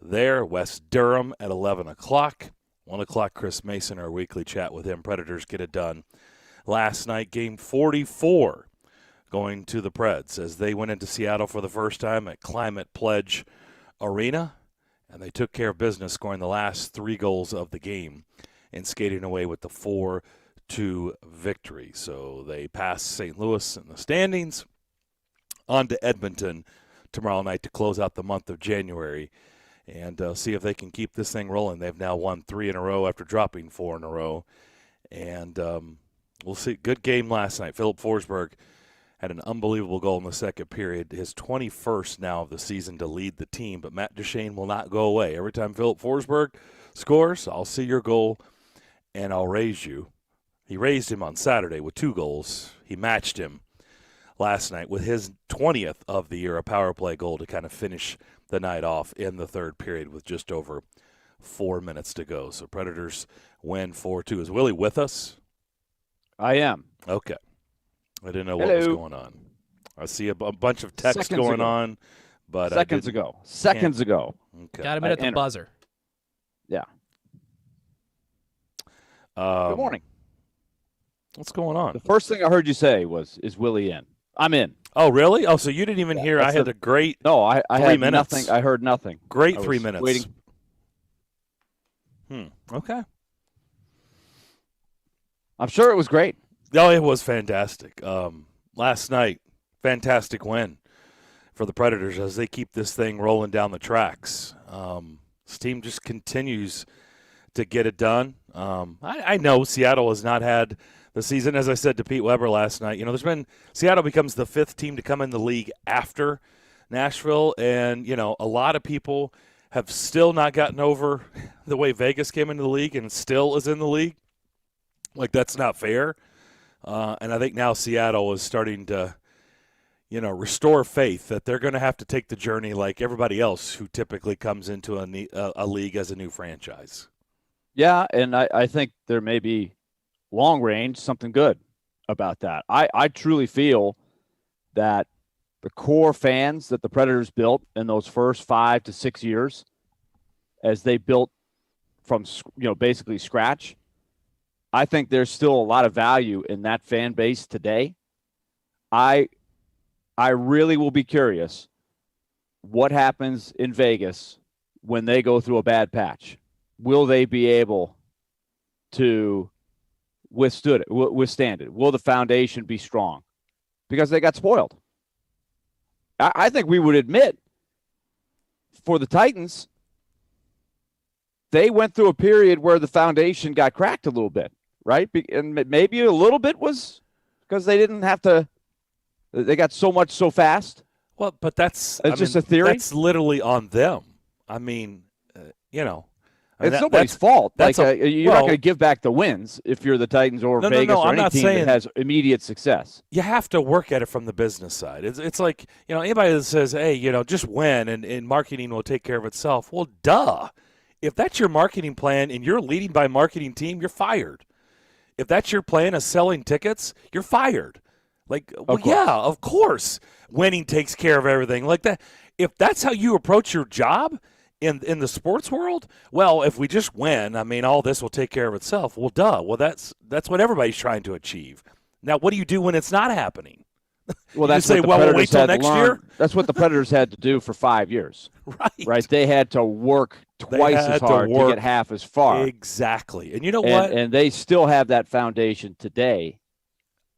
there. West Durham at 11 o'clock. 1 o'clock, Chris Mason, our weekly chat with him. Predators get it done last night. Game 44 going to the Preds as they went into Seattle for the first time at Climate Pledge Arena, and they took care of business, scoring the last 3 goals of the game and skating away with the 4-2 victory. So they pass St. Louis in the standings, on to Edmonton tomorrow night to close out the month of January and see if they can keep this thing rolling. They've now won 3 in a row after dropping 4 in a row. And we'll see. Good game last night. Philip Forsberg had an unbelievable goal in the second period, his 21st now of the season to lead the team. But Matt Duchene will not go away. Every time Philip Forsberg scores, I'll see your goal and I'll raise you. He raised him on Saturday with 2 goals. He matched him last night with his 20th of the year, a power play goal to kind of finish the night off in the third period with just over 4 minutes to go. So Predators win 4-2. Is Willie with us? I am. Okay. I didn't know what was going on. I see a bunch of text going on, but Seconds ago. Okay. Got him in at the buzzer. Yeah. Good morning. What's going on? The first thing I heard you say was, "Is Willie in?" I'm in. Oh, really? Oh, so you didn't even hear? I had a great I 3 had minutes. nothing. I heard nothing. Great 3 minutes. Waiting. Okay. I'm sure it was great. Oh, it was fantastic. Last night, fantastic win for the Predators as they keep this thing rolling down the tracks. This team just continues to get it done. I know Seattle has not had the season, as I said to Pete Weber last night. Seattle becomes the 5th team to come in the league after Nashville, and a lot of people have still not gotten over the way Vegas came into the league and still is in the league. Like, that's not fair. And I think now Seattle is starting to, restore faith that they're going to have to take the journey like everybody else who typically comes into a league as a new franchise. Yeah, and I think there may be long range something good about that. I truly feel that the core fans that the Predators built in those first 5 to 6 years, as they built from basically scratch, I think there's still a lot of value in that fan base today. I really will be curious what happens in Vegas when they go through a bad patch. Will they be able to withstand it? Will the foundation be strong? Because they got spoiled. I think we would admit for the Titans, they went through a period where the foundation got cracked a little bit, right? And maybe a little bit was because they didn't have to – they got so much so fast. Well, but that's just a theory. That's literally on them. I mean, it's nobody's fault. You're not going to give back the wins if you're the Titans or Vegas or any team that has immediate success. You have to work at it from the business side. It's like, anybody that says, hey, just win and marketing will take care of itself. Well, duh. If that's your marketing plan and you're leading by marketing team, you're fired. If that's your plan of selling tickets, you're fired. Of course. Winning takes care of everything. Like that. If that's how you approach your job in the sports world, well, if we just win, all this will take care of itself. Well, duh. Well, that's what everybody's trying to achieve. Now, what do you do when it's not happening? Well, that's say, we'll wait till next year. That's what the Predators had to do for 5 years. Right. They had to work twice as hard to get half as far. Exactly. And you know what? And they still have that foundation today.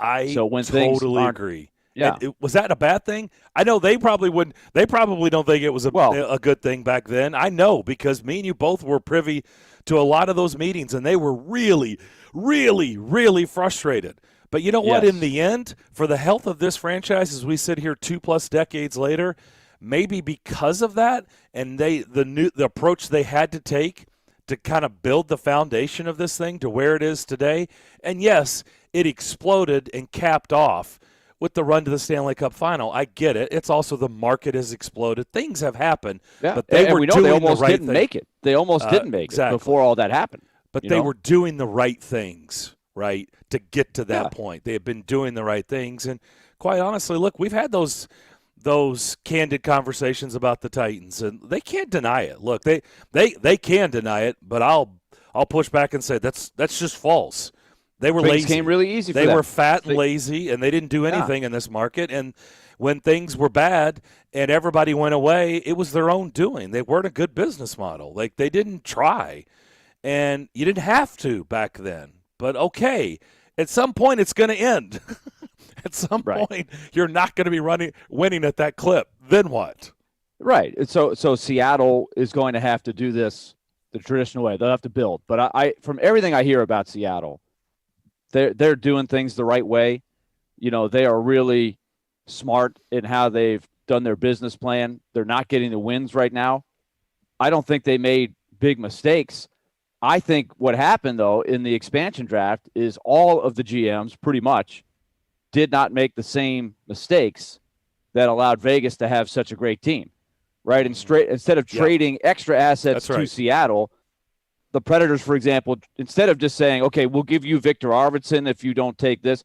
I when totally agree. Yeah. Was that a bad thing? I know they probably wouldn't. They probably don't think it was a good thing back then. I know because me and you both were privy to a lot of those meetings, and they were really, really, really frustrated. But you know what? Yes. In the end, for the health of this franchise, as we sit here 2+ decades later, maybe because of that, and the approach they had to take to kind of build the foundation of this thing to where it is today. And yes, it exploded and capped off with the run to the Stanley Cup final. I get it. It's also the market has exploded. Things have happened. Yeah. But they were doing they almost the right didn't thing. make it. They almost didn't make it before all that happened. But they were doing the right things, right, to get to that point. They have been doing the right things. And quite honestly, look, we've had those those candid conversations about the Titans, and they can't deny it. Look, they can deny it, but I'll push back and say that's just false. They were Things lazy. came really easy for them. They were fat and They- lazy, and they didn't do anything in this market. And when things were bad and everybody went away, it was their own doing. They weren't a good business model. Like, they didn't try, and you didn't have to back then. But okay, at some point it's going to end. At some point, you're not going to be winning at that clip. Then what? Right. So Seattle is going to have to do this the traditional way. They'll have to build. But I from everything I hear about Seattle, they're doing things the right way. You know, they are really smart in how they've done their business plan. They're not getting the wins right now. I don't think they made big mistakes. I think what happened, though, in the expansion draft is all of the GMs pretty much did not make the same mistakes that allowed Vegas to have such a great team, right? And instead of trading extra assets to Seattle, the Predators, for example, instead of just saying, okay, we'll give you Victor Arvidsson if you don't take this,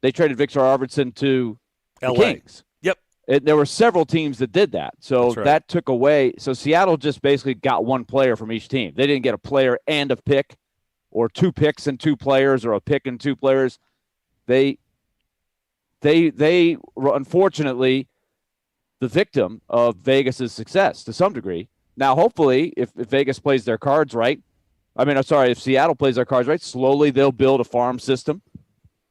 they traded Victor Arvidsson to the Kings. Yep. There were several teams that did that. So that took away. So Seattle just basically got one player from each team. They didn't get a player and a pick, or 2 picks and 2 players, or a pick and 2 players. They were unfortunately the victim of Vegas's success to some degree. Now, hopefully, if Vegas plays their cards right, if Seattle plays their cards right, slowly they'll build a farm system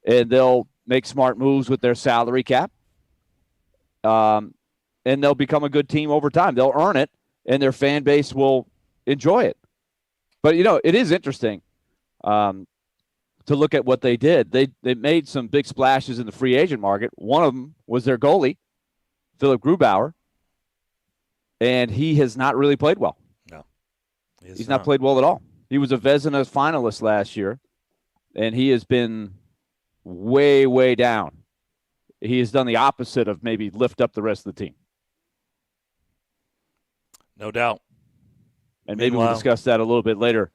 and they'll make smart moves with their salary cap. And they'll become a good team over time. They'll earn it, and their fan base will enjoy it. But, it is interesting to look at what they did. They made some big splashes in the free agent market. One of them was their goalie, Philip Grubauer, and he has not really played well. No. He's not played well at all. He was a Vezina finalist last year, and he has been way, way down. He has done the opposite of maybe lift up the rest of the team. No doubt. And maybe we'll discuss that a little bit later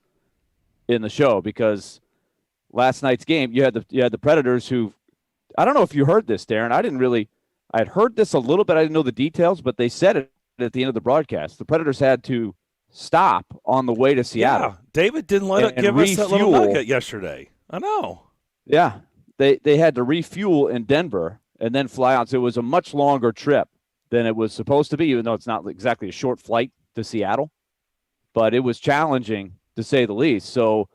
in the show, because last night's game, you had the Predators who, I don't know if you heard this, Darren. I had heard this a little bit. I didn't know the details, but they said it at the end of the broadcast. The Predators had to stop on the way to Seattle. Yeah, David didn't give us that little nugget yesterday. I know. Yeah, they had to refuel in Denver and then fly out. So it was a much longer trip than it was supposed to be, even though it's not exactly a short flight to Seattle. But it was challenging, to say the least. So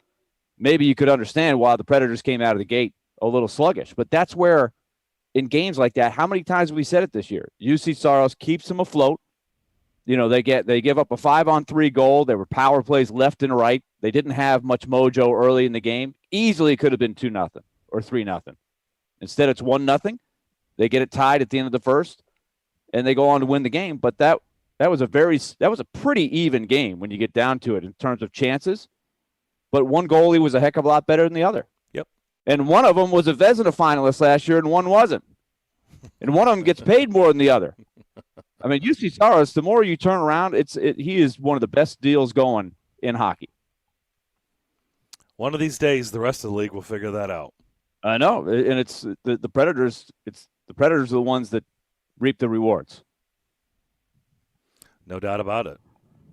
maybe you could understand why the Predators came out of the gate a little sluggish. But that's where, in games like that, how many times have we said it this year? UC Saros keeps them afloat. They give up a 5-on-3 goal. There were power plays left and right. They didn't have much mojo early in the game. Easily could have been 2-0 or 3-0. Instead, it's 1-0. They get it tied at the end of the first, and they go on to win the game. But that was a pretty even game when you get down to it in terms of chances. But one goalie was a heck of a lot better than the other. Yep. And one of them was a Vezina finalist last year, and one wasn't. And one of them gets paid more than the other. I mean, UC Saros, the more you turn around, he is one of the best deals going in hockey. One of these days, the rest of the league will figure that out. I know, and it's the Predators. The Predators are the ones that reap the rewards. No doubt about it.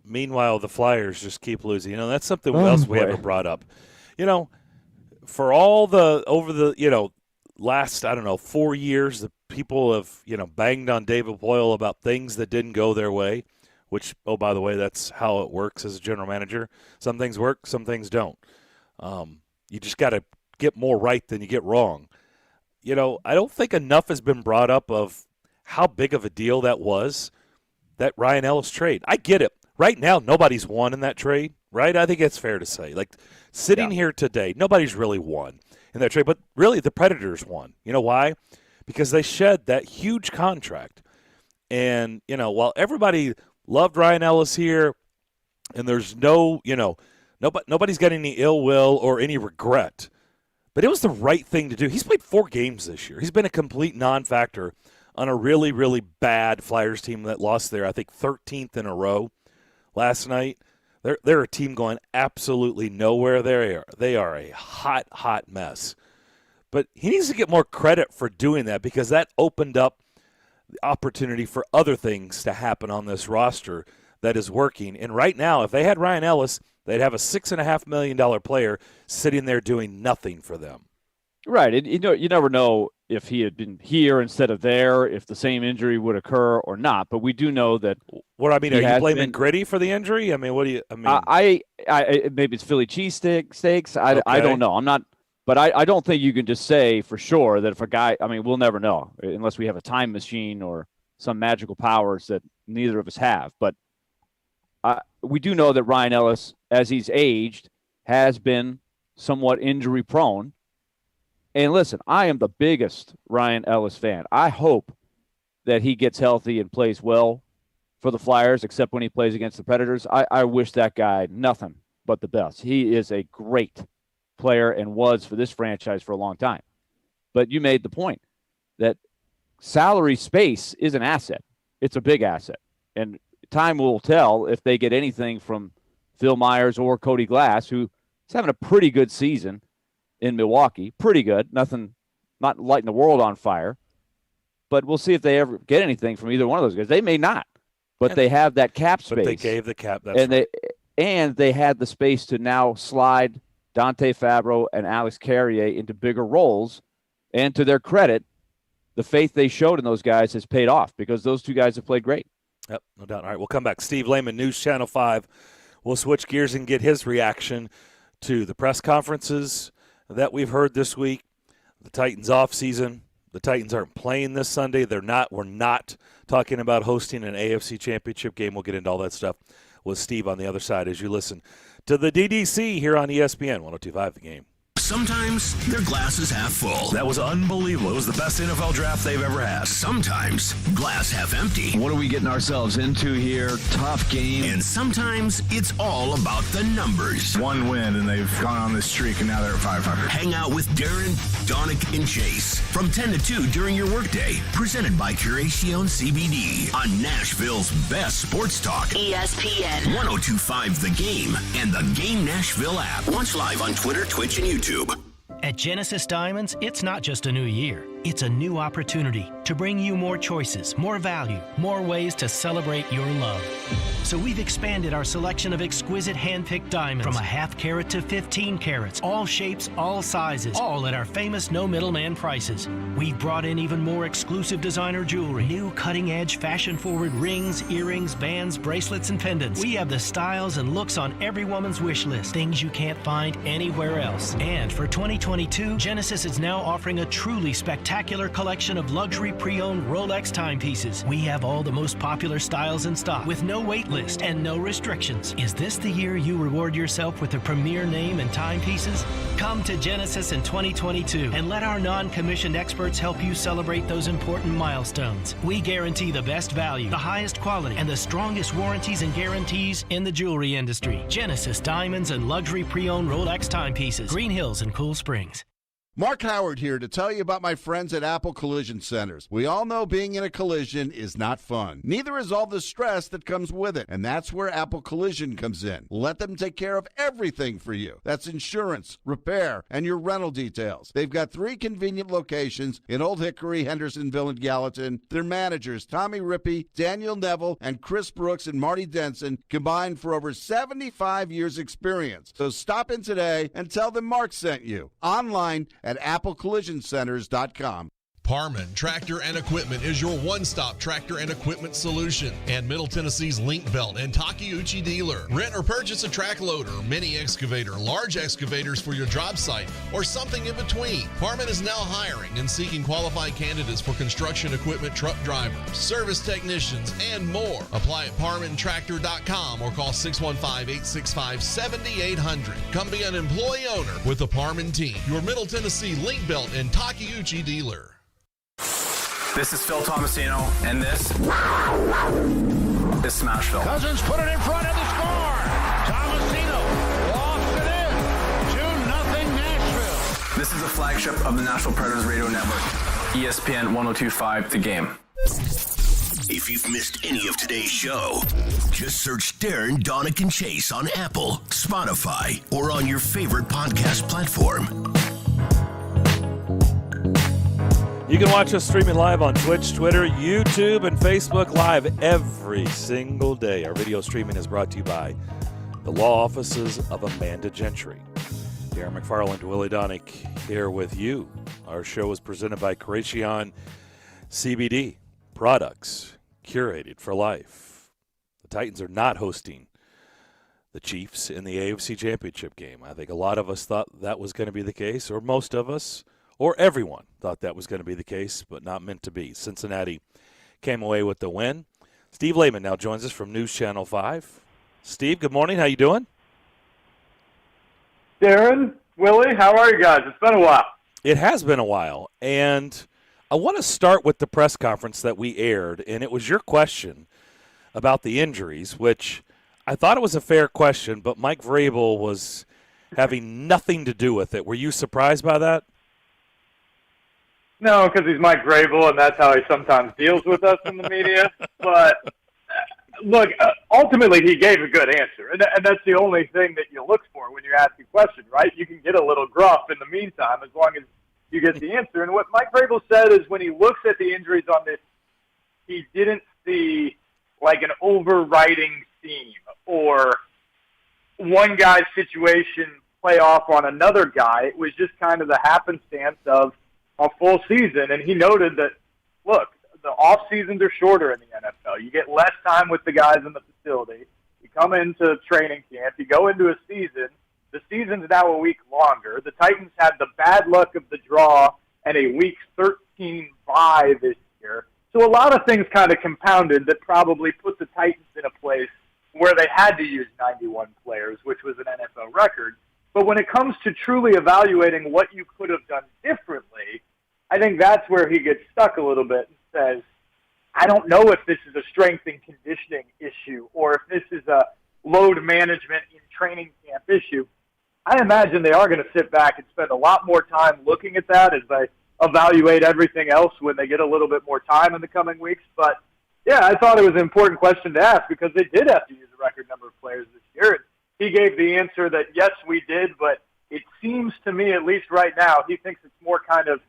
Meanwhile, the Flyers just keep losing. That's something else we haven't brought up. For all over the last 4 years, the people have banged on David Boyle about things that didn't go their way. Which, oh, by the way, that's how it works as a general manager. Some things work, some things don't. You just got to get more right than you get wrong. I don't think enough has been brought up of how big of a deal that was, that Ryan Ellis trade. I get it. Right now, nobody's won in that trade, right? I think it's fair to say. Like, sitting here today, nobody's really won in that trade. But really, the Predators won. You know why? Because they shed that huge contract. And, while everybody loved Ryan Ellis here, and there's nobody's got any ill will or any regret. But it was the right thing to do. He's played 4 games this year. He's been a complete non-factor on a really, really bad Flyers team that lost their, 13th in a row last night. They're a team going absolutely nowhere. They are a hot, hot mess. But he needs to get more credit for doing that, because that opened up opportunity for other things to happen on this roster that is working. And right now, if they had Ryan Ellis, they'd have a $6.5 million player sitting there doing nothing for them. Right. And, you never know if he had been here instead of there, if the same injury would occur or not. But we do know that. What I mean, are you blaming Gritty for the injury? I mean, what do you? I mean, I maybe it's Philly steaks. I don't know. I'm not. But I don't think you can just say for sure that if a guy. I mean, we'll never know unless we have a time machine or some magical powers that neither of us have. But we do know that Ryan Ellis, as he's aged, has been somewhat injury prone. And listen, I am the biggest Ryan Ellis fan. I hope that he gets healthy and plays well for the Flyers, except when he plays against the Predators. I wish that guy nothing but the best. He is a great player and was for this franchise for a long time. But you made the point that salary space is an asset. It's a big asset. And time will tell if they get anything from Phil Myers or Cody Glass, who is having a pretty good season in Milwaukee. Pretty good. Nothing, not lighting the world on fire. But we'll see if they ever get anything from either one of those guys. They may not. But they have that cap space. But they gave the cap. That's and right. they had the space to now slide Dante Fabro and Alex Carrier into bigger roles. And to their credit, the faith they showed in those guys has paid off because those two guys have played great. Yep, no doubt. All right, we'll come back. Steve Lehman, News Channel 5. We'll switch gears and get his reaction to the press conferences that we've heard this week, the Titans offseason. The Titans aren't playing this Sunday. We're not talking about hosting an AFC championship game. We'll get into all that stuff with Steve on the other side as you listen to the DDC here on ESPN 102.5 The Game. Sometimes their glass is half full. That was unbelievable. It was the best NFL draft they've ever had. Sometimes glass half empty. What are we getting ourselves into here? Tough game. And sometimes it's all about the numbers. One win, and they've gone on this streak, and now they're at 500. Hang out with Darren, Donick, and Chase from 10 to 2 during your workday. Presented by Curacion CBD on Nashville's best sports talk. ESPN 102.5 The Game and the Game Nashville app. Watch live on Twitter, Twitch, and YouTube. At Genesis Diamonds, it's not just a new year. It's a new opportunity to bring you more choices, more value, more ways to celebrate your love. So we've expanded our selection of exquisite hand-picked diamonds from a half carat to 15 carats, all shapes, all sizes, all at our famous no middleman prices. We've brought in even more exclusive designer jewelry, new cutting-edge fashion-forward rings, earrings, bands, bracelets, and pendants. We have the styles and looks on every woman's wish list, things you can't find anywhere else. And for 2022, Genesis is now offering a truly spectacular collection of luxury pre-owned Rolex timepieces. We have all the most popular styles in stock with no wait list and no restrictions. Is this the year you reward yourself with a premier name and timepieces? Come to Genesis in 2022 and let our non-commissioned experts help you celebrate those important milestones. We guarantee the best value, the highest quality, and the strongest warranties and guarantees in the jewelry industry. Genesis Diamonds and luxury pre-owned Rolex timepieces. Green Hills and Cool Springs. Mark Howard here to tell you about my friends at Apple Collision Centers. We all know being in a collision is not fun. Neither is all the stress that comes with it, and that's where Apple Collision comes in. Let them take care of everything for you. That's insurance, repair, and your rental details. They've got 3 convenient locations in Old Hickory, Hendersonville, and Gallatin. Their managers, Tommy Rippey, Daniel Neville, and Chris Brooks and Marty Denson, combined for over 75 years experience. So stop in today and tell them Mark sent you. Online at applecollisioncenters.com. Parman Tractor and Equipment is your one-stop tractor and equipment solution. And Middle Tennessee's Link Belt and Takeuchi dealer. Rent or purchase a track loader, mini excavator, large excavators for your job site, or something in between. Parman is now hiring and seeking qualified candidates for construction equipment truck drivers, service technicians, and more. Apply at parmantractor.com or call 615-865-7800. Come be an employee owner with the Parman team, your Middle Tennessee Link Belt and Takeuchi dealer. This is Phil Tomasino, and this is Smashville. Cousins put it in front of the score. Tomasino lofts it in. 2-0 Nashville. This is the flagship of the Nashville Predators Radio Network, ESPN 102.5 The Game. If you've missed any of today's show, just search Darren, Donick, and Chase on Apple, Spotify, or on your favorite podcast platform. You can watch us streaming live on Twitch, Twitter, YouTube, and Facebook Live every single day. Our video streaming is brought to you by the law offices of Amanda Gentry. Darren McFarland, Willie Donick here with you. Our show is presented by Creation CBD products, curated for life. The Titans are not hosting the Chiefs in the AFC Championship game. I think a lot of us thought that was going to be the case, or most of us, or everyone thought that was going to be the case, but not meant to be. Cincinnati came away with the win. Steve Lehman now joins us from News Channel 5. Steve, good morning. How you doing? Darren, Willie, how are you guys? It's been a while. It has been a while, and I want to start with the press conference that we aired, and it was your question about the injuries, which I thought it was a fair question, but Mike Vrabel was having nothing to do with it. Were you surprised by that? No, because he's Mike Vrabel, and that's how he sometimes deals with us in the media. But, look, ultimately he gave a good answer, and that's the only thing that you look for when you ask a question, right? You can get a little gruff in the meantime as long as you get the answer. And what Mike Vrabel said is when he looks at the injuries on this, he didn't see like an overriding theme or one guy's situation play off on another guy. It was just kind of the happenstance of a full season. And he noted that, look, the off seasons are shorter in the NFL. You get less time with the guys in the facility. You come into training camp. You go into a season. The season's now a week longer. The Titans had the bad luck of the draw and a Week 13 bye this year. So a lot of things kind of compounded that probably put the Titans in a place where they had to use 91 players, which was an NFL record. But when it comes to truly evaluating what you could have done differently, I think that's where he gets stuck a little bit and says, I don't know if this is a strength and conditioning issue or if this is a load management in training camp issue. I imagine they are going to sit back and spend a lot more time looking at that as they evaluate everything else when they get a little bit more time in the coming weeks. But, yeah, I thought it was an important question to ask because they did have to use a record number of players this year. And he gave the answer that, yes, we did, but it seems to me, at least right now, he thinks it's more kind of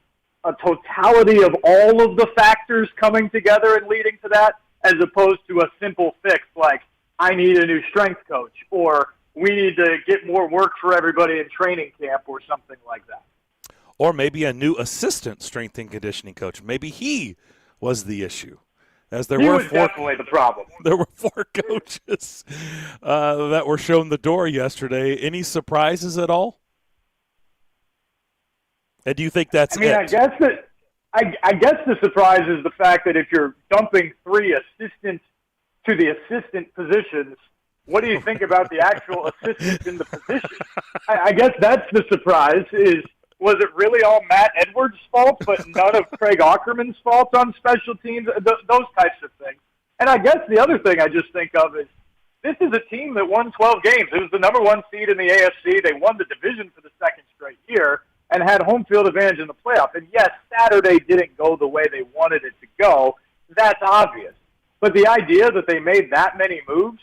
a totality of all of the factors coming together and leading to that as opposed to a simple fix like, I need a new strength coach or we need to get more work for everybody in training camp or something like that. Or maybe a new assistant strength and conditioning coach. Maybe he was the issue. As there he were was definitely the problem. There were 4 coaches that were shown the door yesterday. Any surprises at all? And do you think that's it? I guess the surprise is the fact that if you're dumping 3 assistants to the assistant positions, what do you think about the actual assistants in the position? I guess that's the surprise is, was it really all Matt Edwards' fault, but none of Craig Aukerman's fault on special teams? Those types of things. And I guess the other thing I just think of is this is a team that won 12 games. It was the number 1 seed in the AFC. They won the division for the 2nd straight year and had home field advantage in the playoff. And, yes, Saturday didn't go the way they wanted it to go. That's obvious. But the idea that they made that many moves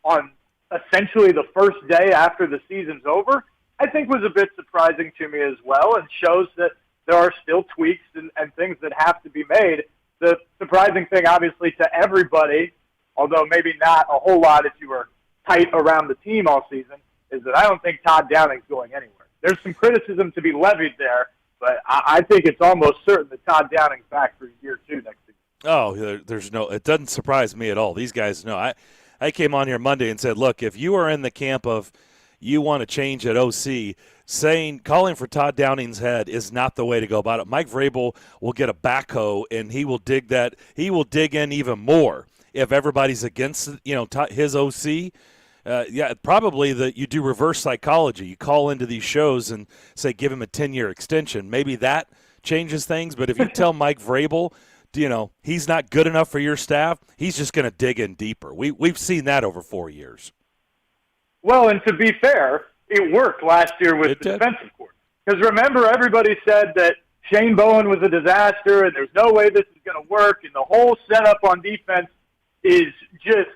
on essentially the first day after the season's over, I think was a bit surprising to me as well and shows that there are still tweaks and things that have to be made. The surprising thing, obviously, to everybody, although maybe not a whole lot if you were tight around the team all season, is that I don't think Todd Downing's going anywhere. There's some criticism to be levied there, but I think it's almost certain that Todd Downing's back for year 2 next season. Oh, it doesn't surprise me at all. These guys know. I came on here Monday and said, look, if you are in the camp of you want to change at OC, calling for Todd Downing's head is not the way to go about it. Mike Vrabel will get a backhoe and he will dig in even more if everybody's against his OC. Probably that you do reverse psychology. You call into these shows and say give him a 10-year extension. Maybe that changes things. But if you tell Mike Vrabel, he's not good enough for your staff, he's just going to dig in deeper. We've seen that over 4 years. Well, and to be fair, it worked last year with the defensive coordinator. Because remember, everybody said that Shane Bowen was a disaster and there's no way this is going to work, and the whole setup on defense is just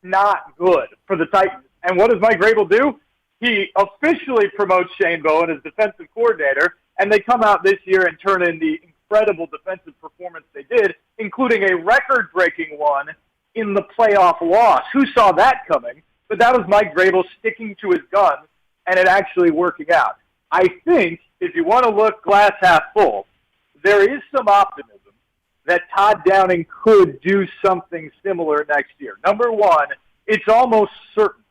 not good for the Titans. And what does Mike Vrabel do? He officially promotes Shane Bowen as defensive coordinator, and they come out this year and turn in the incredible defensive performance they did, including a record-breaking one in the playoff loss. Who saw that coming? But that was Mike Vrabel sticking to his guns and it actually working out. I think if you want to look glass half full, there is some optimism that Todd Downing could do something similar next year. Number one, it's almost certain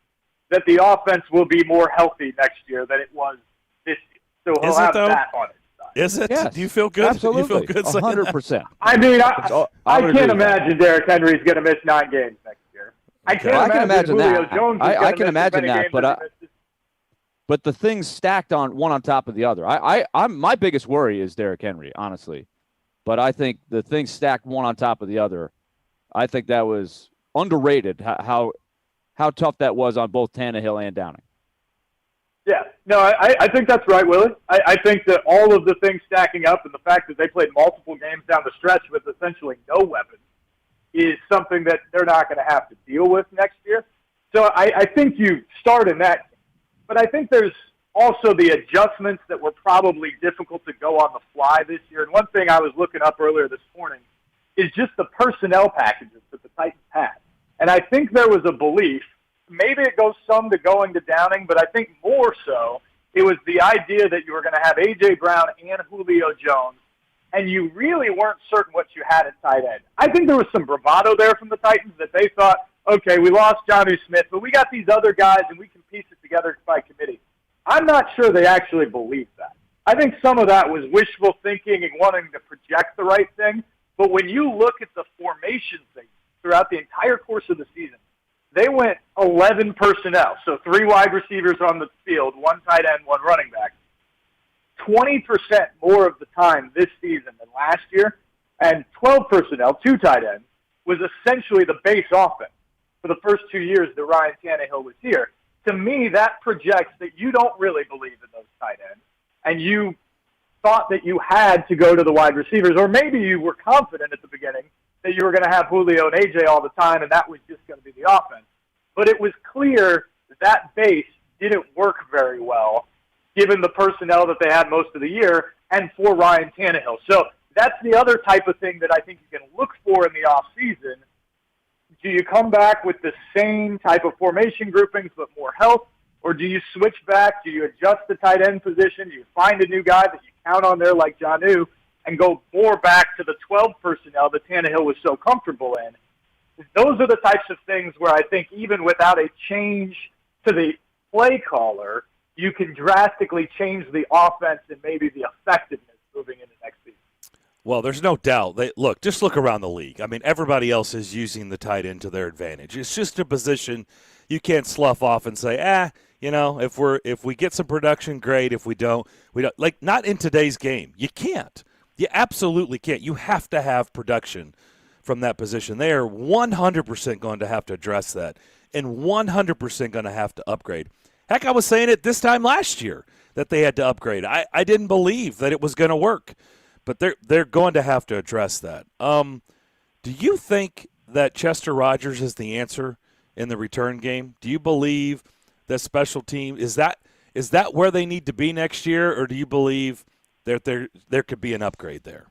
that the offense will be more healthy next year than it was this year. So he'll have that on his side. Is it? Yes, do you feel good? Absolutely. Do you feel good saying 100%. I mean, I would can't agree with that. imagine Derrick Henry's going to miss 9 games next year. I I can imagine Julio that. Jones is I gonna can miss imagine as many that, games but as he misses. But the things stacked on one on top of the other. I'm my biggest worry is Derrick Henry, honestly. But I think the things stacked one on top of the other, I think that was underrated how tough that was on both Tannehill and Downing. Yeah, no, I think that's right, Willie. I think that all of the things stacking up and the fact that they played multiple games down the stretch with essentially no weapons is something that they're not going to have to deal with next year. So I think you start in that. But I think there's also the adjustments that were probably difficult to go on the fly this year. And one thing I was looking up earlier this morning is just the personnel packages that the Titans had. And I think there was a belief, maybe it goes some to going to Downing, but I think more so it was the idea that you were going to have A.J. Brown and Julio Jones, and you really weren't certain what you had at tight end. I think there was some bravado there from the Titans that they thought, okay, we lost Jonnu Smith, but we got these other guys and we can piece it together by committee. I'm not sure they actually believed that. I think some of that was wishful thinking and wanting to project the right thing. But when you look at the formation thing throughout the entire course of the season, they went 11 personnel, so 3 wide receivers on the field, 1 tight end, 1 running back. 20% more of the time this season than last year, and 12 personnel, 2 tight ends, was essentially the base offense for the first 2 years that Ryan Tannehill was here. To me, that projects that you don't really believe in those tight ends, and you thought that you had to go to the wide receivers, or maybe you were confident at the beginning that you were going to have Julio and A.J. all the time, and that was just going to be the offense. But it was clear that base didn't work very well, given the personnel that they had most of the year, and for Ryan Tannehill. So that's the other type of thing that I think you can look for in the offseason. Do you come back with the same type of formation groupings but more health, or do you switch back? Do you adjust the tight end position? Do you find a new guy that you count on there like Jonnu and go more back to the 12 personnel that Tannehill was so comfortable in? Those are the types of things where I think even without a change to the play caller, you can drastically change the offense and maybe the effectiveness moving into next season. Well, there's no doubt. Just look around the league. I mean, everybody else is using the tight end to their advantage. It's just a position you can't slough off and say, if we get some production, great. If we don't. Like, not in today's game. You can't. You absolutely can't. You have to have production from that position. They are 100% going to have to address that and 100% going to have to upgrade. Heck, I was saying it this time last year that they had to upgrade. I didn't believe that it was going to work. But they're going to have to address that. Do you think that Chester Rogers is the answer in the return game? Do you believe that special team is that where they need to be next year, or do you believe that there could be an upgrade there?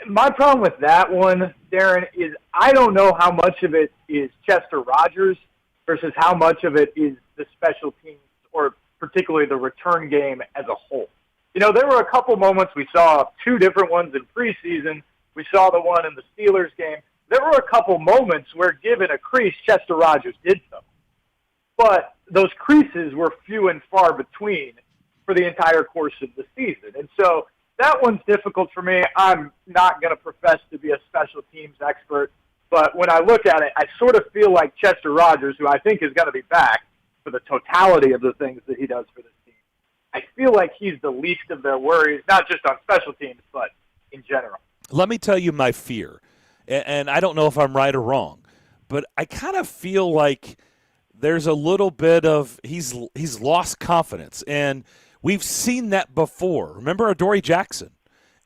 My problem with that one, Darren, is I don't know how much of it is Chester Rogers versus how much of it is the special teams or particularly the return game as a whole. You know, there were a couple moments we saw, 2 different ones in preseason. We saw the one in the Steelers game. There were a couple moments where, given a crease, Chester Rogers did so. But those creases were few and far between for the entire course of the season. And so that one's difficult for me. I'm not going to profess to be a special teams expert. But when I look at it, I sort of feel like Chester Rogers, who I think is going to be back for the totality of the things that he does for this team, I feel like he's the least of their worries, not just on special teams, but in general. Let me tell you my fear, and I don't know if I'm right or wrong, but I kind of feel like there's a little bit of he's lost confidence, and we've seen that before. Remember Adoree Jackson?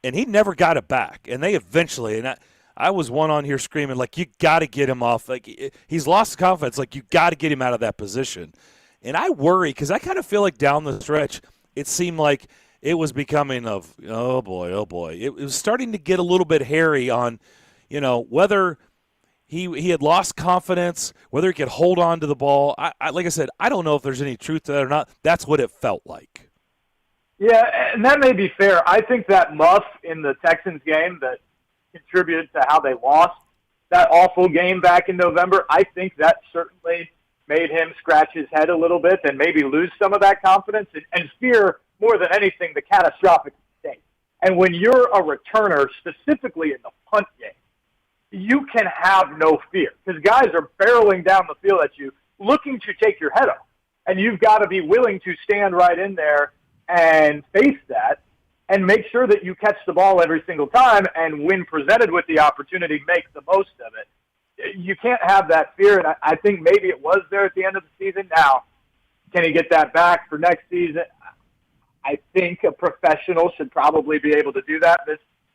And he never got it back, and they eventually – and I was one on here screaming, like, you got to get him off. Like, he's lost confidence. Like, you got to get him out of that position. And I worry because I kind of feel like down the stretch, it seemed like it was becoming of, oh boy. It was starting to get a little bit hairy on, whether he had lost confidence, whether he could hold on to the ball. Like I said, I don't know if there's any truth to that or not. That's what it felt like. Yeah, and that may be fair. I think that muff in the Texans game that contributed to how they lost that awful game back in November, I think that certainly made him scratch his head a little bit and maybe lose some of that confidence and fear more than anything the catastrophic mistake. And when you're a returner, specifically in the punt game, you can have no fear because guys are barreling down the field at you looking to take your head off. And you've got to be willing to stand right in there and face that and make sure that you catch the ball every single time and when presented with the opportunity, make the most of it. You can't have that fear, and I think maybe it was there at the end of the season. Now, can he get that back for next season? I think a professional should probably be able to do that.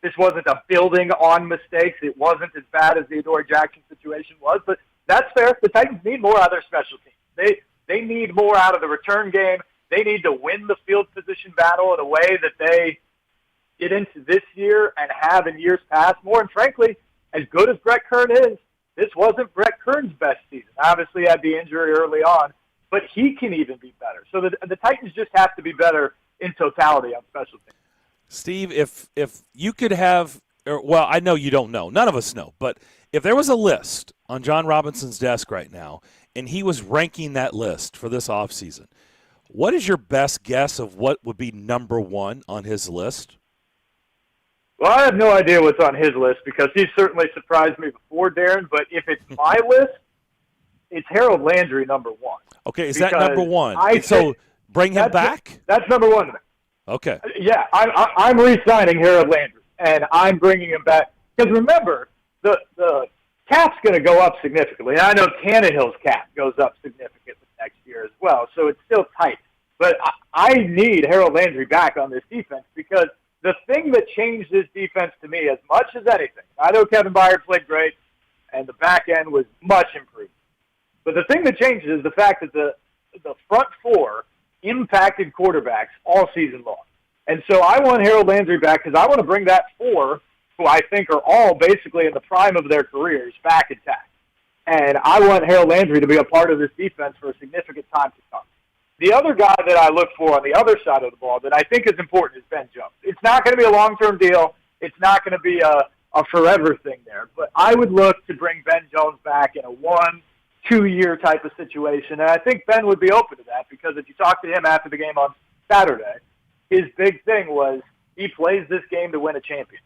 This wasn't a building on mistakes. It wasn't as bad as the Adoree Jackson situation was, but that's fair. The Titans need more out of their special teams. They need more out of the return game. They need to win the field position battle in a way that they get into this year and have in years past more. And frankly, as good as Brett Kern is, this wasn't Brett Kern's best season. Obviously, he had the injury early on, but he can even be better. So the Titans just have to be better in totality on special teams. Steve, if you could have, well, I know you don't know. None of us know. But if there was a list on John Robinson's desk right now, and he was ranking that list for this offseason, what is your best guess of what would be number one on his list? Well, I have no idea what's on his list because he's certainly surprised me before, Darren. But if it's my list, it's Harold Landry number one. Okay, is that number one? So bring him back? That's number one to me. Okay. Yeah, I'm re-signing Harold Landry, and I'm bringing him back. Because remember, the cap's going to go up significantly. And I know Tannehill's cap goes up significantly next year as well, so it's still tight. But I need Harold Landry back on this defense because the thing that changed this defense to me as much as anything, I know Kevin Byard played great, and the back end was much improved. But the thing that changed is the fact that the front four impacted quarterbacks all season long. And so I want Harold Landry back because I want to bring that four, who I think are all basically in the prime of their careers, back intact. And I want Harold Landry to be a part of this defense for a significant time to come. The other guy that I look for on the other side of the ball that I think is important is Ben Jones. It's not going to be a long-term deal. It's not going to be a forever thing there. But I would look to bring Ben Jones back in a 1-2 year type of situation. And I think Ben would be open to that because if you talk to him after the game on Saturday, his big thing was he plays this game to win a championship.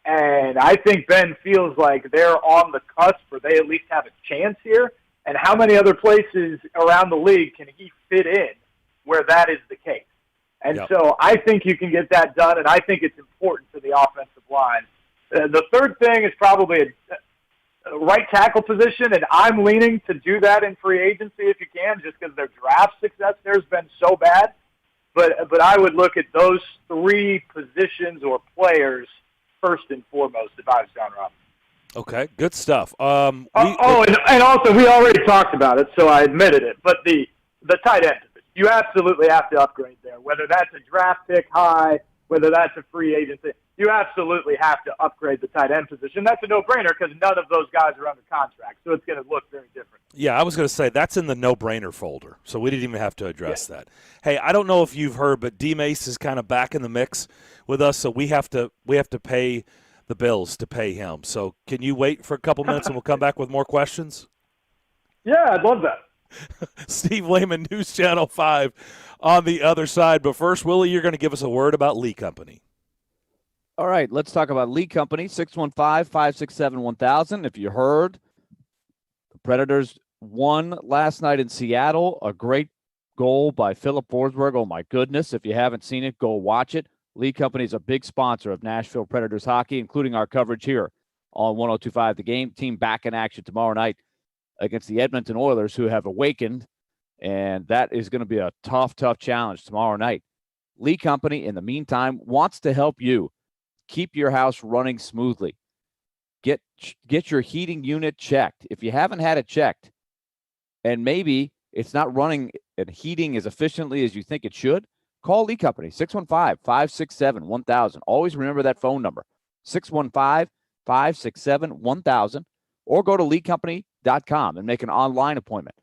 And I think Ben feels like they're on the cusp or they at least have a chance here. And how many other places around the league can he fit in where that is the case? And so I think you can get that done, and I think it's important to the offensive line. The third thing is probably a right tackle position, and I'm leaning to do that in free agency if you can, just because their draft success there has been so bad. But I would look at those three positions or players first and foremost if I was John Robinson. Okay, good stuff. And also we already talked about it, so I admitted it. But the tight end, you absolutely have to upgrade there. Whether that's a draft pick high, whether that's a free agency, you absolutely have to upgrade the tight end position. That's a no-brainer because none of those guys are under contract, so it's going to look very different. Yeah, I was going to say that's in the no-brainer folder, so we didn't even have to address that. Hey, I don't know if you've heard, but D Mace is kind of back in the mix with us, so we have to pay the bills to pay him. So can you wait for a couple minutes and we'll come back with more questions? Yeah, I'd love that. Steve Lehman, News Channel 5 on the other side. But first, Willie, you're going to give us a word about Lee Company. All right, let's talk about Lee Company, 615-567-1000. If you heard, the Predators won last night in Seattle. A great goal by Philip Forsberg. Oh, my goodness. If you haven't seen it, go watch it. Lee Company is a big sponsor of Nashville Predators hockey, including our coverage here on 102.5 The Game. Team back in action tomorrow night against the Edmonton Oilers, who have awakened, and that is going to be a tough challenge tomorrow night. Lee Company, in the meantime, wants to help you keep your house running smoothly. Get your heating unit checked. If you haven't had it checked, and maybe it's not running and heating as efficiently as you think it should, Call Lee Company, 615-567-1000. Always remember that phone number, 615-567-1000, or go to leecompany.com and make an online appointment.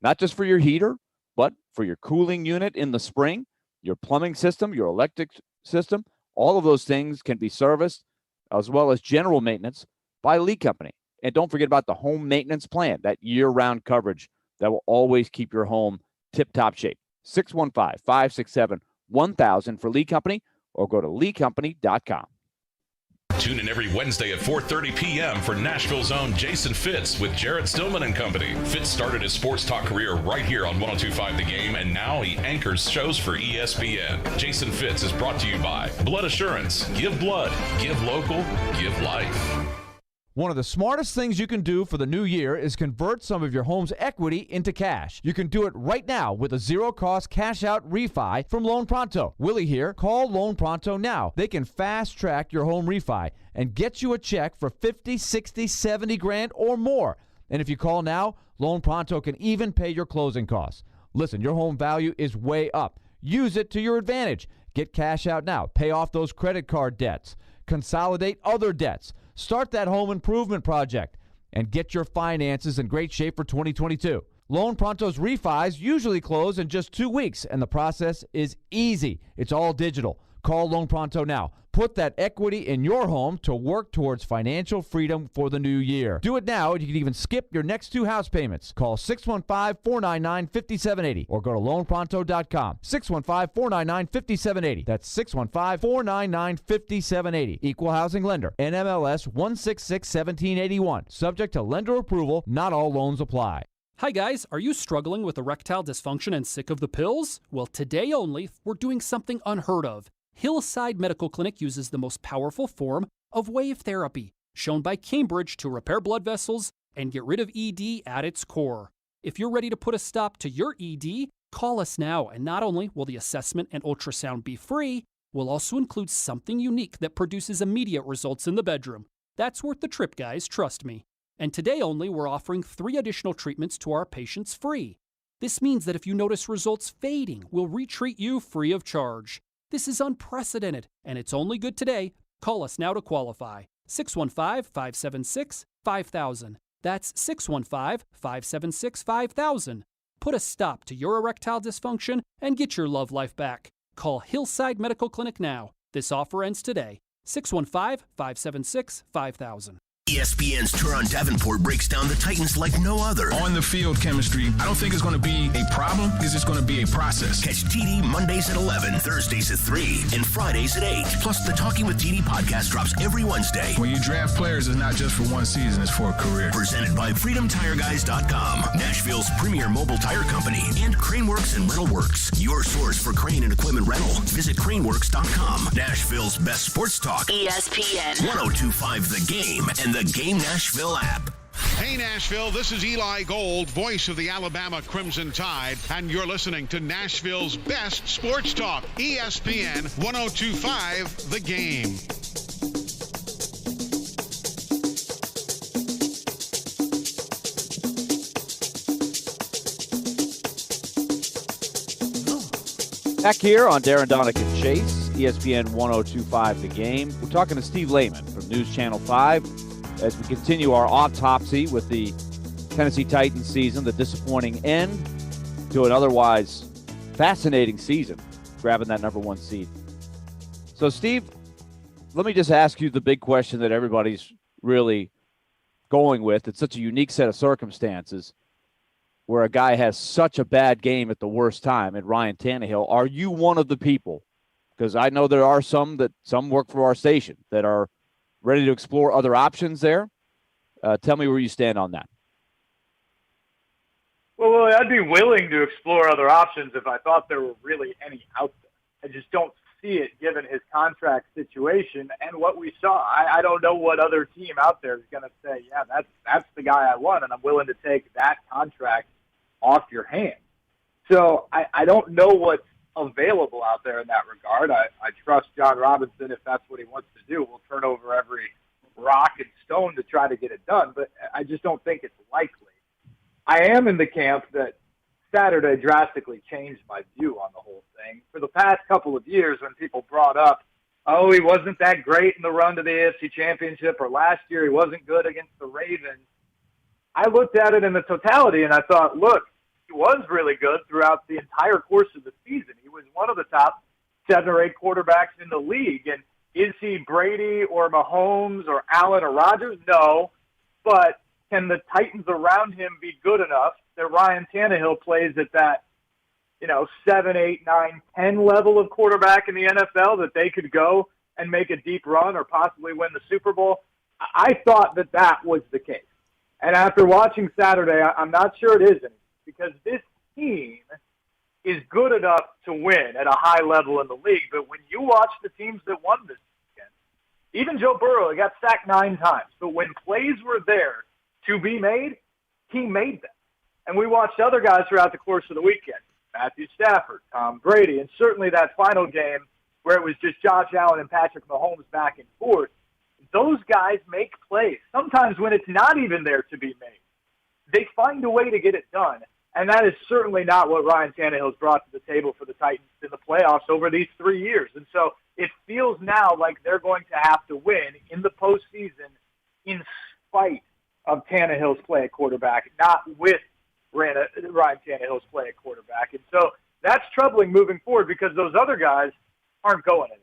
Not just for your heater, but for your cooling unit in the spring, your plumbing system, your electric system. All of those things can be serviced, as well as general maintenance by Lee Company. And don't forget about the home maintenance plan, that year-round coverage that will always keep your home tip-top shape. 615-567-1000 for Lee Company, or go to leecompany.com. Tune in every Wednesday at 4:30 p.m. for Nashville's own Jason Fitz with Jarrett Stillman and company. Fitz started his sports talk career right here on 102.5 The Game, and now he anchors shows for ESPN. Jason Fitz is brought to you by Blood Assurance. Give blood, give local, give life. One of the smartest things you can do for the new year is convert some of your home's equity into cash. You can do it right now with a zero-cost cash-out refi from Loan Pronto. Willie here. Call Loan Pronto now. They can fast-track your home refi and get you a check for 50, 60, 70 grand or more. And if you call now, Loan Pronto can even pay your closing costs. Listen, your home value is way up. Use it to your advantage. Get cash out now. Pay off those credit card debts. Consolidate other debts. Start that home improvement project and get your finances in great shape for 2022. Loan Pronto's refis usually close in just 2 weeks, and the process is easy. It's all digital. Call Loan Pronto now. Put that equity in your home to work towards financial freedom for the new year. Do it now, and you can even skip your next 2 house payments. Call 615-499-5780 or go to loanpronto.com. 615-499-5780. That's 615-499-5780. Equal housing lender. NMLS 166-1781. Subject to lender approval. Not all loans apply. Hi guys, are you struggling with erectile dysfunction and sick of the pills? Well, today only, we're doing something unheard of. Hillside Medical Clinic uses the most powerful form of wave therapy, shown by Cambridge to repair blood vessels and get rid of ED at its core. If you're ready to put a stop to your ED, call us now, and not only will the assessment and ultrasound be free, we'll also include something unique that produces immediate results in the bedroom. That's worth the trip, guys, trust me. And today only, we're offering 3 additional treatments to our patients free. This means that if you notice results fading, we'll retreat you free of charge. This is unprecedented, and it's only good today. Call us now to qualify. 615-576-5000. That's 615-576-5000. Put a stop to your erectile dysfunction and get your love life back. Call Hillside Medical Clinic now. This offer ends today. 615-576-5000. ESPN's Turon Davenport breaks down the Titans like no other. On the field chemistry, I don't think it's going to be a problem. It's just going to be a process. Catch TD Mondays at 11, Thursdays at 3, and Fridays at 8. Plus, the Talking with TD podcast drops every Wednesday. When you draft players, it's not just for one season, it's for a career. Presented by FreedomTireGuys.com, Nashville's premier mobile tire company, and Craneworks and Rental Works, your source for crane and equipment rental. Visit Craneworks.com. Nashville's best sports talk. ESPN 102.5 The Game and the Game Nashville app. Hey Nashville, this is Eli Gold, voice of the Alabama Crimson Tide, and you're listening to Nashville's best sports talk, ESPN 102.5 The Game. Back here on Darren, Donick, and Chase, ESPN 102.5 The Game. We're talking to Steve Lehman from News Channel 5 as we continue our autopsy with the Tennessee Titans season, the disappointing end to an otherwise fascinating season, grabbing that number 1 seed. So, Steve, let me just ask you the big question that everybody's really going with. It's such a unique set of circumstances where a guy has such a bad game at the worst time, and Ryan Tannehill. Are you one of the people? Because I know there are some work for our station that are ready to explore other options there. Tell me where you stand on that. Well, I'd be willing to explore other options if I thought there were really any out there. I just don't see it given his contract situation and what we saw. I don't know what other team out there is going to say, yeah, that's the guy I want, and I'm willing to take that contract off your hands. So I don't know what's available out there in that regard. I trust John Robinson. If that's what he wants to do, we'll turn over every rock and stone to try to get it done, but I just don't think it's likely. I am in the camp that Saturday drastically changed my view on the whole thing. For the past couple of years, when people brought up, oh, he wasn't that great in the run to the AFC Championship, or last year he wasn't good against the Ravens, I looked at it in the totality and I thought, look, he was really good throughout the entire course of the season. He was one of the top 7 or 8 quarterbacks in the league. And is he Brady or Mahomes or Allen or Rodgers? No. But can the Titans around him be good enough that Ryan Tannehill plays at that, 7, 8, 9, 10 level of quarterback in the NFL, that they could go and make a deep run or possibly win the Super Bowl? I thought that was the case. And after watching Saturday, I'm not sure it is anymore, because this team is good enough to win at a high level in the league. But when you watch the teams that won this weekend, even Joe Burrow, he got sacked 9 times. But when plays were there to be made, he made them. And we watched other guys throughout the course of the weekend, Matthew Stafford, Tom Brady, and certainly that final game where it was just Josh Allen and Patrick Mahomes back and forth. Those guys make plays. Sometimes when it's not even there to be made, they find a way to get it done. And that is certainly not what Ryan Tannehill's brought to the table for the Titans in the playoffs over these 3 years. And so it feels now like they're going to have to win in the postseason in spite of Tannehill's play at quarterback, not with Ryan Tannehill's play at quarterback. And so that's troubling moving forward because those other guys aren't going anywhere.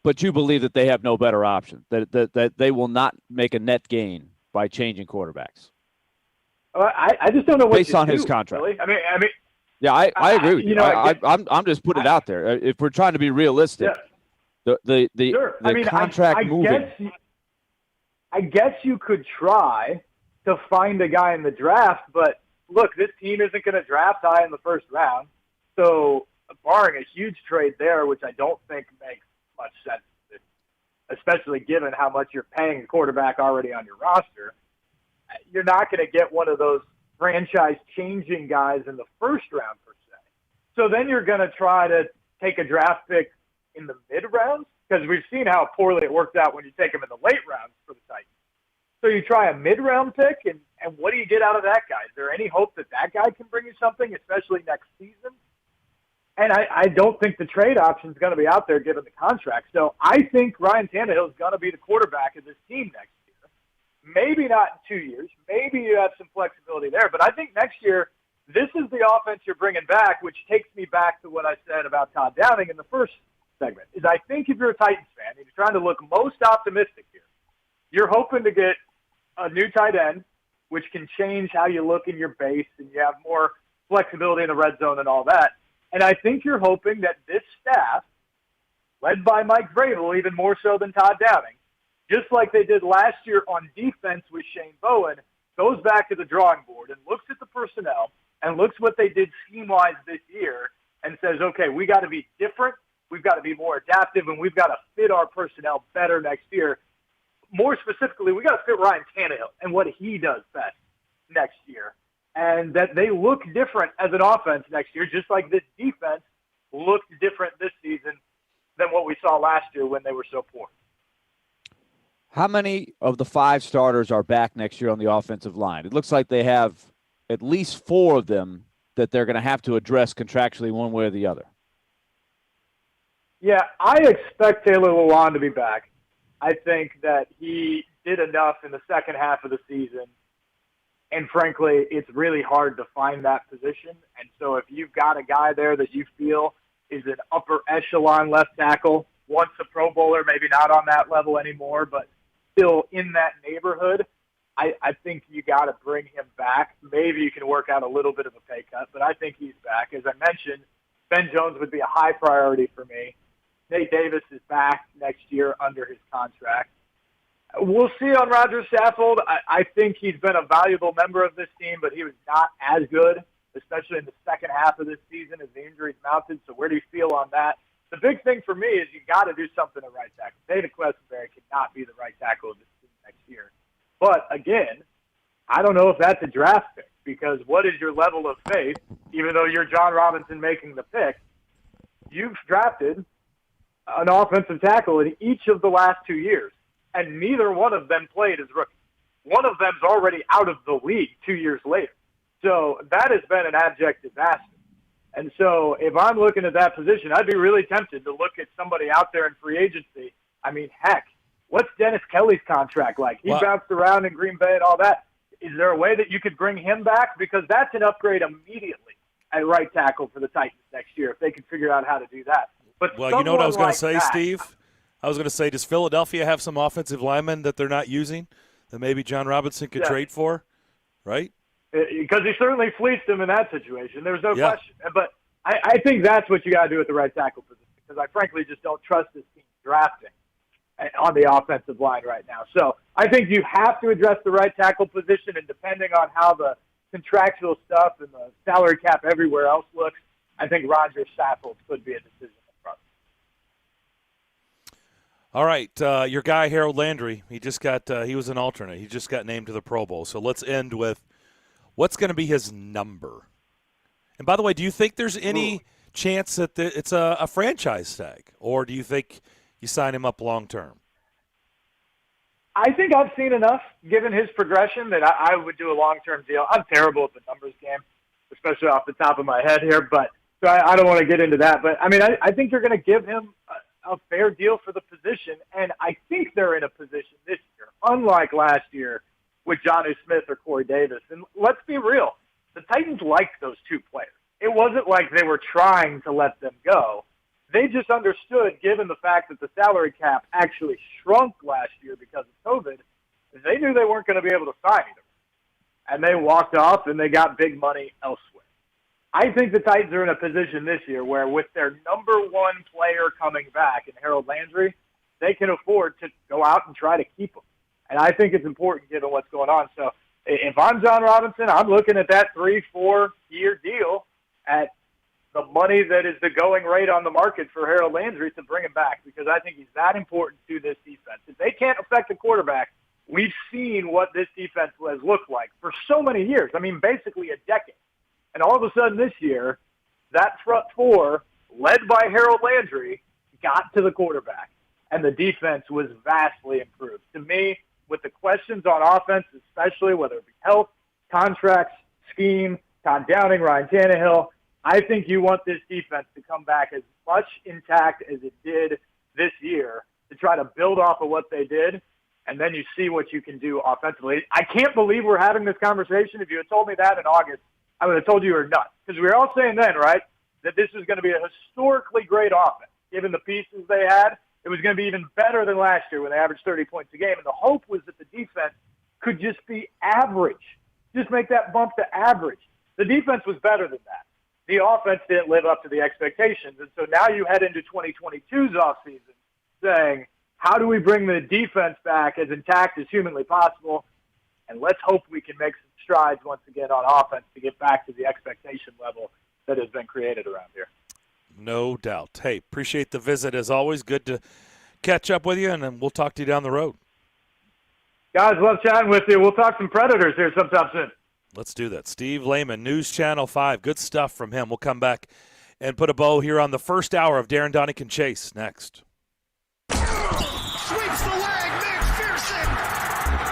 But you believe that they have no better option, that they will not make a net gain by changing quarterbacks. I just don't know what based on his contract. Really? I mean, yeah, I agree with you. I'm just putting it out there. If we're trying to be realistic, the contract moving. I guess you could try to find a guy in the draft, but look, this team isn't going to draft high in the first round. So, barring a huge trade there, which I don't think makes much sense, especially given how much you're paying a quarterback already on your roster, you're not going to get one of those franchise-changing guys in the first round, per se. So then you're going to try to take a draft pick in the mid-rounds, because we've seen how poorly it worked out when you take them in the late rounds for the Titans. So you try a mid-round pick, and what do you get out of that guy? Is there any hope that guy can bring you something, especially next season? And I don't think the trade option is going to be out there given the contract. So I think Ryan Tannehill is going to be the quarterback of this team next year. Maybe not in 2 years. Maybe you have some flexibility there. But I think next year, this is the offense you're bringing back, which takes me back to what I said about Todd Downing in the first segment, is I think if you're a Titans fan and you're trying to look most optimistic here, you're hoping to get a new tight end, which can change how you look in your base and you have more flexibility in the red zone and all that. And I think you're hoping that this staff, led by Mike Vrabel, even more so than Todd Downing, just like they did last year on defense with Shane Bowen, goes back to the drawing board and looks at the personnel and looks what they did scheme-wise this year and says, okay, we got to be different, we've got to be more adaptive, and we've got to fit our personnel better next year. More specifically, we got to fit Ryan Tannehill and what he does best next year. And that they look different as an offense next year, just like this defense looked different this season than what we saw last year when they were so poor. How many of the 5 starters are back next year on the offensive line? It looks like they have at least 4 of them that they're going to have to address contractually one way or the other. Yeah, I expect Taylor Lewan to be back. I think that he did enough in the second half of the season. And frankly, it's really hard to find that position. And so if you've got a guy there that you feel is an upper echelon left tackle, once a Pro Bowler, maybe not on that level anymore, but still in that neighborhood, I think you got to bring him back. Maybe you can work out a little bit of a pay cut, but I think he's back. As I mentioned, Ben Jones would be a high priority for me. Nate Davis is back next year under his contract. We'll see on Roger Saffold. I think he's been a valuable member of this team, but he was not as good, especially in the second half of this season as the injuries mounted. So where do you feel on that? The big thing for me is you got to do something at right tackle. David Questenberry cannot be the right tackle of this team next year. But again, I don't know if that's a draft pick, because what is your level of faith, even though you're John Robinson making the pick? You've drafted an offensive tackle in each of the last 2 years, and neither one of them played as rookies. One of them's already out of the league 2 years later. So that has been an abject disaster. And so if I'm looking at that position, I'd be really tempted to look at somebody out there in free agency. I mean, heck, what's Dennis Kelly's contract like? He bounced around in Green Bay and all that. Is there a way that you could bring him back? Because that's an upgrade immediately at right tackle for the Titans next year if they can figure out how to do that. But well, you know what I was going to say, that, Steve? I was going to say, does Philadelphia have some offensive linemen that they're not using that maybe John Robinson could trade for, right? Because he certainly fleeced him in that situation. There's no question. But I think that's what you got to do at the right tackle position because I frankly just don't trust this team drafting on the offensive line right now. So I think you have to address the right tackle position, and depending on how the contractual stuff and the salary cap everywhere else looks, I think Roger Saffold could be a decision in front. All right, your guy Harold Landry, he was an alternate. He just got named to the Pro Bowl. So let's end with what's going to be his number. And by the way, do you think there's any chance that it's a franchise tag, or do you think you sign him up long term? I think I've seen enough, given his progression, that I would do a long-term deal. I'm terrible at the numbers game, especially off the top of my head here, but so I don't want to get into that. But, I mean, I think you're going to give him a fair deal for the position, and I think they're in a position this year, unlike last year with Jonnu Smith or Corey Davis. And let's be real, the Titans liked those two players. It wasn't like they were trying to let them go. They just understood, given the fact that the salary cap actually shrunk last year because of COVID, they knew they weren't going to be able to sign either. And they walked off and they got big money elsewhere. I think the Titans are in a position this year where with their number one player coming back in Harold Landry, they can afford to go out and try to keep him. And I think it's important given what's going on. So if I'm John Robinson, I'm looking at that 3-4 year deal at the money that is the going rate on the market for Harold Landry to bring him back because I think he's that important to this defense. If they can't affect the quarterback, we've seen what this defense has looked like for so many years. I mean, basically a decade. And all of a sudden this year, that front four, led by Harold Landry, got to the quarterback. And the defense was vastly improved. To me, with the questions on offense, especially whether it be health, contracts, scheme, Todd Downing, Ryan Tannehill, I think you want this defense to come back as much intact as it did this year to try to build off of what they did, and then you see what you can do offensively. I can't believe we're having this conversation. If you had told me that in August, I would have told you were nuts. Because we were all saying then, right, that this was going to be a historically great offense. Given the pieces they had, it was going to be even better than last year when they averaged 30 points a game. And the hope was that the defense could just be average, just make that bump to average. The defense was better than that. The offense didn't live up to the expectations. And so now you head into 2022's offseason saying, how do we bring the defense back as intact as humanly possible? And let's hope we can make some strides once again on offense to get back to the expectation level that has been created around here. No doubt. Hey, appreciate the visit as always. Good to catch up with you, and then we'll talk to you down the road. Guys, love chatting with you. We'll talk some Predators here sometime soon. Let's do that. Steve Lehman, News Channel 5. Good stuff from him. We'll come back and put a bow here on the first hour of Darren Donick Chase next. Sweeps the leg, McPherson.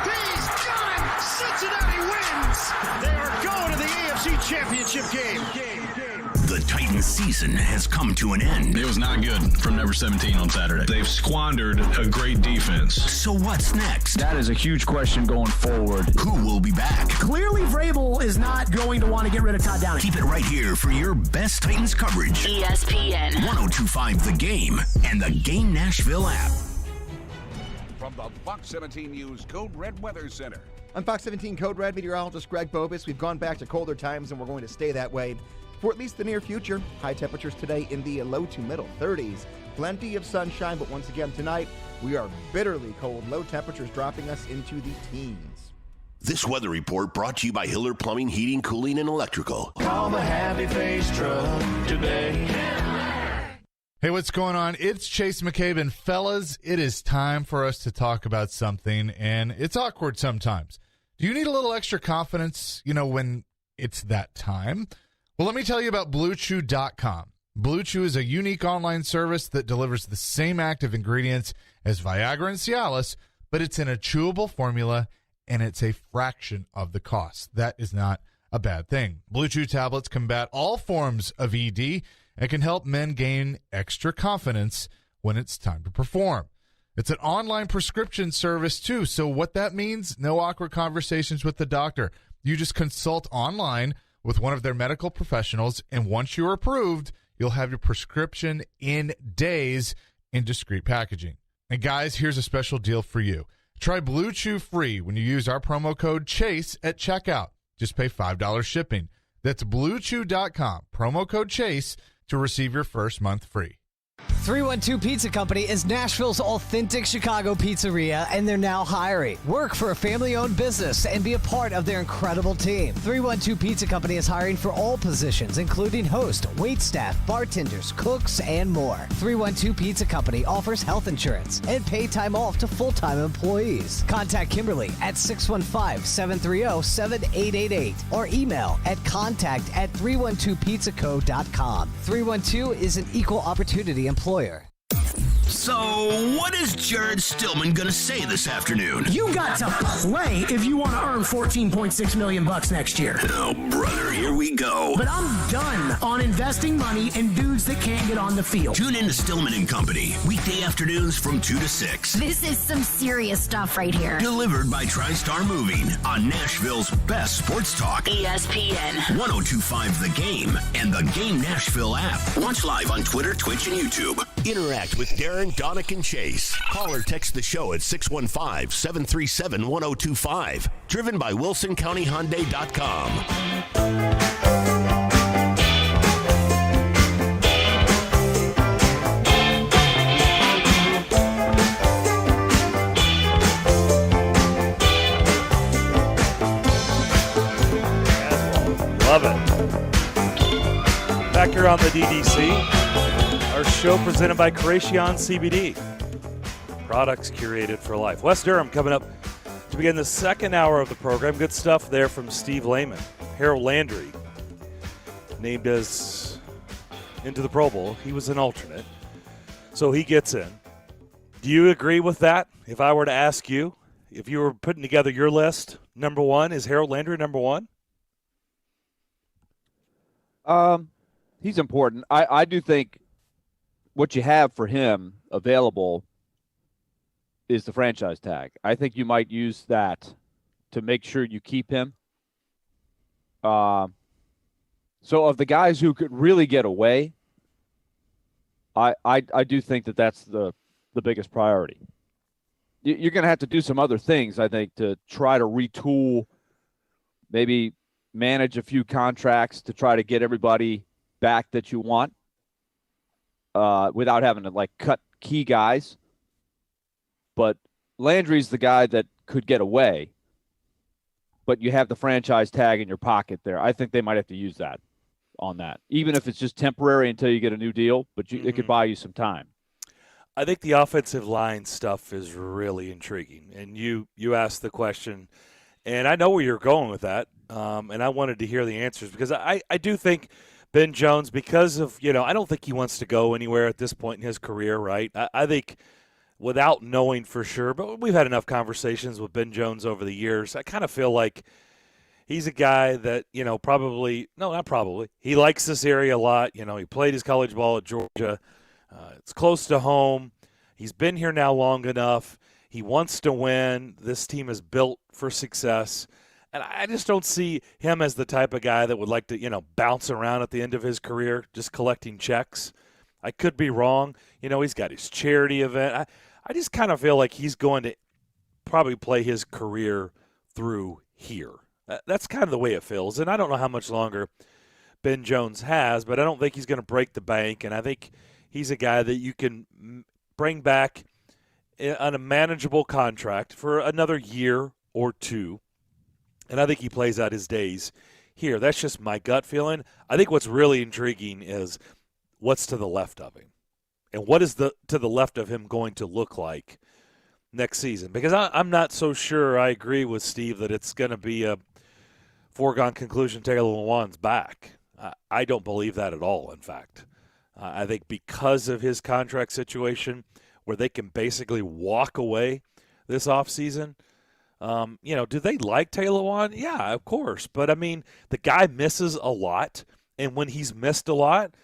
He's got it. Cincinnati wins. They are going to the AFC Championship game. The Titans season has come to an end. It was not good from number 17 on Saturday. They've squandered a great defense. So what's next? That is a huge question going forward. Who will be back? Clearly, Vrabel is not going to want to get rid of Todd Downing. Keep it right here for your best Titans coverage. ESPN 102.5 The Game and the Game Nashville app. From the Fox 17 News Code Red Weather Center. I'm Fox 17 Code Red meteorologist Greg Bobus. We've gone back to colder times, and we're going to stay that way for at least the near future. High temperatures today in the low to middle 30s. Plenty of sunshine, but once again tonight, we are bitterly cold. Low temperatures dropping us into the teens. This weather report brought to you by Hiller Plumbing, Heating, Cooling, and Electrical. Call the Happy Face Truck today. Hey, what's going on? It's Chase McCabe, and fellas, it is time for us to talk about something, and it's awkward sometimes. Do you need a little extra confidence, when it's that time? Well, let me tell you about BlueChew.com. Blue Chew is a unique online service that delivers the same active ingredients as Viagra and Cialis, but it's in a chewable formula, and it's a fraction of the cost. That is not a bad thing. Blue Chew tablets combat all forms of ED and can help men gain extra confidence when it's time to perform. It's an online prescription service, too, so what that means, no awkward conversations with the doctor. You just consult online with one of their medical professionals, and once you're approved, you'll have your prescription in days in discreet packaging. And guys, here's a special deal for you. Try Blue Chew free when you use our promo code CHASE at checkout. Just pay $5 shipping. That's BlueChew.com, promo code CHASE, to receive your first month free. 312 Pizza Company is Nashville's authentic Chicago pizzeria, and they're now hiring. Work for a family-owned business and be a part of their incredible team. 312 Pizza Company is hiring for all positions, including host, waitstaff, bartenders, cooks, and more. 312 Pizza Company offers health insurance and pay time off to full-time employees. Contact Kimberly at 615-730-7888 or email at contact@312pizzaco.com. 312 is an equal opportunity employer. So, what is Jared Stillman going to say this afternoon? You got to play if you want to earn $14.6 million next year. Oh, brother, here we go. But I'm done on investing money in dudes that can't get on the field. Tune in to Stillman and Company, weekday afternoons from 2 to 6. This is some serious stuff right here. Delivered by TriStar Moving on Nashville's best sports talk. ESPN. 102.5 The Game and the Game Nashville app. Watch live on Twitter, Twitch, and YouTube. Interact with Darren, Donick, and Chase. Call or text the show at 615-737-1025. Driven by WilsonCountyHyundai.com. Love it. Back here on the DDC, our show presented by Creation CBD. Products curated for life. Wes Durham coming up to begin the second hour of the program. Good stuff there from Steve Lehman. Harold Landry named as into the Pro Bowl. He was an alternate, so he gets in. Do you agree with that? If I were to ask you, if you were putting together your list, number one, is Harold Landry number one? He's important. I do think what you have for him available is the franchise tag. I think you might use that to make sure you keep him. So of the guys who could really get away, I do think that that's the biggest priority. You're going to have to do some other things, I think, to try to retool, maybe manage a few contracts to try to get everybody back that you want without having to, like, cut key guys. But Landry's the guy that could get away, but you have the franchise tag in your pocket there. I think they might have to use that on that, even if it's just temporary until you get a new deal, but it could buy you some time. I think the offensive line stuff is really intriguing. And you asked the question, and I know where you're going with that, and I wanted to hear the answers because I do think Ben Jones, because of, I don't think he wants to go anywhere at this point in his career, right? I think without knowing for sure, but we've had enough conversations with Ben Jones over the years, I kind of feel like he's a guy that, he likes this area a lot. He played his college ball at Georgia. It's close to home. He's been here now long enough. He wants to win. This team is built for success. And I just don't see him as the type of guy that would like to, bounce around at the end of his career just collecting checks. I could be wrong. He's got his charity event. I just kind of feel like he's going to probably play his career through here. That's kind of the way it feels. And I don't know how much longer Ben Jones has, but I don't think he's going to break the bank. And I think he's a guy that you can bring back on a manageable contract for another year or two. And I think he plays out his days here. That's just my gut feeling. I think what's really intriguing is what's to the left of him. And what is to the left of him going to look like next season? Because I'm not so sure I agree with Steve that it's going to be a foregone conclusion Taylor Lewan's back. I don't believe that at all, in fact. I think because of his contract situation where they can basically walk away this offseason, Do they like Taylor Lewan? Yeah, of course. But, I mean, the guy misses a lot. And when he's missed a lot,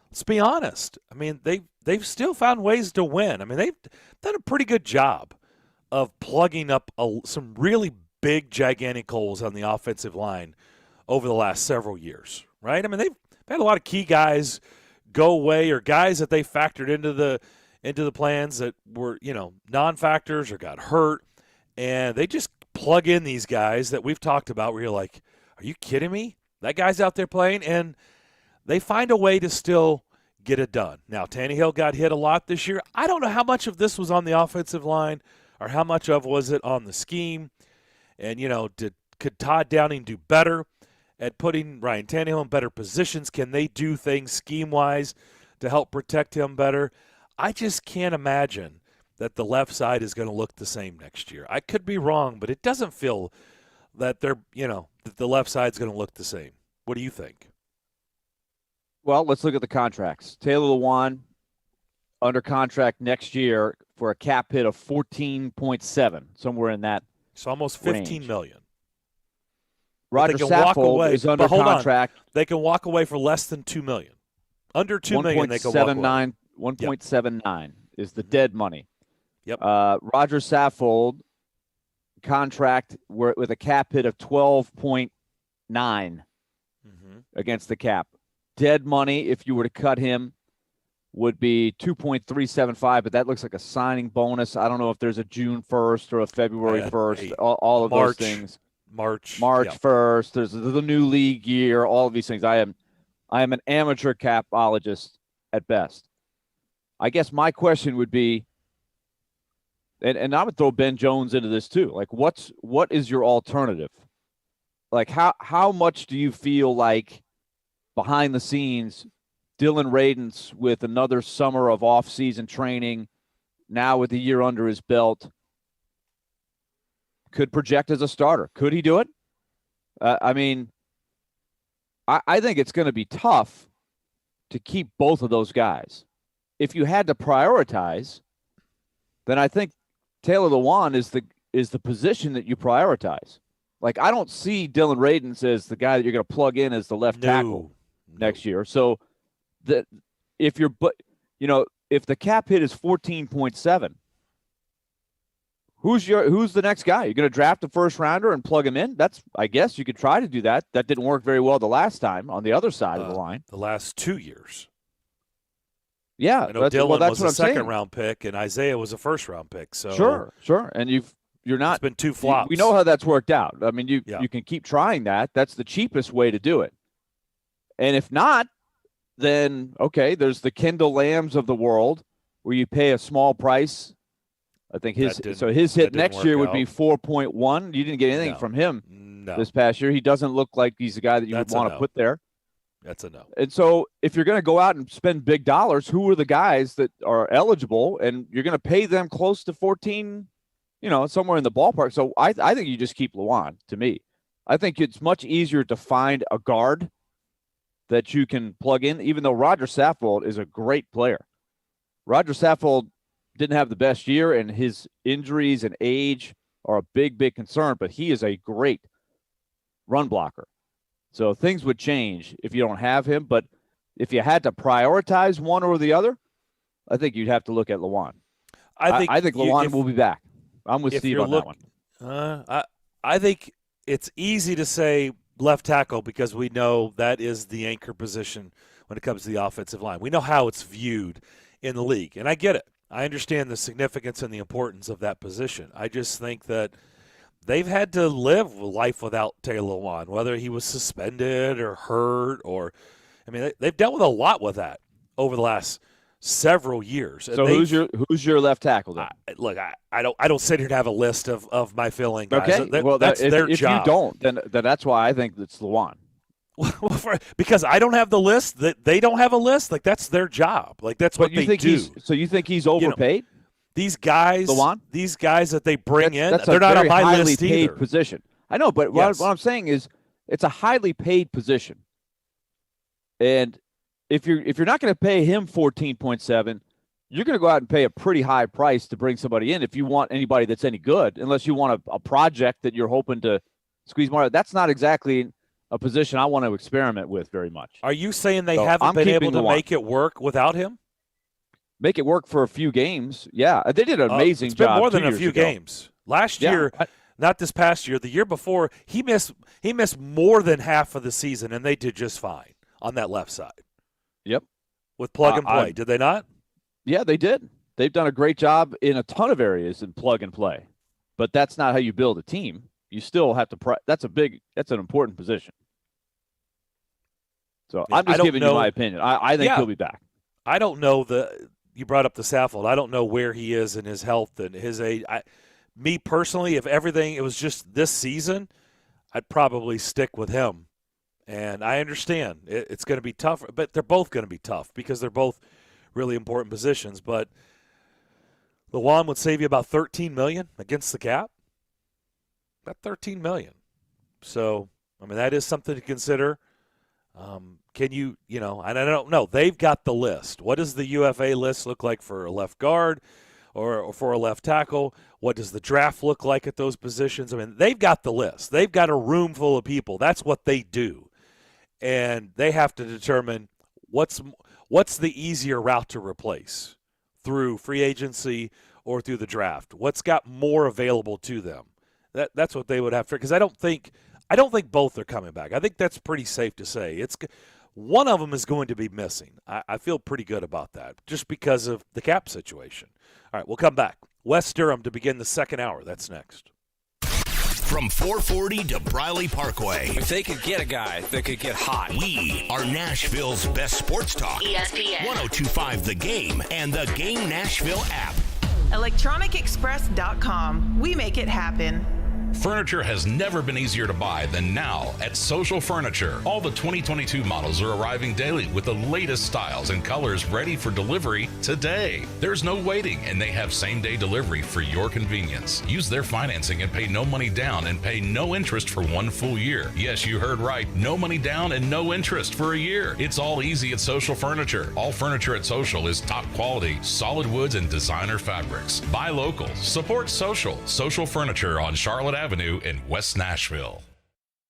let's be honest. I mean, they've still found ways to win. I mean, they've done a pretty good job of plugging up some really big, gigantic holes on the offensive line over the last several years, right? I mean, they've had a lot of key guys go away or guys that they factored into the plans that were, non-factors or got hurt. And they just plug in these guys that we've talked about where you're like, are you kidding me? That guy's out there playing, and they find a way to still get it done. Now, Tannehill got hit a lot this year. I don't know how much of this was on the offensive line or how much of was it on the scheme. And, could Todd Downing do better at putting Ryan Tannehill in better positions? Can they do things scheme-wise to help protect him better? I just can't imagine that the left side is going to look the same next year. I could be wrong, but it doesn't feel that that the left side's going to look the same. What do you think? Well, let's look at the contracts. Taylor Lewan under contract next year for a cap hit of 14.7, somewhere in that. It's almost $15 range. million. Roger Saffold is under contract. They can walk away for less than $2 million. Under $2 million, they can walk away. 1.79 is the dead money. Yep. Roger Saffold contract with a cap hit of 12.9 against the cap. Dead money, if you were to cut him, would be 2.375, but that looks like a signing bonus. I don't know if there's a June 1st or a February 1st, all of those things. March 1st. There's the new league year, all of these things. I am an amateur capologist at best. I guess my question would be, and I would throw Ben Jones into this too. Like, what is your alternative? Like, how much do you feel like behind the scenes, Dylan Radins with another summer of off-season training, now with a year under his belt, could project as a starter? Could he do it? I think it's going to be tough to keep both of those guys. If you had to prioritize, then I think Taylor Lewan is the position that you prioritize. Like, I don't see Dylan Radins as the guy that you're going to plug in as the left tackle next year. So if the cap hit is 14.7, who's the next guy? You're going to draft a first rounder and plug him in? I guess you could try to do that. That didn't work very well the last time on the other side of the line. The last 2 years. Yeah, I know Dylan was a second-round pick, and Isaiah was a first-round pick. So sure, and you're not. It's been 2 flops. We know how that's worked out. I mean, you can keep trying that. That's the cheapest way to do it. And if not, then okay, there's the Kendall Lambs of the world where you pay a small price. I think his hit next year would be 4.1. You didn't get anything from him this past year. He doesn't look like he's the guy that you would want to put there. That's a no. And so if you're going to go out and spend big dollars, who are the guys that are eligible? And you're going to pay them close to 14, somewhere in the ballpark. So I think you just keep Lewan, to me. I think it's much easier to find a guard that you can plug in, even though Roger Saffold is a great player. Roger Saffold didn't have the best year, and his injuries and age are a big, big concern, but he is a great run blocker. So things would change if you don't have him. But if you had to prioritize one or the other, I think you'd have to look at Lewan. I think Lewan will be back. I'm with Steve on that one. I think it's easy to say left tackle because we know that is the anchor position when it comes to the offensive line. We know how it's viewed in the league, and I get it. I understand the significance and the importance of that position. I just think that they've had to live life without Taylor Lewan, whether he was suspended or hurt they've dealt with a lot with that over the last several years. So who's your left tackle then? Look, I don't sit here to have a list of my filling guys. Okay, well that's their job. If you don't, then that's why I think it's Lewan. Because I don't have the list, that they don't have a list. Like, that's their job. Like, that's what they do. So you think he's overpaid? These guys, Lewan? These guys that they bring that's they're not on my highly list paid either. Position. I know, but what I'm saying is it's a highly paid position. And if you're not going to pay him 14.7, you're going to go out and pay a pretty high price to bring somebody in if you want anybody that's any good, unless you want a project that you're hoping to squeeze more. That's not exactly a position I want to experiment with very much. Are you saying they haven't been able to make it work without him? Make it work for a few games. Yeah, they did an amazing job. It's been more than 2 a years few ago. games. Last year, not this past year, the year before, he missed more than half of the season, and they did just fine on that left side. Yep. With plug and play, did they not? Yeah, they did. They've done a great job in a ton of areas in plug and play, but that's not how you build a team. You still have to. That's an important position. So I'm just giving you my opinion. I think he'll be back. I don't know you brought up the Saffold. I don't know where he is in his health and his age. Me personally, if it was just this season, I'd probably stick with him. And I understand it's going to be tough, but they're both going to be tough because they're both really important positions. But Lewan would save you about $13 million against the cap. About $13 million. So, I mean, that is something to consider. Can you and I don't know. They've got the list. What does the UFA list look like for a left guard or for a left tackle? What does the draft look like at those positions? I mean, they've got the list. They've got a room full of people. That's what they do. And they have to determine what's the easier route to replace through free agency or through the draft. What's got more available to them? That's what they would have to, because I don't think both are coming back. I think that's pretty safe to say. One of them is going to be missing. I feel pretty good about that just because of the cap situation. All right, we'll come back. West Durham to begin the second hour. That's next. From 440 to Briley Parkway. If they could get a guy that could get hot. We are Nashville's best sports talk. ESPN 1025 The Game and the Game Nashville app. ElectronicExpress.com. We make it happen. Furniture has never been easier to buy than now at Social Furniture. All the 2022 models are arriving daily with the latest styles and colors ready for delivery today. There's no waiting, and they have same-day delivery for your convenience. Use their financing and pay no money down and pay no interest for 1 full year. Yes, you heard right. No money down and no interest for a year. It's all easy at Social Furniture. All furniture at Social is top quality, solid woods and designer fabrics. Buy local. Support Social. Social Furniture on Charlotte Avenue in West Nashville.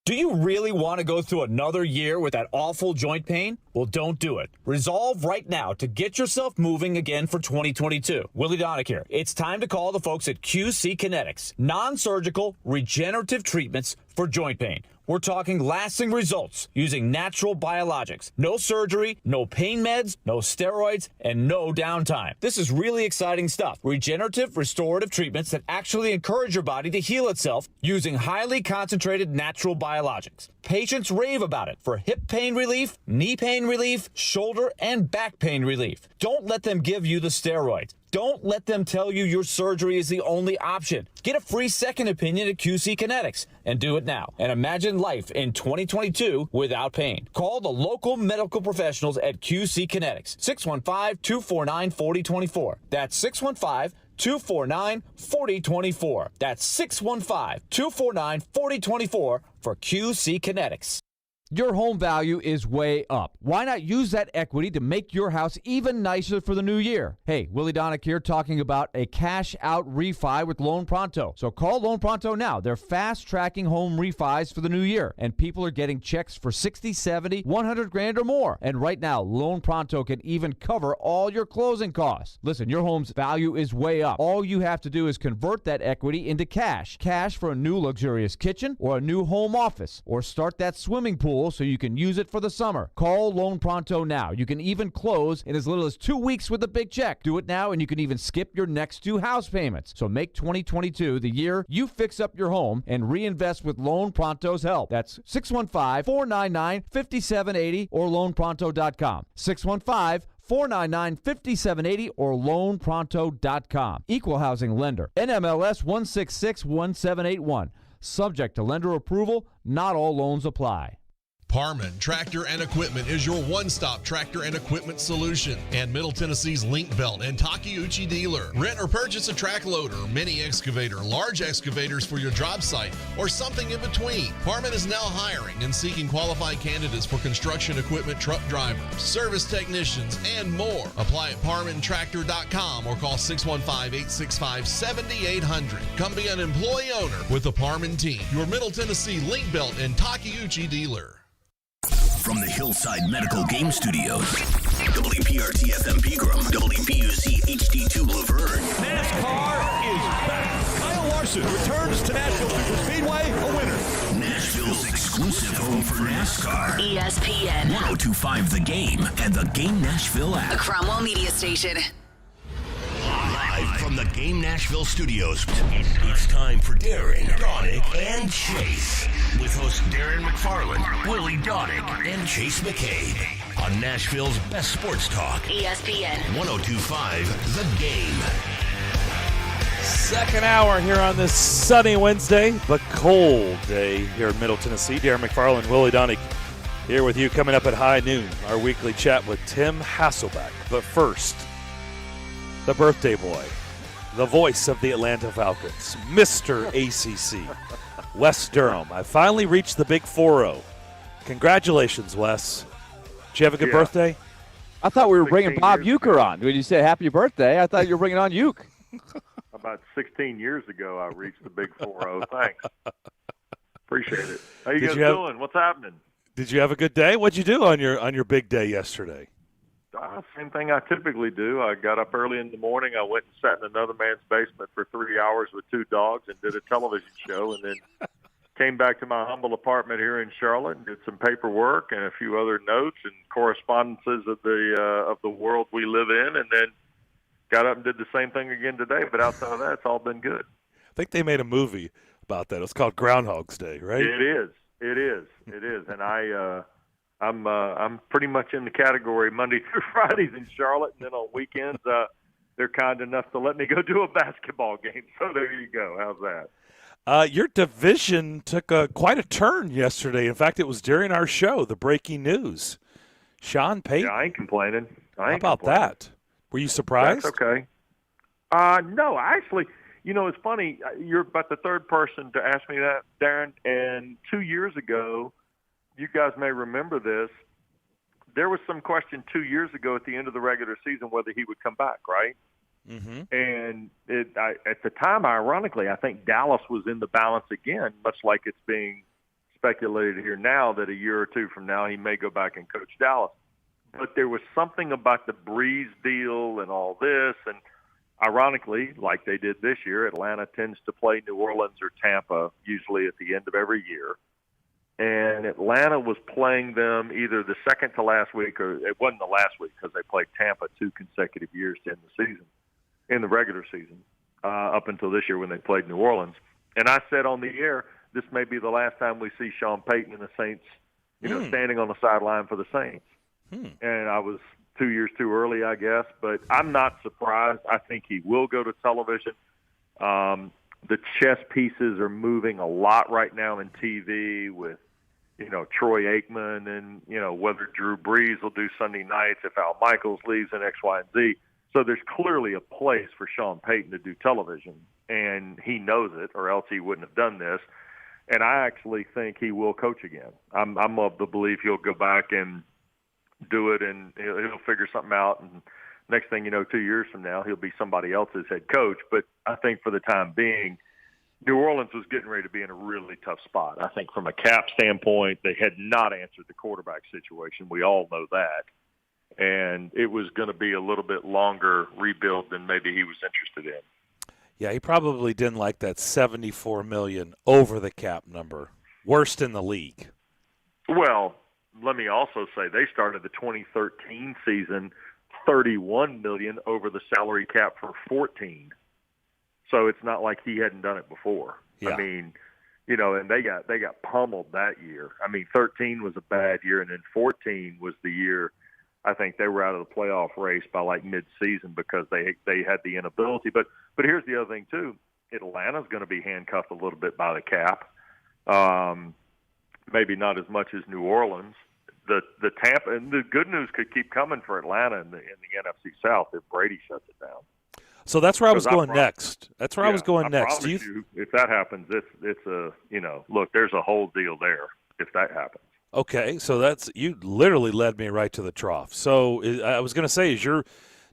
Do you really want to go through another year with that awful joint pain? Well, don't do it. Resolve right now to get yourself moving again for 2022. Willie Donick here. It's time to call the folks at QC Kinetics. Non-surgical regenerative treatments for joint pain. We're talking lasting results using natural biologics. No surgery, no pain meds, no steroids, and no downtime. This is really exciting stuff. Regenerative, restorative treatments that actually encourage your body to heal itself using highly concentrated natural biologics. Patients rave about it for hip pain relief, knee pain relief, shoulder and back pain relief. Don't let them give you the steroids. Don't let them tell you your surgery is the only option. Get a free second opinion at QC Kinetics and do it now. And imagine life in 2022 without pain. Call the local medical professionals at QC Kinetics. 615-249-4024. That's 615-249-4024. That's 615-249-4024 for QC Kinetics. Your home value is way up. Why not use that equity to make your house even nicer for the new year? Hey, Willie Donick here talking about a cash-out refi with Loan Pronto. So call Loan Pronto now. They're fast-tracking home refis for the new year, and people are getting checks for $60, $70, $100 grand or more. And right now, Loan Pronto can even cover all your closing costs. Listen, your home's value is way up. All you have to do is convert that equity into cash. Cash for a new luxurious kitchen or a new home office, or start that swimming pool so you can use it for the summer. Call Loan Pronto now. You can even close in as little as 2 weeks with a big check. Do it now and you can even skip your next 2 house payments. So make 2022 the year you fix up your home and reinvest with Loan Pronto's help. That's 615-499-5780 or loanpronto.com. 615-499-5780 or loanpronto.com. Equal housing lender. NMLS 1661781. Subject to lender approval. Not all loans apply. Parman Tractor and Equipment is your one-stop tractor and equipment solution, and Middle Tennessee's Link Belt and Takeuchi dealer. Rent or purchase a track loader, mini excavator, large excavators for your job site, or something in between. Parman is now hiring and seeking qualified candidates for construction equipment truck drivers, service technicians, and more. Apply at parmantractor.com or call 615-865-7800. Come be an employee owner with the Parman team, your Middle Tennessee Link Belt and Takeuchi dealer. From the Hillside Medical Game Studios, WPRT-FM Pegram, WPUC HD2 Laverne. NASCAR is back. Kyle Larson returns to Nashville Superspeedway a winner. Nashville's exclusive home for NASCAR. ESPN 102.5 The Game and the Game Nashville app. A Cromwell Media Station. Live from the Game Nashville studios, it's time for Darren, Donick, and Chase. With hosts Darren McFarland, Willie Donick, and Chase McCabe. On Nashville's best sports talk. ESPN 102.5 The Game. Second hour here on this sunny Wednesday, but cold day here in Middle Tennessee. Darren McFarland, Willie Donick here with you coming up at high noon. Our weekly chat with Tim Hasselbeck. But first, the birthday boy, the voice of the Atlanta Falcons, Mr. ACC, Wes Durham. I finally reached the big 4-0. Congratulations, Wes. Did you have a good birthday? I thought we were bringing Bob Euchre on. When you said happy birthday, I thought you were bringing on Euchre. About 16 years ago, I reached the big 4-0. Thanks. Appreciate it. How you guys doing? What's happening? Did you have a good day? What'd you do on your big day yesterday? Same thing I typically do. I got up early in the morning. I went and sat in another man's basement for 3 hours with two dogs and did a television show, and then came back to my humble apartment here in Charlotte and did some paperwork and a few other notes and correspondences of the world we live in, and then got up and did the same thing again today. But outside of that, it's all been good. I think they made a movie about that. It's called Groundhog's Day, right? It is, and I'm pretty much in the category Monday through Fridays in Charlotte, and then on weekends they're kind enough to let me go do a basketball game. So there you go. How's that? Your division took quite a turn yesterday. In fact, it was during our show, the breaking news. Sean Payton. Yeah, I ain't complaining. How about that? Were you surprised? That's okay. No, actually, it's funny. You're about the third person to ask me that, Darren. And 2 years ago, you guys may remember this, there was some question 2 years ago at the end of the regular season whether he would come back, right? Mm-hmm. And at the time, ironically, I think Dallas was in the balance again, much like it's being speculated here now that a year or two from now he may go back and coach Dallas. But there was something about the Breeze deal and all this, and ironically, like they did this year, Atlanta tends to play New Orleans or Tampa usually at the end of every year. And Atlanta was playing them either the second to last week, or it wasn't the last week because they played Tampa 2 consecutive years to end the season, in the regular season, up until this year when they played New Orleans. And I said on the air, this may be the last time we see Sean Payton and the Saints, standing on the sideline for the Saints. And I was 2 years too early, I guess, but I'm not surprised. I think he will go to television. The chess pieces are moving a lot right now in TV with, Troy Aikman and, whether Drew Brees will do Sunday nights, if Al Michaels leaves in X, Y, and Z. So there's clearly a place for Sean Payton to do television, and he knows it, or else he wouldn't have done this. And I actually think he will coach again. I'm of the belief he'll go back and do it, and he'll figure something out. And next thing you know, 2 years from now, he'll be somebody else's head coach. But I think for the time being, New Orleans was getting ready to be in a really tough spot. I think from a cap standpoint, they had not answered the quarterback situation. We all know that. And it was going to be a little bit longer rebuild than maybe he was interested in. Yeah, he probably didn't like that $74 million over the cap number. Worst in the league. Well, let me also say they started the 2013 season $31 million over the salary cap for 14. So it's not like he hadn't done it before. Yeah. I mean, and they got pummeled that year. I mean, 13 was a bad year, and then 14 was the year I think they were out of the playoff race by like mid-season because they had the inability. But here's the other thing too: Atlanta's going to be handcuffed a little bit by the cap. maybe not as much as New Orleans. The Tampa, and the good news could keep coming for Atlanta in the NFC South if Brady shuts it down. So that's where I was going next. That's where I was going next. Promise you, if that happens, it's a look. There's a whole deal there if that happens. Okay, so you literally led me right to the trough. So I was going to say, is your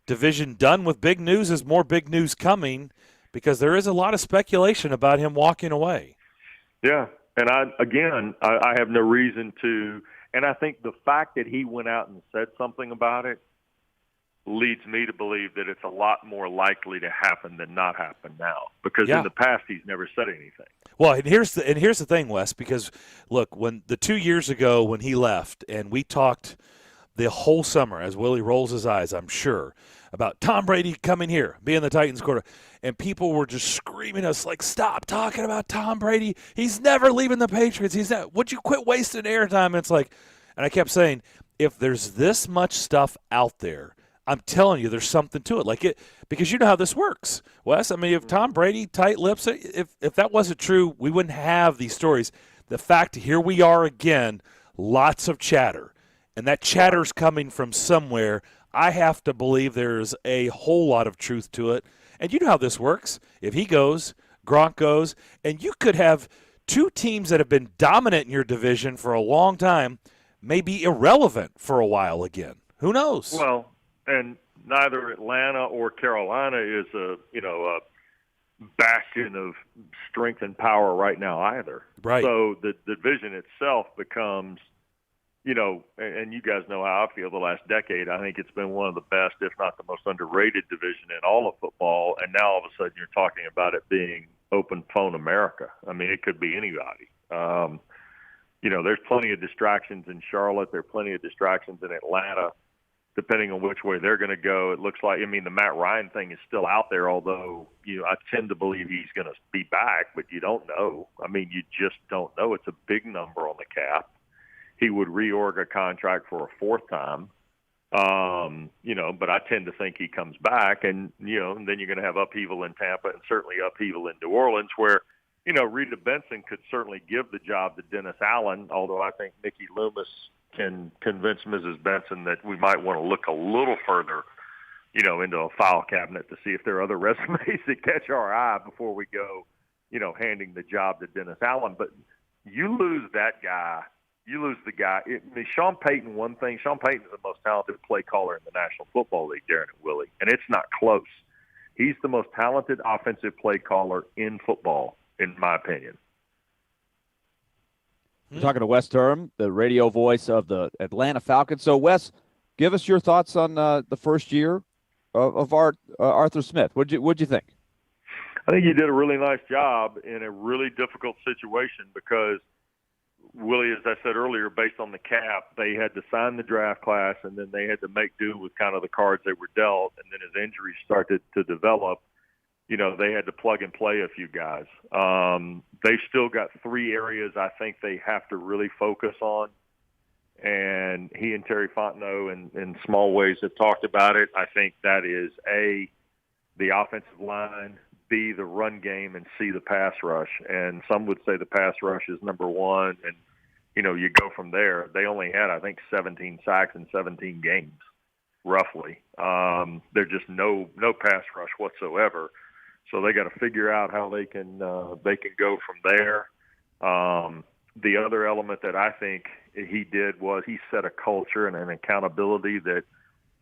division done with big news? Is more big news coming? Because there is a lot of speculation about him walking away. Yeah, and I have no reason to. And I think the fact that he went out and said something about it leads me to believe that it's a lot more likely to happen than not happen now. Because in the past, he's never said anything. Well, and here's the thing, Wes. Because look, when the 2 years ago when he left, and we talked the whole summer as Willie rolls his eyes, I'm sure, about Tom Brady coming here, being the Titans quarterback, and people were just screaming at us like, "Stop talking about Tom Brady. He's never leaving the Patriots. He's not. Would you quit wasting airtime?" And it's like, and I kept saying, if there's this much stuff out there, I'm telling you, there's something to it. Because you know how this works, Wes. I mean, if Tom Brady tight lips, if that wasn't true, we wouldn't have these stories. The fact, here we are again, lots of chatter, and that chatter's coming from somewhere. I have to believe there's a whole lot of truth to it. And you know how this works. If he goes, Gronk goes, and you could have two teams that have been dominant in your division for a long time may be irrelevant for a while again. Who knows? Well, and neither Atlanta or Carolina is a bastion of strength and power right now either. Right. So the division itself becomes, and you guys know how I feel the last decade. I think it's been one of the best, if not the most underrated division in all of football. And now all of a sudden you're talking about it being open phone America. I mean, it could be anybody. There's plenty of distractions in Charlotte. There are plenty of distractions in Atlanta. Depending on which way they're going to go, it looks like, the Matt Ryan thing is still out there, although, I tend to believe he's going to be back, but you don't know. You just don't know. It's a big number on the cap. He would reorg a contract for a fourth time, but I tend to think he comes back, and then you're going to have upheaval in Tampa and certainly upheaval in New Orleans where, Rita Benson could certainly give the job to Dennis Allen, although I think Mickey Loomis can convince Mrs. Benson that we might want to look a little further, into a file cabinet to see if there are other resumes that catch our eye before we go, handing the job to Dennis Allen. But you lose that guy, you lose the guy. Sean Payton, one thing, Sean Payton is the most talented play caller in the National Football League, Darren and Willie, and it's not close. He's the most talented offensive play caller in football, in my opinion. We're talking to Wes Durham, the radio voice of the Atlanta Falcons. So, Wes, give us your thoughts on the first year of Arthur Smith. What'd you think? I think he did a really nice job in a really difficult situation because, Willie, as I said earlier, based on the cap, they had to sign the draft class, and then they had to make do with kind of the cards they were dealt. And then as injuries started to develop, they had to plug and play a few guys. They've still got three areas I think they have to really focus on. And he and Terry Fontenot in small ways have talked about it. I think that is A, the offensive line, B, the run game, and C, the pass rush. And some would say the pass rush is number one. And, you go from there. They only had, I think, 17 sacks in 17 games, roughly. There's just no pass rush whatsoever. So they got to figure out how they can go from there. The other element that I think he did was he set a culture and an accountability that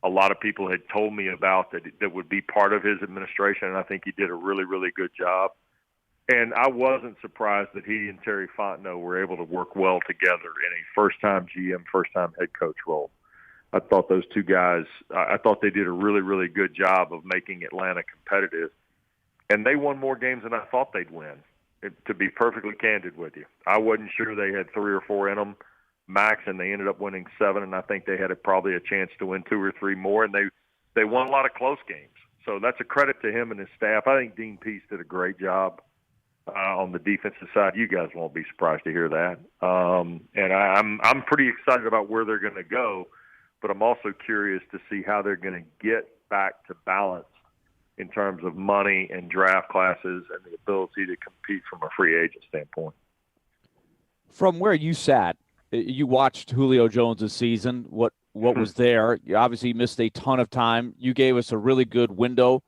a lot of people had told me about that would be part of his administration, and I think he did a really, really good job. And I wasn't surprised that he and Terry Fontenot were able to work well together in a first-time GM, first-time head coach role. I thought those two guys, I thought they did a really, really good job of making Atlanta competitive. And they won more games than I thought they'd win, to be perfectly candid with you. I wasn't sure they had 3 or 4 in them max, and they ended up winning 7, and I think they had probably a chance to win 2 or 3 more, and they won a lot of close games. So that's a credit to him and his staff. I think Dean Pease did a great job on the defensive side. You guys won't be surprised to hear that. And I'm pretty excited about where they're going to go, but I'm also curious to see how they're going to get back to balance in terms of money and draft classes and the ability to compete from a free agent standpoint. From where you sat, you watched Julio Jones' season. What was there? You obviously missed a ton of time. You gave us a really good window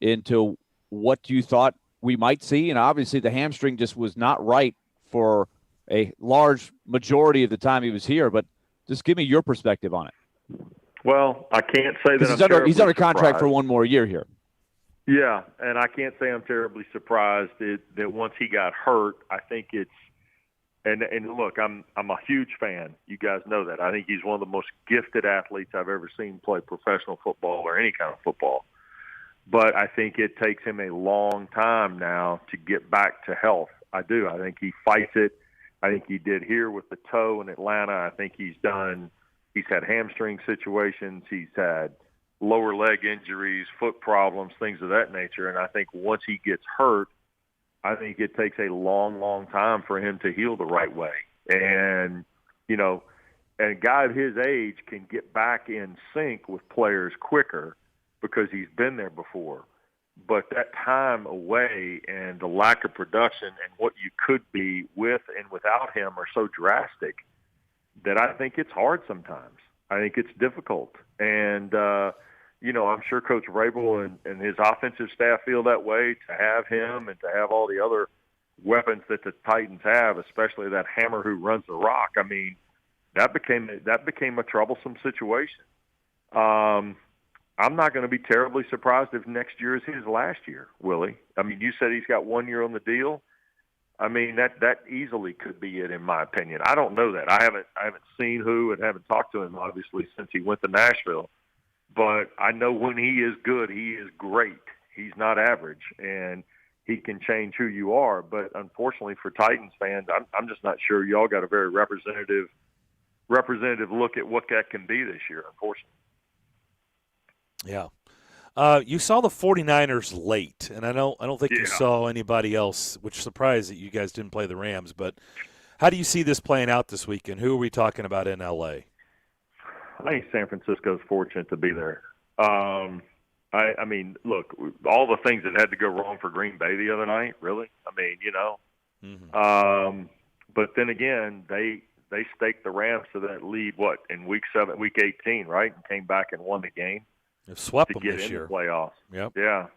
into what you thought we might see, and obviously the hamstring just was not right for a large majority of the time he was here. But just give me your perspective on it. Well, I can't say that he's under contract surprised. for one more year here. Yeah, and I can't say I'm terribly surprised that once he got hurt, I think it's and look, I'm a huge fan. You guys know that. I think he's one of the most gifted athletes I've ever seen play professional football or any kind of football. But I think it takes him a long time now to get back to health. I do. I think he fights it. I think he did here with the toe in Atlanta. I think he's had hamstring situations. He's had lower leg injuries, foot problems, things of that nature. And I think once he gets hurt, I think it takes a long, long time for him to heal the right way. And, you know, and a guy of his age can get back in sync with players quicker because he's been there before. But that time away and the lack of production and what you could be with and without him are so drastic that I think it's hard sometimes. I think it's difficult. And, you know, I'm sure Coach Vrabel and his offensive staff feel that way, to have him and to have all the other weapons that the Titans have, especially that hammer who runs the rock. I mean, that became a troublesome situation. I'm not going to be terribly surprised if next year is his last year, Willie. I mean, you said he's got 1 year on the deal. I mean, that easily could be it, in my opinion. I don't know that. I haven't seen who and haven't talked to him, obviously, since he went to Nashville. But I know when he is good, he is great. He's not average, and he can change who you are. But unfortunately for Titans fans, I'm just not sure y'all got a very representative look at what that can be this year, unfortunately. Yeah. You saw the 49ers late, and I don't think you saw anybody else, which surprised that you guys didn't play the Rams. But how do you see this playing out this weekend? Who are we talking about in L.A.? I think San Francisco's fortunate to be there. I mean, look, all the things that had to go wrong for Green Bay the other night, really? I mean, you know. Mm-hmm. But then again, they staked the Rams to that lead, in week 18, right? And came back and won the game. They've swept to them get this in year. The playoffs. Yep. Yeah.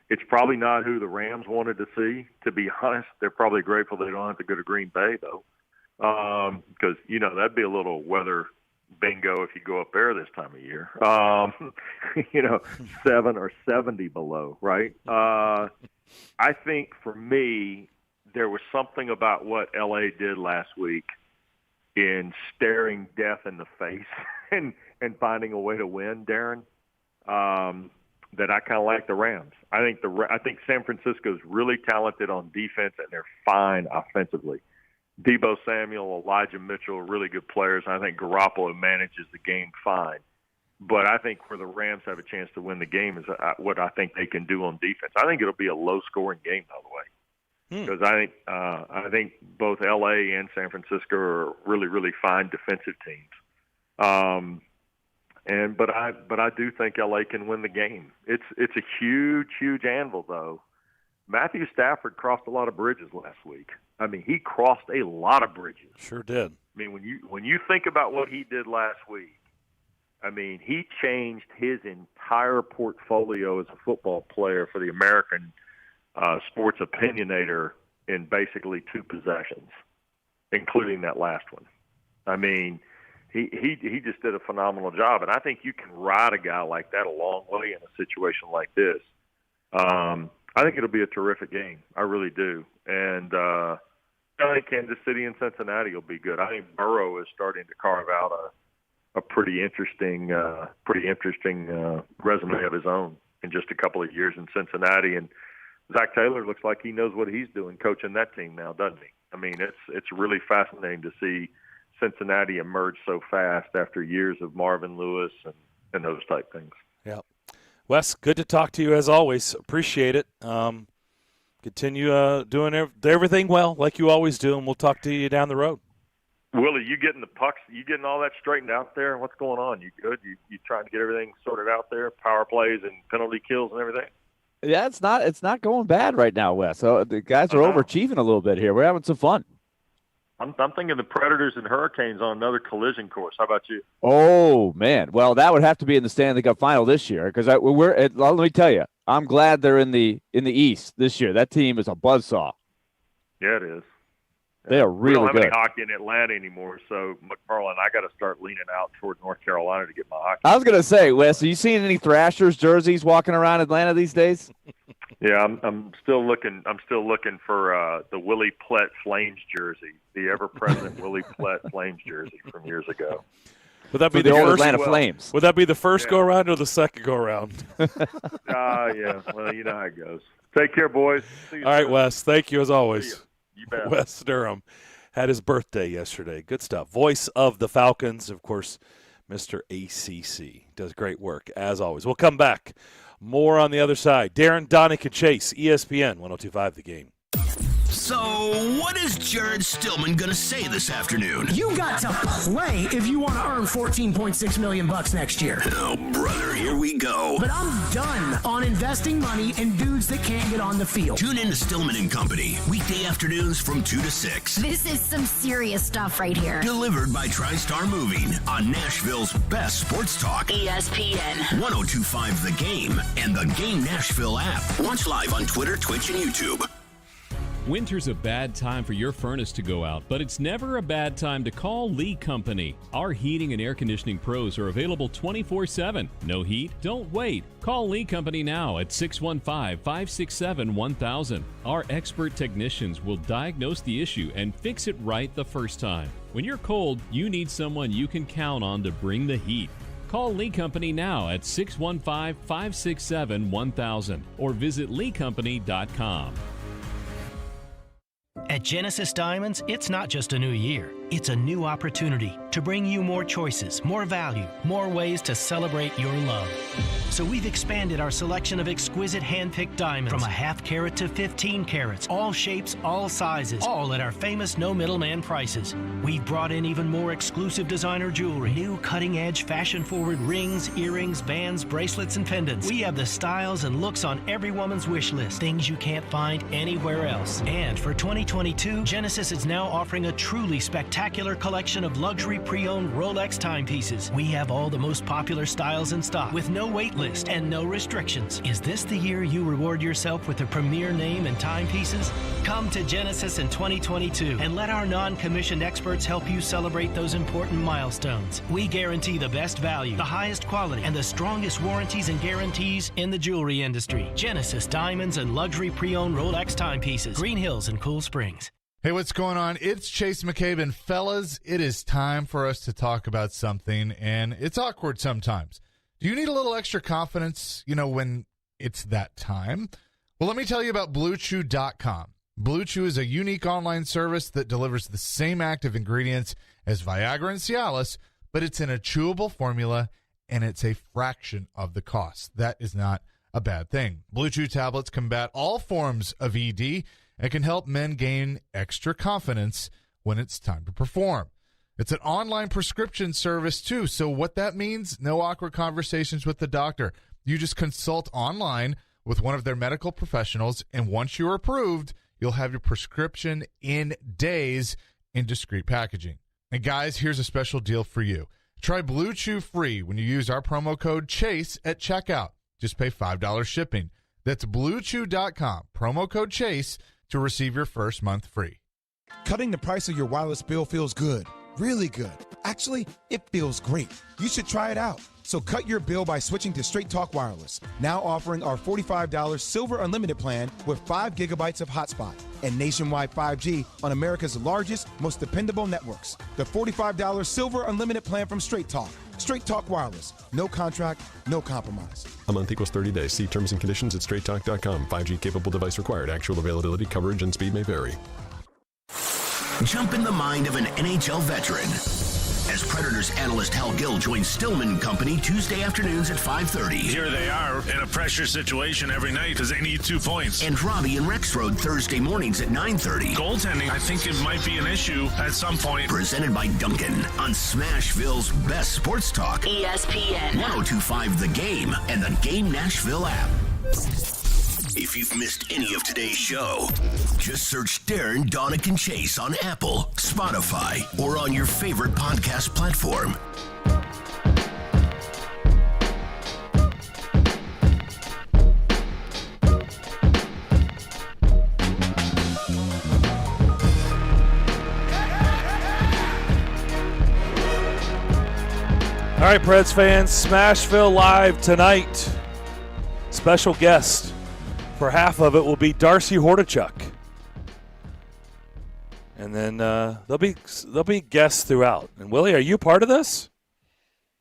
It's probably not who the Rams wanted to see, to be honest. They're probably grateful they don't have to go to Green Bay, though, because, you know, that'd be a little weather bingo if you go up there this time of year. You know, 7 or 70 below, right? I think for me, there was something about what L.A. did last week in staring death in the face and finding a way to win, Darren, that I kind of like the Rams. I think San Francisco's really talented on defense, and they're fine offensively. Deebo Samuel, Elijah Mitchell are really good players. I think Garoppolo manages the game fine. But I think where the Rams have a chance to win the game is what I think they can do on defense. I think it'll be a low-scoring game, by the way, because I think both L.A. and San Francisco are really, really fine defensive teams. But I do think L.A. can win the game. It's a huge, huge anvil, though. Matthew Stafford crossed a lot of bridges last week. I mean, he crossed a lot of bridges. Sure did. I mean, when you think about what he did last week, I mean, he changed his entire portfolio as a football player for the American Sports Opinionator in basically 2 possessions, including that last one. I mean, he just did a phenomenal job, and I think you can ride a guy like that a long way in a situation like this. I think it'll be a terrific game. I really do. And I think Kansas City and Cincinnati will be good. I think Burrow is starting to carve out a pretty interesting resume of his own in just a couple of years in Cincinnati. And Zach Taylor looks like he knows what he's doing coaching that team now, doesn't he? I mean, it's really fascinating to see Cincinnati emerge so fast after years of Marvin Lewis and those type things. Yeah. Wes, good to talk to you as always. Appreciate it. Continue doing everything well like you always do, and we'll talk to you down the road. Willie, you getting the pucks? You getting all that straightened out there? What's going on? You good? You trying to get everything sorted out there? Power plays and penalty kills and everything? Yeah, it's not going bad right now, Wes. So the guys are overachieving a little bit here. We're having some fun. I'm thinking the Predators and Hurricanes on another collision course. How about you? Oh, man. Well, that would have to be in the Stanley Cup final this year because let me tell you, I'm glad they're in the East this year. That team is a buzzsaw. Yeah, it is. They are really good. We don't have any hockey in Atlanta anymore, so McFarland, I got to start leaning out toward North Carolina to get my hockey. I was going to say, Wes, are you seeing any Thrashers jerseys walking around Atlanta these days? Yeah, I'm still looking. I'm still looking for the Willie Plett Flames jersey, the ever-present Willie Plett Flames jersey from years ago. Would that be the first Atlanta Flames? Would that be the first go around or the second go around? Yeah. Well, you know how it goes. Take care, boys. All right, Wes. Thank you as always. You bet. Wes Durham had his birthday yesterday. Good stuff. Voice of the Falcons, of course, Mr. ACC. Does great work, as always. We'll come back. More on the other side. Darren, Donick, and Chase, ESPN 102.5 The Game. So, what is Jared Stillman going to say this afternoon? You got to play if you want to earn $14.6 million next year. Oh, brother, here we go. But I'm done on investing money in dudes that can't get on the field. Tune in to Stillman and Company, weekday afternoons from 2 to 6. This is some serious stuff right here. Delivered by TriStar Moving on Nashville's best sports talk. ESPN 102.5 The Game and the Game Nashville app. Watch live on Twitter, Twitch, and YouTube. Winter's a bad time for your furnace to go out, but it's never a bad time to call Lee Company. Our heating and air conditioning pros are available 24/7. No heat? Don't wait. Call Lee Company now at 615-567-1000. Our expert technicians will diagnose the issue and fix it right the first time. When you're cold, you need someone you can count on to bring the heat. Call Lee Company now at 615-567-1000 or visit leecompany.com. At Genesis Diamonds, it's not just a new year. It's a new opportunity to bring you more choices, more value, more ways to celebrate your love. So we've expanded our selection of exquisite hand-picked diamonds from a half carat to 15 carats, all shapes, all sizes, all at our famous no middleman prices. We've brought in even more exclusive designer jewelry, new cutting-edge fashion-forward rings, earrings, bands, bracelets, and pendants. We have the styles and looks on every woman's wish list, things you can't find anywhere else. And for 2022, Genesis is now offering a truly spectacular collection of luxury pre-owned Rolex timepieces. We have all the most popular styles in stock with no wait list and no restrictions. Is this the year you reward yourself with a premier name and timepieces? Come to Genesis in 2022 and let our non-commissioned experts help you celebrate those important milestones. We guarantee the best value, the highest quality, and the strongest warranties and guarantees in the jewelry industry. Genesis Diamonds and Luxury Pre-Owned Rolex Timepieces, Green Hills and Cool Springs. Hey, what's going on? It's Chase McCabe, and fellas, it is time for us to talk about something, and it's awkward sometimes. Do you need a little extra confidence, when it's that time? Well, let me tell you about BlueChew.com. Blue Chew is a unique online service that delivers the same active ingredients as Viagra and Cialis, but it's in a chewable formula, and it's a fraction of the cost. That is not a bad thing. Blue Chew tablets combat all forms of ED and can help men gain extra confidence when it's time to perform. It's an online prescription service, too, so what that means, no awkward conversations with the doctor. You just consult online with one of their medical professionals, and once you're approved, you'll have your prescription in days in discreet packaging. And guys, here's a special deal for you. Try Blue Chew free when you use our promo code CHASE at checkout. Just pay $5 shipping. That's BlueChew.com, promo code CHASE, to receive your first month free. Cutting the price of your wireless bill feels good, really good. Actually, it feels great. You should try it out. So cut your bill by switching to Straight Talk Wireless, now offering our $45 Silver Unlimited plan with 5 gigabytes of hotspot and nationwide 5G on America's largest, most dependable networks. The $45 Silver Unlimited plan from Straight Talk. Straight Talk Wireless. No contract, no compromise. A month equals 30 days. See terms and conditions at straighttalk.com. 5G capable device required. Actual availability, coverage, and speed may vary. Jump in the mind of an NHL veteran as Predators analyst Hal Gill joins Stillman Company Tuesday afternoons at 5:30. Here they are in a pressure situation every night because they need 2 points. And Robbie and Rexroad Thursday mornings at 9:30. Goaltending, I think it might be an issue at some point. Presented by Duncan on Smashville's best sports talk. ESPN 102.5 The Game and the Game Nashville app. If you've missed any of today's show, just search Darren, Donick, and Chase on Apple, Spotify, or on your favorite podcast platform. All right, Preds fans, Smashville Live tonight. Special guest for half of it will be Darcy Hordichuk. And then there'll be guests throughout. And Willie, are you part of this?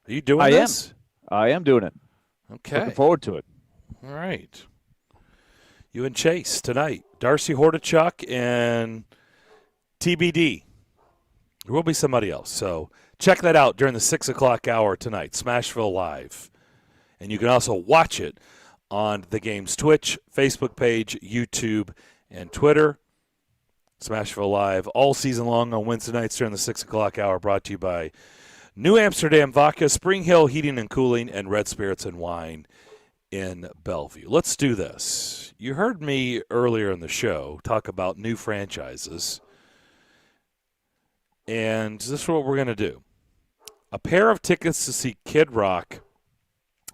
Are you doing this? I am doing it. Okay. Looking forward to it. All right. You and Chase tonight. Darcy Hordichuk and TBD. There will be somebody else. So check that out during the 6 o'clock hour tonight, Smashville Live. And you can also watch it on the game's Twitch, Facebook page, YouTube, and Twitter. Smashville Live all season long on Wednesday nights during the 6 o'clock hour, brought to you by New Amsterdam Vodka, Spring Hill Heating and Cooling, and Red Spirits and Wine in Bellevue. Let's do this. You heard me earlier in the show talk about new franchises, and this is what we're going to do. A pair of tickets to see Kid Rock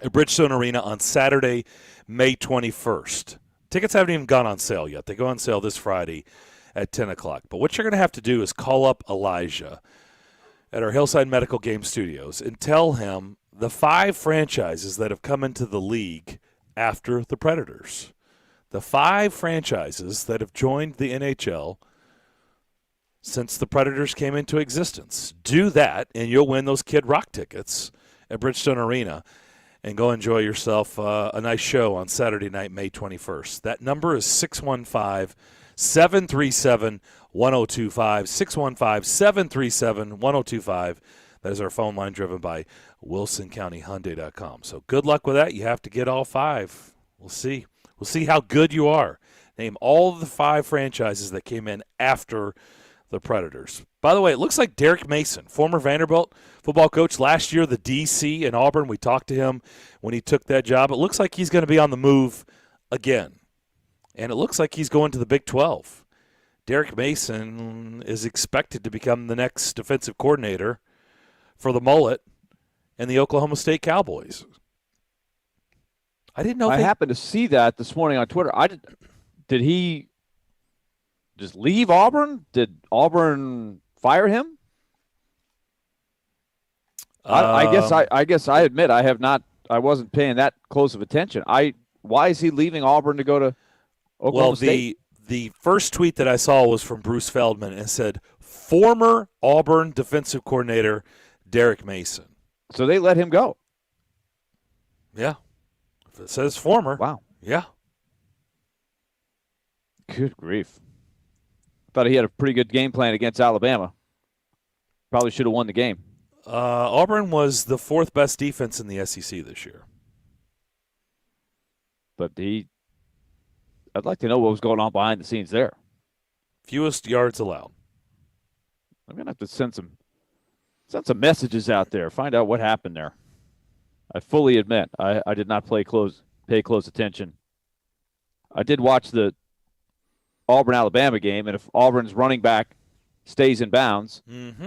at Bridgestone Arena on Saturday, May 21st. Tickets haven't even gone on sale yet. They go on sale this Friday at 10 o'clock. But what you're going to have to do is call up Elijah at our Hillside Medical Game Studios and tell him the 5 franchises that have come into the league after the Predators. The 5 franchises that have joined the NHL since the Predators came into existence. Do that, and you'll win those Kid Rock tickets at Bridgestone Arena and go enjoy yourself a nice show on Saturday night, May 21st. That number is 615-737-1025, 615-737-1025. That is our phone line driven by WilsonCountyHyundai.com. So good luck with that. You have to get all 5. We'll see. We'll see how good you are. Name all of the 5 franchises that came in after the Predators. By the way, it looks like Derek Mason, former Vanderbilt football coach, last year the DC in Auburn. We talked to him when he took that job. It looks like he's going to be on the move again. And it looks like he's going to the Big 12. Derek Mason is expected to become the next defensive coordinator for the Mullet and the Oklahoma State Cowboys. I didn't know. I happened to see that this morning on Twitter. Did he just leave Auburn? Did Auburn fire him? I guess I admit I have not. I wasn't paying that close of attention. Why is he leaving Auburn to go to Oklahoma State? The first tweet that I saw was from Bruce Feldman and said, former Auburn defensive coordinator Derek Mason. So they let him go. Yeah. If it says former. Wow. Yeah. Good grief. Thought he had a pretty good game plan against Alabama. Probably should have won the game. Auburn was the 4th best defense in the SEC this year. But I'd like to know what was going on behind the scenes there. Fewest yards allowed. I'm going to have to send some messages out there, find out what happened there. I fully admit I did not pay close attention. I did watch the Auburn-Alabama game, and if Auburn's running back stays in bounds,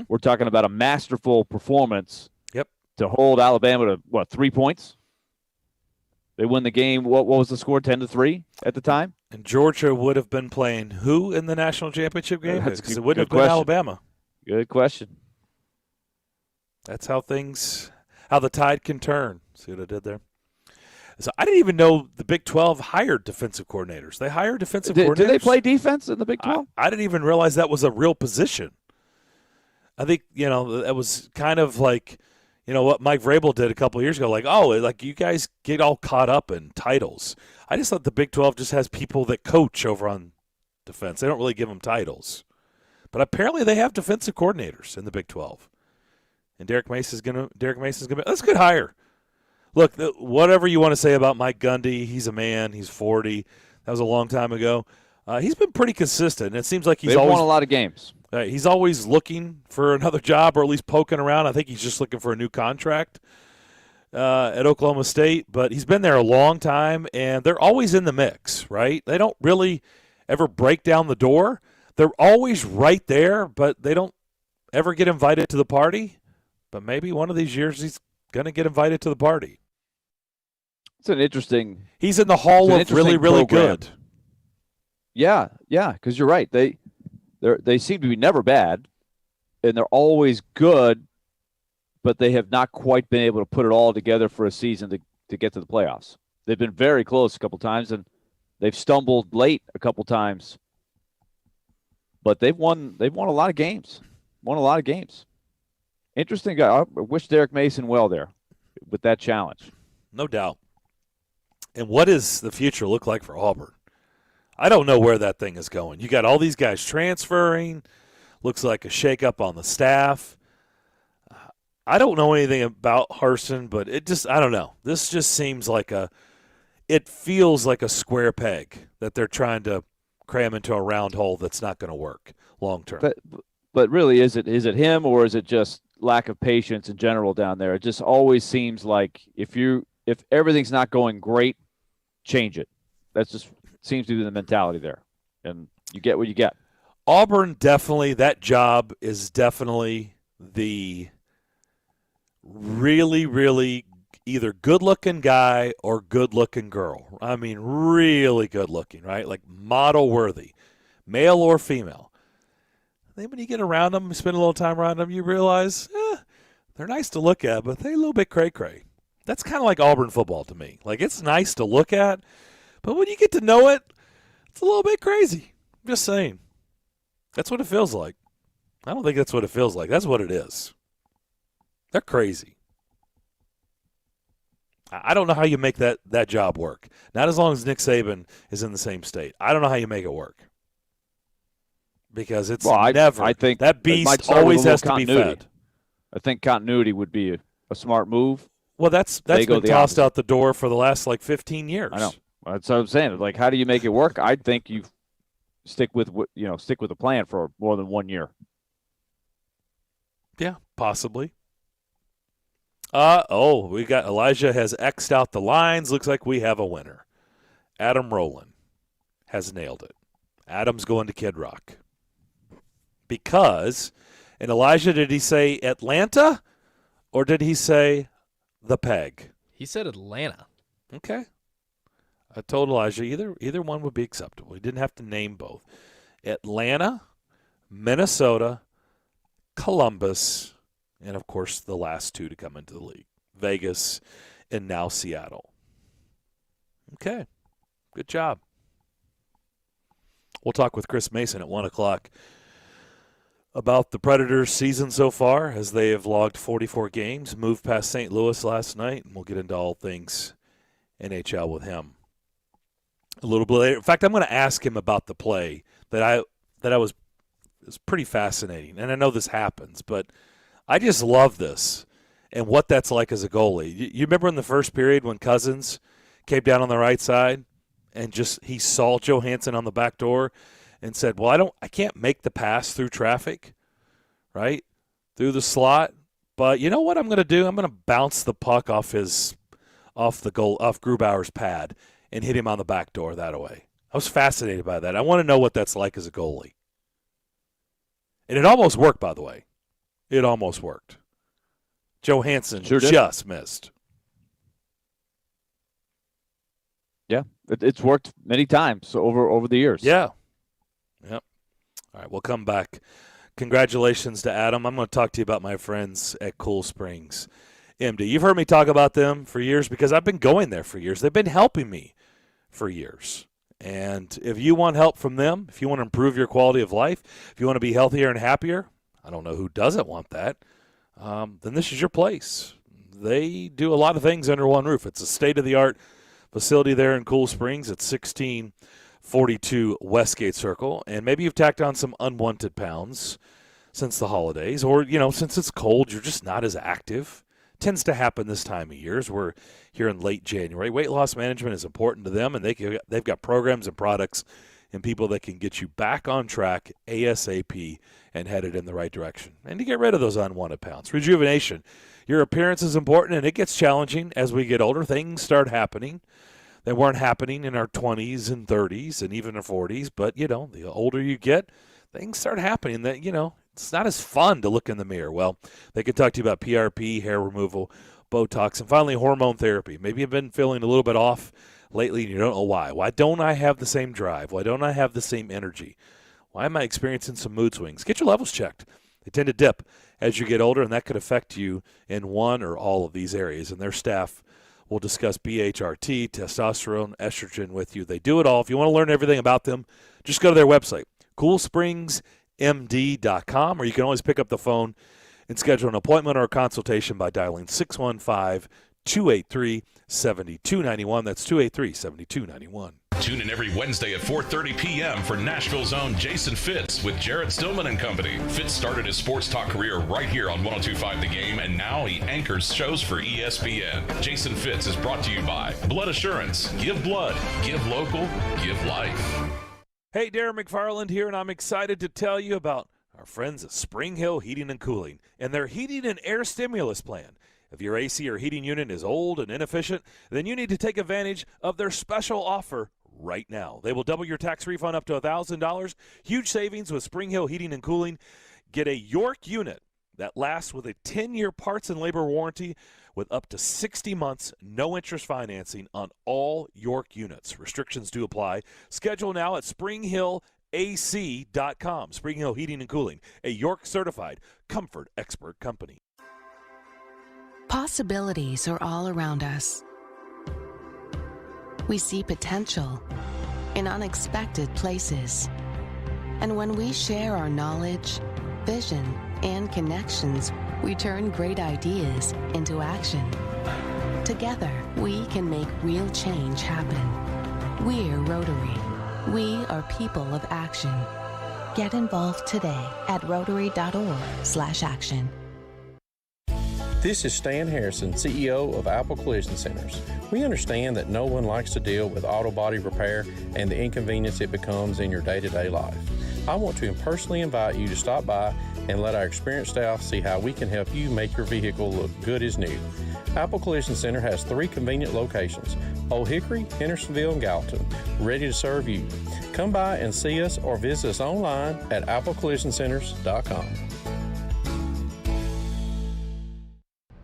we're talking about a masterful performance to hold Alabama to, 3 points? They win the game. What was the score, 10-3 at the time? And Georgia would have been playing who in the national championship game? Because it wouldn't have been Alabama. Good question. That's how the tide can turn. See what I did there? So I didn't even know the Big 12 hired defensive coordinators. They hired defensive coordinators. Did they play defense in the Big 12? I didn't even realize that was a real position. I think, it was kind of like, what Mike Vrabel did a couple of years ago. Like you guys get all caught up in titles. I just thought the Big 12 just has people that coach over on defense. They don't really give them titles. But apparently they have defensive coordinators in the Big 12. And Derek Mason's gonna be, that's a good hire. Look, whatever you want to say about Mike Gundy, he's a man. He's 40. That was a long time ago. He's been pretty consistent. And it seems like They've won a lot of games. He's always looking for another job or at least poking around. I think he's just looking for a new contract. at Oklahoma State, but he's been there a long time, and they're always in the mix, right? They don't really ever break down the door. They're always right there, but they don't ever get invited to the party. But maybe one of these years he's going to get invited to the party. It's an interesting. He's in the hall of really, really program. good. Yeah, because you're right. They seem to be never bad, and they're always good, but they have not quite been able to put it all together for a season to get to the playoffs. They've been very close a couple times, and they've stumbled late a couple times. But they've won a lot of games. Interesting guy. I wish Derek Mason well there with that challenge. No doubt. And what does the future look like for Auburn? I don't know where that thing is going. You got all these guys transferring. Looks like a shakeup on the staff. I don't know anything about Harsin, but I don't know. This just seems like it feels like a square peg that they're trying to cram into a round hole that's not going to work long term. But really, is it him, or is it just lack of patience in general down there? It just always seems like if everything's not going great, change it. That's just seems to be the mentality there, and you get what you get. Auburn definitely, that job is definitely the really, really either good-looking guy or good-looking girl. I mean, really good-looking, right? Like model-worthy, male or female. Then when you get around them, spend a little time around them, you realize they're nice to look at, but they're a little bit cray-cray. That's kind of like Auburn football to me. Like, it's nice to look at, but when you get to know it, it's a little bit crazy. I'm just saying. That's what it feels like. I don't think that's what it feels like. That's what it is. They're crazy. I don't know how you make that job work. Not as long as Nick Saban is in the same state. I don't know how you make it work. Because it's never. I think that beast always has to be fed. I think continuity would be a smart move. Well, that's been tossed out the door for the last 15 years. I know. That's what I'm saying. Like, how do you make it work? I think you stick with the plan for more than 1 year. Yeah, possibly. We got Elijah has X'd out the lines. Looks like we have a winner. Adam Rowland has nailed it. Adam's going to Kid Rock. Because, and Elijah, did he say Atlanta or did he say the Peg? He said Atlanta. Okay. I told Elijah either one would be acceptable. He didn't have to name both. Atlanta, Minnesota, Columbus, and, of course, the last two to come into the league, Vegas and now Seattle. Okay. Good job. We'll talk with Chris Mason at 1 o'clock about the Predators' season so far as they have logged 44 games, moved past St. Louis last night, and we'll get into all things NHL with him a little bit later. In fact, I'm going to ask him about the play that was pretty fascinating. And I know this happens, but I just love this and what that's like as a goalie. You remember in the first period when Cousins came down on the right side and he saw Johansson on the back door and said, well, I can't make the pass through traffic, right, through the slot. But you know what I'm going to do? I'm going to bounce the puck off Grubauer's pad and hit him on the back door that way. I was fascinated by that. I want to know what that's like as a goalie. And it almost worked, by the way. It almost worked. Johansson just missed. Yeah, it's worked many times over the years. Yeah. Yep. All right, we'll come back. Congratulations to Adam. I'm going to talk to you about my friends at Cool Springs MD. You've heard me talk about them for years because I've been going there for years. They've been helping me for years. And if you want help from them, if you want to improve your quality of life, if you want to be healthier and happier, I don't know who doesn't want that, then this is your place. They do a lot of things under one roof. It's a state-of-the-art facility there in Cool Springs. It's 1642 Westgate Circle. And maybe you've tacked on some unwanted pounds since the holidays, or, since it's cold, you're just not as active. Tends to happen this time of year as we're here in late January. Weight loss management is important to them, and they've got programs and products and people that can get you back on track ASAP and headed in the right direction. And to get rid of those unwanted pounds. Rejuvenation Your appearance is important, and it gets challenging as we get older. Things start happening. They weren't happening in our 20s and 30s and even our 40s, but, the older you get, things start happening that, it's not as fun to look in the mirror. Well, they can talk to you about PRP, hair removal, Botox, and finally hormone therapy. Maybe you've been feeling a little bit off lately and you don't know why. Why don't I have the same drive? Why don't I have the same energy? Why am I experiencing some mood swings? Get your levels checked. They tend to dip as you get older, and that could affect you in one or all of these areas. And their staff will discuss BHRT, testosterone, estrogen with you. They do it all. If you want to learn everything about them, just go to their website, coolspringsmd.com, or you can always pick up the phone and schedule an appointment or a consultation by dialing 615-283-7291. That's 283-7291. Tune in every Wednesday at 4:30 p.m. for Nashville's own Jason Fitz with Jarrett Stillman and Company. Fitz started his sports talk career right here on 102.5 The Game, and now he anchors shows for ESPN. Jason Fitz is brought to you by Blood Assurance. Give blood. Give local. Give life. Hey, Darren McFarland here, and I'm excited to tell you about our friends at Spring Hill Heating and Cooling and their heating and air stimulus plan. If your AC or heating unit is old and inefficient, then you need to take advantage of their special offer right now. They will double your tax refund up to $1,000. Huge savings with Spring Hill Heating and Cooling. Get a York unit that lasts with a 10-year parts and labor warranty with up to 60 months, no interest financing on all York units. Restrictions do apply. Schedule now at springhillac.com. Spring Hill Heating and Cooling, a York certified comfort expert company. Possibilities are all around us. We see potential in unexpected places. And when we share our knowledge, vision, and connections, we turn great ideas into action. Together, we can make real change happen. We're Rotary. We are people of action. Get involved today at rotary.org/action. This is Stan Harrison, CEO of Apple Collision Centers. We understand that no one likes to deal with auto body repair and the inconvenience it becomes in your day-to-day life. I want to personally invite you to stop by and let our experienced staff see how we can help you make your vehicle look good as new. Apple Collision Center has 3 convenient locations, Old Hickory, Hendersonville, and Gallatin, ready to serve you. Come by and see us or visit us online at applecollisioncenters.com.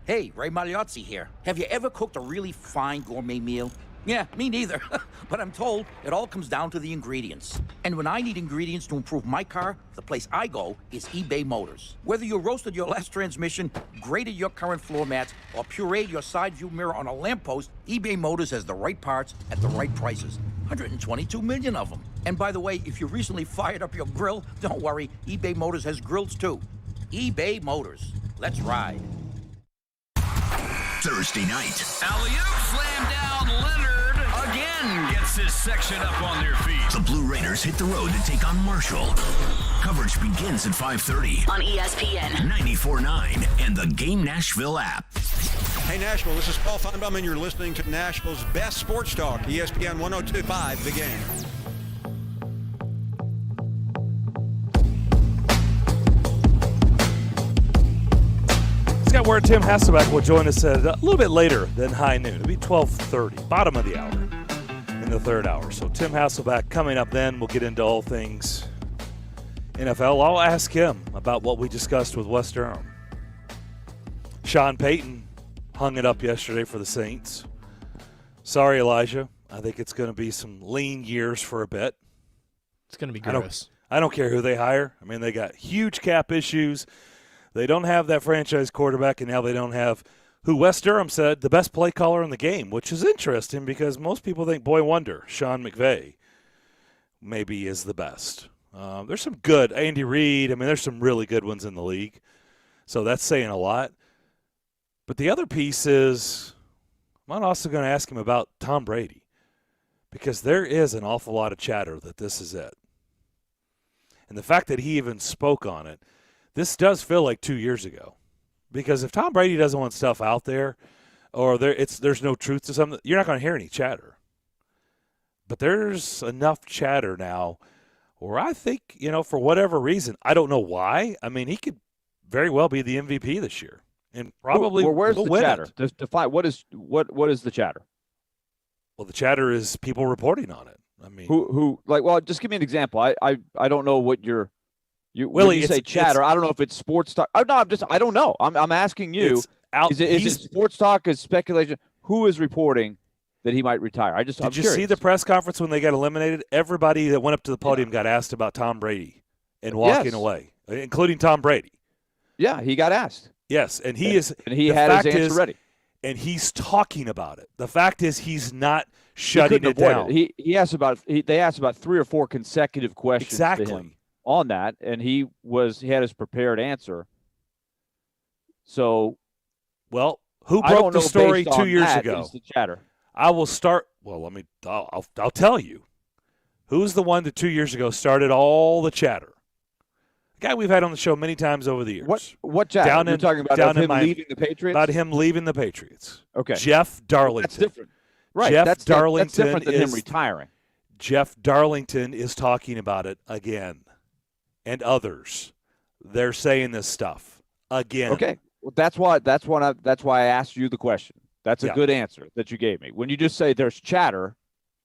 Hey, Ray Magliozzi here. Have you ever cooked a really fine gourmet meal? Yeah, me neither. But I'm told it all comes down to the ingredients. And when I need ingredients to improve my car, the place I go is eBay Motors. Whether you roasted your last transmission, graded your current floor mats, or pureed your side view mirror on a lamppost, eBay Motors has the right parts at the right prices. 122 million of them. And by the way, if you recently fired up your grill, don't worry, eBay Motors has grills too. eBay Motors. Let's ride. Thursday night. Alley-oop slam down. Leonard again gets his section up on their feet. The Blue Raiders hit the road to take on Marshall. Coverage begins at 5:30 on ESPN 94.9 and the Game Nashville app. Hey Nashville, this is Paul Feinbaum and you're listening to Nashville's best sports talk, ESPN 102.5 The Game. Got where Tim Hasselbeck will join us at a little bit later than high noon. It'll be 12:30, bottom of the hour in the third hour. So Tim Hasselbeck coming up then. We'll get into all things NFL. I'll ask him about what we discussed with Wes Durham. Sean Payton hung it up yesterday for the Saints. Sorry, Elijah. I think it's going to be some lean years for a bit. It's going to be gross. I don't care who they hire. I mean, they got huge cap issues. They don't have that franchise quarterback, and now they don't have who Wes Durham said the best play caller in the game, which is interesting because most people think Boy Wonder, Sean McVay, maybe is the best. There's some good. Andy Reid, I mean, there's some really good ones in the league. So that's saying a lot. But the other piece is I'm also going to ask him about Tom Brady because there is an awful lot of chatter that this is it. And the fact that he even spoke on it, this does feel like 2 years ago, because if Tom Brady doesn't want stuff out there, or there's no truth to something, you're not going to hear any chatter. But there's enough chatter now, where I think for whatever reason, I don't know why. I mean, he could very well be the MVP this year. and probably where's will the win chatter? it. Define what is the chatter? Well, the chatter is people reporting on it. I mean, who like? Well, just give me an example. I don't know what when Willie, you say chatter. I don't know if it's sports talk. Oh, no, I don't know. I'm asking you. Is it sports talk? Is speculation? Who is reporting that he might retire? I'm Did you curious. see the press conference when they got eliminated? Everybody that went up to the podium got asked about Tom Brady and walking away, including Tom Brady. Yeah, he got asked. Yes, and he had his answer ready. And he's talking about it. The fact is, he's not shutting it down. They asked about 3 or 4 consecutive questions to him on that, and he had his prepared answer. So, well, who broke the story 2 years ago? The chatter. I will start. Well, I'll tell you. Who's the one that 2 years ago started all the chatter? A guy we've had on the show many times over the years. What chatter? You're talking about him leaving the Patriots? About him leaving the Patriots. Okay. Jeff Darlington. That's different. Right. Jeff Darlington that's different than him retiring. Jeff Darlington is talking about it again. And others. They're saying this stuff again. Okay. Well, that's why I asked you the question. That's a good answer that you gave me. When you just say there's chatter,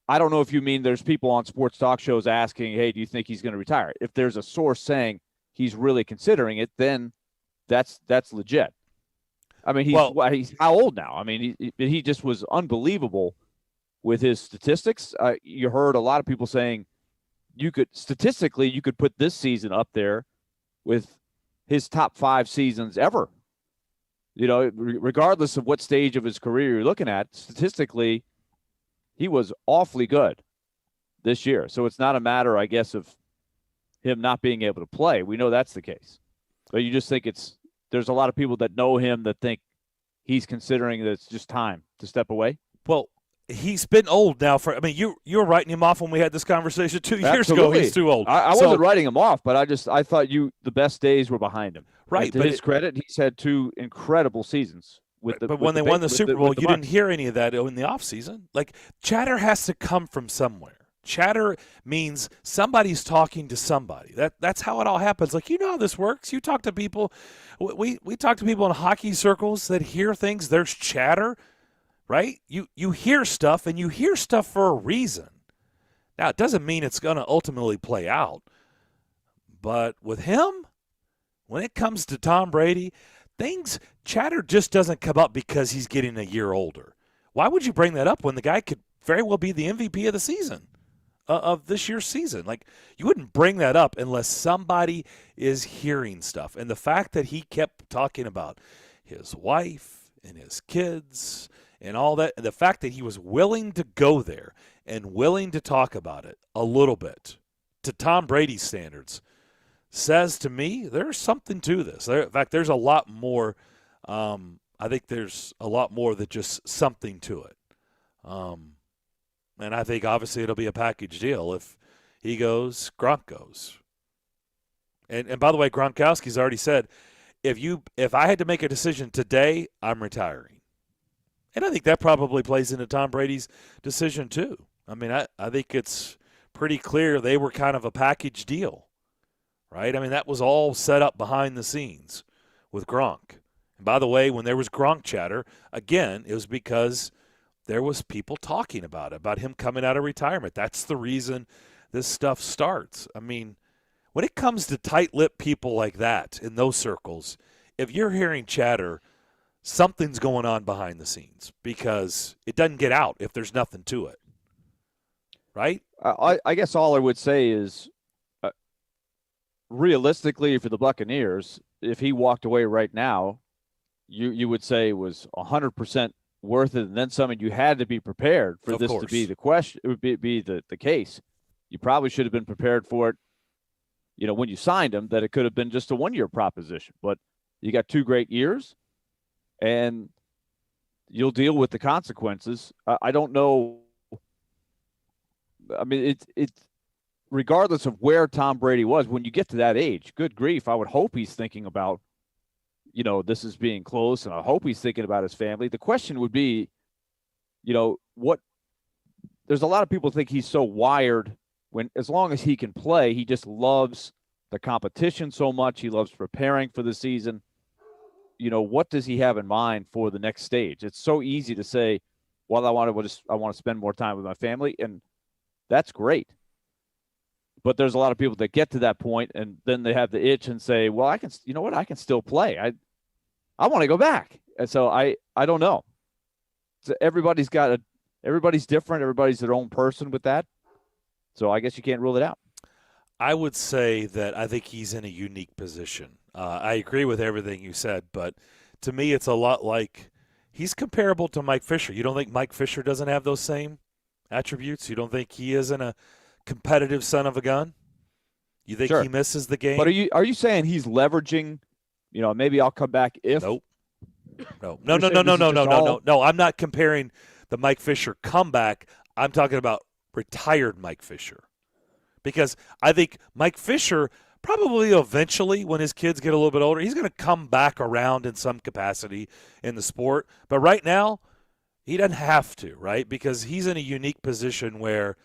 I don't know if you mean there's people on sports talk shows asking, hey, do you think he's going to retire? If there's a source saying he's really considering it, then that's legit. I mean, he's how old now? I mean, he just was unbelievable with his statistics. You heard a lot of people saying you could put this season up there with his top 5 seasons ever. You know, regardless of what stage of his career you're looking at, statistically, he was awfully good this year. So it's not a matter, I guess, of him not being able to play. We know that's the case. But you just think there's a lot of people that know him that think he's considering that it's just time to step away. Well, he's been old now. You were writing him off when we had this conversation 2 years ago. He's too old. I wasn't writing him off, but I thought the best days were behind him. Right. And to his credit, he's had 2 incredible seasons. But when they won the Super Bowl, you didn't hear any of that in the offseason. Like, chatter has to come from somewhere. Chatter means somebody's talking to somebody. That's how it all happens. Like, you know how this works. You talk to people. We talk to people in hockey circles that hear things. There's chatter, right? You hear stuff, and you hear stuff for a reason. Now, it doesn't mean it's going to ultimately play out. But with him, when it comes to Tom Brady, chatter just doesn't come up because he's getting a year older. Why would you bring that up when the guy could very well be the MVP of the season, of this year's season? Like, you wouldn't bring that up unless somebody is hearing stuff. And the fact that he kept talking about his wife and his kids and all that, and the fact that he was willing to go there and willing to talk about it a little bit to Tom Brady's standards says to me there's something to this. In fact, there's a lot more. I think there's a lot more than just something to it. And I think obviously it'll be a package deal. If he goes, Gronk goes. And by the way, Gronkowski's already said, if I had to make a decision today, I'm retiring. And I think that probably plays into Tom Brady's decision too. I mean, I think it's pretty clear they were kind of a package deal. Right? I mean, that was all set up behind the scenes with Gronk. And by the way, when there was Gronk chatter, again, it was because there was people talking about him coming out of retirement. That's the reason this stuff starts. I mean, when it comes to tight-lipped people like that in those circles, if you're hearing chatter, something's going on behind the scenes because it doesn't get out if there's nothing to it. Right? I guess all I would say is, realistically, for the Buccaneers, if he walked away right now, you would say it was 100% worth it, and then some. And you had to be prepared for this to be the question. It would be the case. You probably should have been prepared for it. You know, when you signed him, that it could have been just a 1-year proposition. But you got 2 great years, and you'll deal with the consequences. I don't know. I mean, it's regardless of where Tom Brady was, when you get to that age, good grief, I would hope he's thinking about, this is being close, and I hope he's thinking about his family. The question would be, there's a lot of people think he's so wired as long as he can play, he just loves the competition so much. He loves preparing for the season. what does he have in mind for the next stage? It's so easy to say, well, I want to spend more time with my family, and that's great. But there's a lot of people that get to that point, and then they have the itch and say, well, I can still play. I want to go back. And so I don't know. So everybody's different. Everybody's their own person with that. So I guess you can't rule it out. I would say that I think he's in a unique position. I agree with everything you said, but to me it's a lot like he's comparable to Mike Fisher. You don't think Mike Fisher doesn't have those same attributes? You don't think he isn't a competitive son of a gun? You think he misses the game? But are you saying he's leveraging, maybe I'll come back if? Nope. No. I'm not comparing the Mike Fisher comeback. I'm talking about retired Mike Fisher. Because I think Mike Fisher probably eventually, when his kids get a little bit older, he's going to come back around in some capacity in the sport. But right now, he doesn't have to, right? Because he's in a unique position where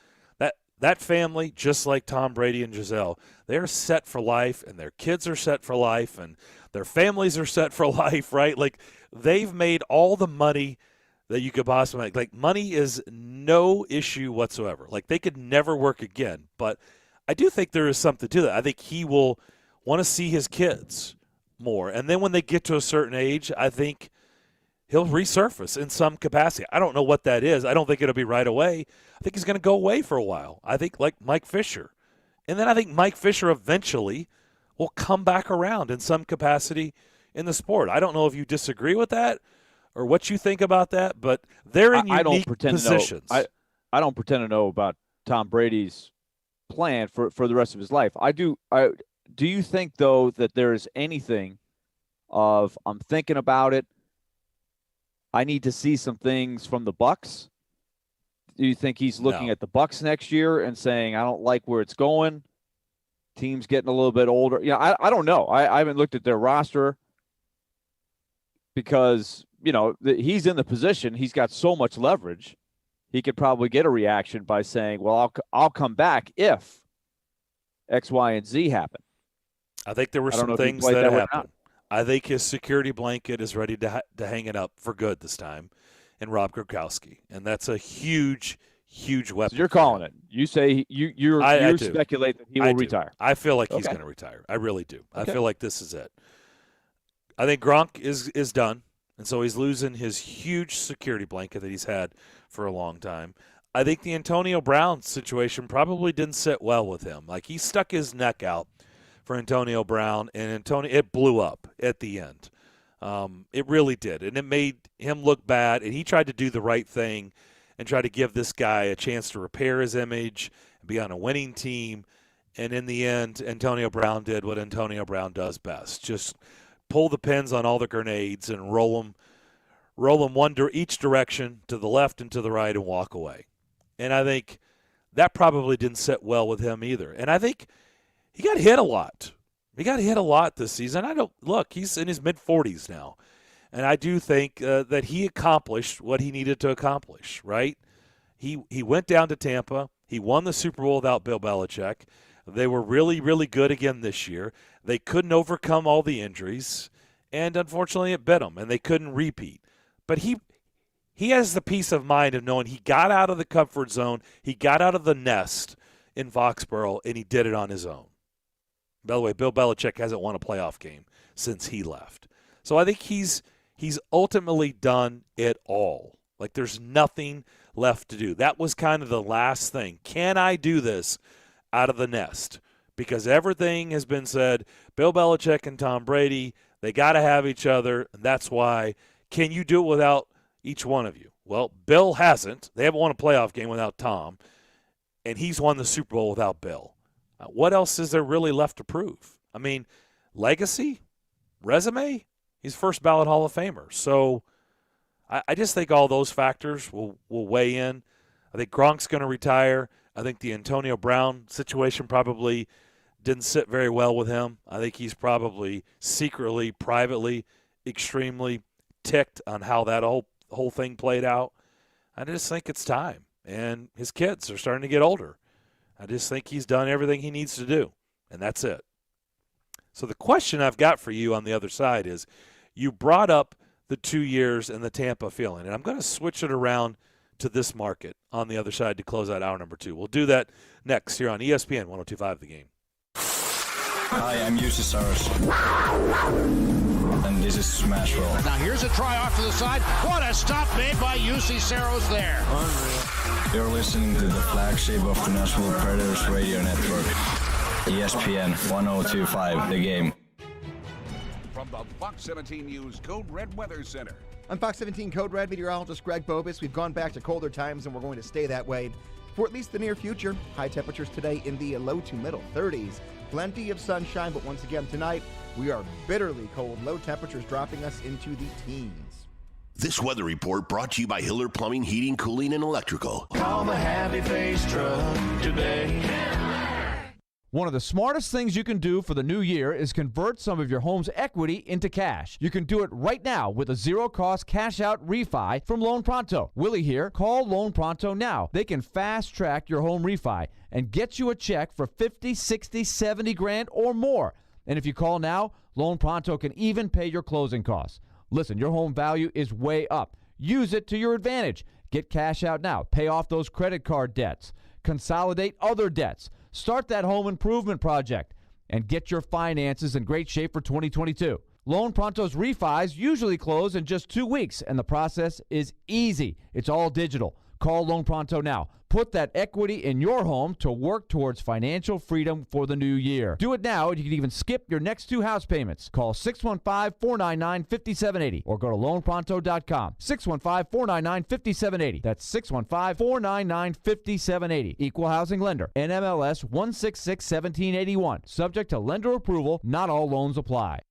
that family, just like Tom Brady and Giselle, they're set for life, and their kids are set for life, and their families are set for life, right? Like, they've made all the money that you could possibly make. Like, money is no issue whatsoever. Like, they could never work again. But I do think there is something to that. I think he will want to see his kids more. And then when they get to a certain age, I think he'll resurface in some capacity. I don't know what that is. I don't think it'll be right away. I think he's going to go away for a while. I think like Mike Fisher. And then I think Mike Fisher eventually will come back around in some capacity in the sport. I don't know if you disagree with that or what you think about that, but they're in unique positions. I don't pretend to know about Tom Brady's plan for the rest of his life. Do you think, though, that there is anything of I'm thinking about it, I need to see some things from the Bucs? Do you think he's looking at the Bucs next year and saying, I don't like where it's going? Team's getting a little bit older. I don't know. I haven't looked at their roster because, he's in the position. He's got so much leverage. He could probably get a reaction by saying, well, I'll come back if X, Y, and Z happen. I think there were some things that happened. I think his security blanket is ready to hang it up for good this time in Rob Gronkowski, and that's a huge, huge weapon. So you're calling it. You say you speculate that he will retire. I feel like he's going to retire. I really do. Okay. I feel like this is it. I think Gronk is done, and so he's losing his huge security blanket that he's had for a long time. I think the Antonio Brown situation probably didn't sit well with him. Like, he stuck his neck out for Antonio Brown, and it blew up at the end. It really did, and it made him look bad, and he tried to do the right thing and try to give this guy a chance to repair his image and be on a winning team, and in the end, Antonio Brown did what Antonio Brown does best, just pull the pins on all the grenades and roll them each direction, to the left and to the right, and walk away. And I think that probably didn't sit well with him either. And I think he got hit a lot. He got hit a lot this season. He's in his mid-40s now. And I do think that he accomplished what he needed to accomplish, right? He went down to Tampa. He won the Super Bowl without Bill Belichick. They were really, really good again this year. They couldn't overcome all the injuries, and unfortunately it bit them, and they couldn't repeat. But he has the peace of mind of knowing he got out of the comfort zone, he got out of the nest in Foxborough, and he did it on his own. By the way, Bill Belichick hasn't won a playoff game since he left. So I think he's ultimately done it all. Like, there's nothing left to do. That was kind of the last thing. Can I do this out of the nest? Because everything has been said, Bill Belichick and Tom Brady, they got to have each other, and that's why. Can you do it without each one of you? Well, Bill hasn't. They haven't won a playoff game without Tom, and he's won the Super Bowl without Bill. What else is there really left to prove? I mean, legacy, resume, he's first ballot Hall of Famer. So I just think all those factors will weigh in. I think Gronk's going to retire. I think the Antonio Brown situation probably didn't sit very well with him. I think he's probably secretly, privately, extremely ticked on how that whole thing played out. I just think it's time. And his kids are starting to get older. I just think he's done everything he needs to do, and that's it. So the question I've got for you on the other side is, You brought up the 2 years and the Tampa feeling, and I'm going to switch it around to this market on the other side to close out hour number 2. We'll do that next here on ESPN 102.5 The Game. Hi, I'm Jussi Saros. And this is Smashville. Now here's a try off to the side. What a stop made by Jussi Saros there. Unreal. You're listening to the flagship of the Nashville Predators radio network. ESPN 102.5 The Game. From the Fox 17 News Code Red Weather Center. I'm Fox 17 Code Red meteorologist Greg Bobus. We've gone back to colder times, and we're going to stay that way for at least the near future. High temperatures today in the low to middle 30s. Plenty of sunshine, but once again tonight, we are bitterly cold. Low temperatures dropping us into the teens. This weather report brought to you by Hiller Plumbing, Heating, Cooling, and Electrical. Call the Happy Face Truck today. One of the smartest things you can do for the new year is convert some of your home's equity into cash. You can do it right now with a zero-cost cash-out refi from Loan Pronto. Willie here. Call Loan Pronto now. They can fast-track your home refi and get you a check for 50, 60, 70 grand or more. And if you call now, Loan Pronto can even pay your closing costs. Listen, your home value is way up. Use it to your advantage. Get cash out now. Pay off those credit card debts. Consolidate other debts. Start that home improvement project and get your finances in great shape for 2022. Loan Pronto's refis usually close in just 2 weeks, and the process is easy. It's all digital. Call Loan Pronto now. Put that equity in your home to work towards financial freedom for the new year. Do it now, and you can even skip your next 2 house payments. Call 615-499-5780 or go to loanpronto.com. 615-499-5780. That's 615-499-5780. Equal housing lender. NMLS 166-1781. Subject to lender approval. Not all loans apply.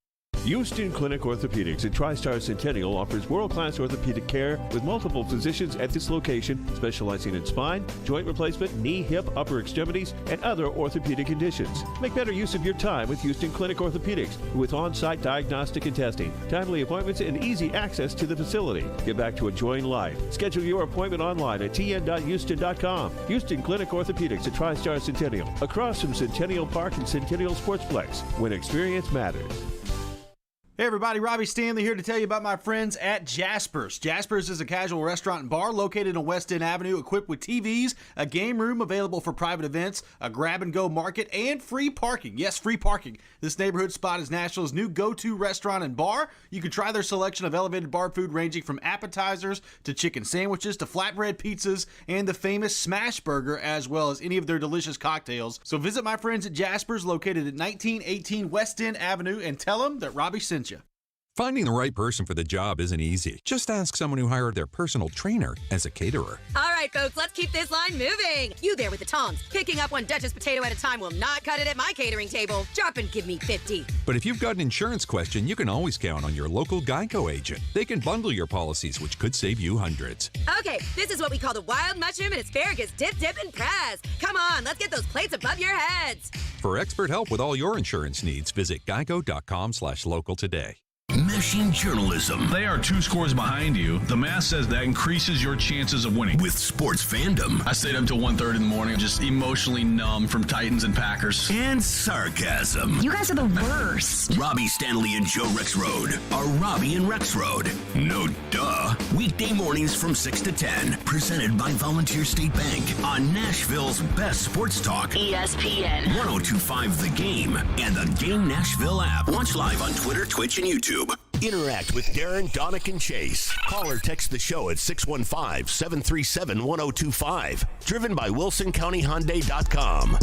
Houston Clinic Orthopedics at TriStar Centennial offers world-class orthopedic care with multiple physicians at this location specializing in spine, joint replacement, knee, hip, upper extremities, and other orthopedic conditions. Make better use of your time with Houston Clinic Orthopedics with on-site diagnostic and testing, timely appointments, and easy access to the facility. Get back to enjoying life. Schedule your appointment online at tn.houston.com. Houston Clinic Orthopedics at TriStar Centennial, across from Centennial Park and Centennial Sportsplex, when experience matters. Hey everybody, Robbie Stanley here to tell you about my friends at Jasper's. Jasper's is a casual restaurant and bar located on West End Avenue, equipped with TVs, a game room available for private events, a grab-and-go market, and free parking. Yes, free parking. This neighborhood spot is Nashville's new go-to restaurant and bar. You can try their selection of elevated bar food ranging from appetizers to chicken sandwiches to flatbread pizzas and the famous Smash Burger, as well as any of their delicious cocktails. So visit my friends at Jasper's, located at 1918 West End Avenue, and tell them that Robbie sent you. Finding the right person for the job isn't easy. Just ask someone who hired their personal trainer as a caterer. All right, folks, let's keep this line moving. You there with the tongs. Picking up one Duchess potato at a time will not cut it at my catering table. Drop and give me 50. But if you've got an insurance question, you can always count on your local Geico agent. They can bundle your policies, which could save you hundreds. Okay, this is what we call the wild mushroom and asparagus dip, and press. Come on, let's get those plates above your heads. For expert help with all your insurance needs, visit geico.com/local today. Meshing journalism. They are 2 scores behind you. The math says that increases your chances of winning. With sports fandom. I stayed up till 1:30 in the morning, just emotionally numb from Titans and Packers. And sarcasm. You guys are the worst. Robbie Stanley and Joe Rexrode are Robbie and Rexrode. No duh. Weekday mornings from 6 to 10. Presented by Volunteer State Bank on Nashville's best sports talk. ESPN 102.5 The Game and the Game Nashville app. Watch live on Twitter, Twitch, and YouTube. Interact with Darren, Donick, and Chase. Call or text the show at 615-737-1025. Driven by WilsonCountyHyundai.com.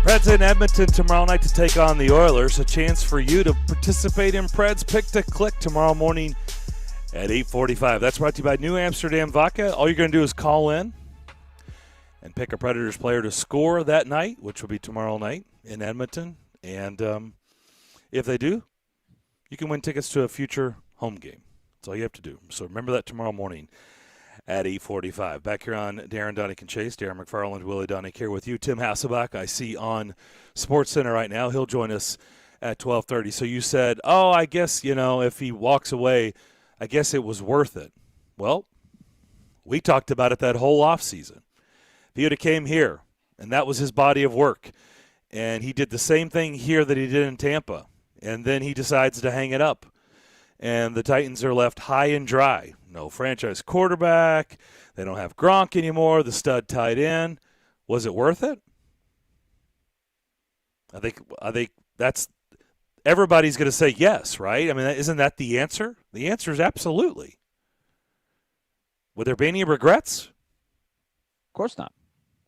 Preds in Edmonton tomorrow night to take on the Oilers. A chance for you to participate in Preds Pick to Click tomorrow morning at 8:45. That's brought to you by New Amsterdam Vodka. All you're going to do is call in and pick a Predators player to score that night, which will be tomorrow night in Edmonton. And if they do, you can win tickets to a future home game. That's all you have to do. So remember that tomorrow morning at 8:45. Back here on Darren, Donick, and Chase. Darren McFarland, Willie Donick here with you. Tim Hasselbach, I see on SportsCenter right now. He'll join us at 12:30. So you said, I guess, if he walks away, I guess it was worth it. Well, we talked about it that whole offseason. He would have came here, and that was his body of work. And he did the same thing here that he did in Tampa. And then he decides to hang it up. And the Titans are left high and dry. No franchise quarterback. They don't have Gronk anymore, the stud tight end. Was it worth it? I think that's everybody's going to say yes, right? I mean, isn't that the answer? The answer is absolutely. Would there be any regrets? Of course not.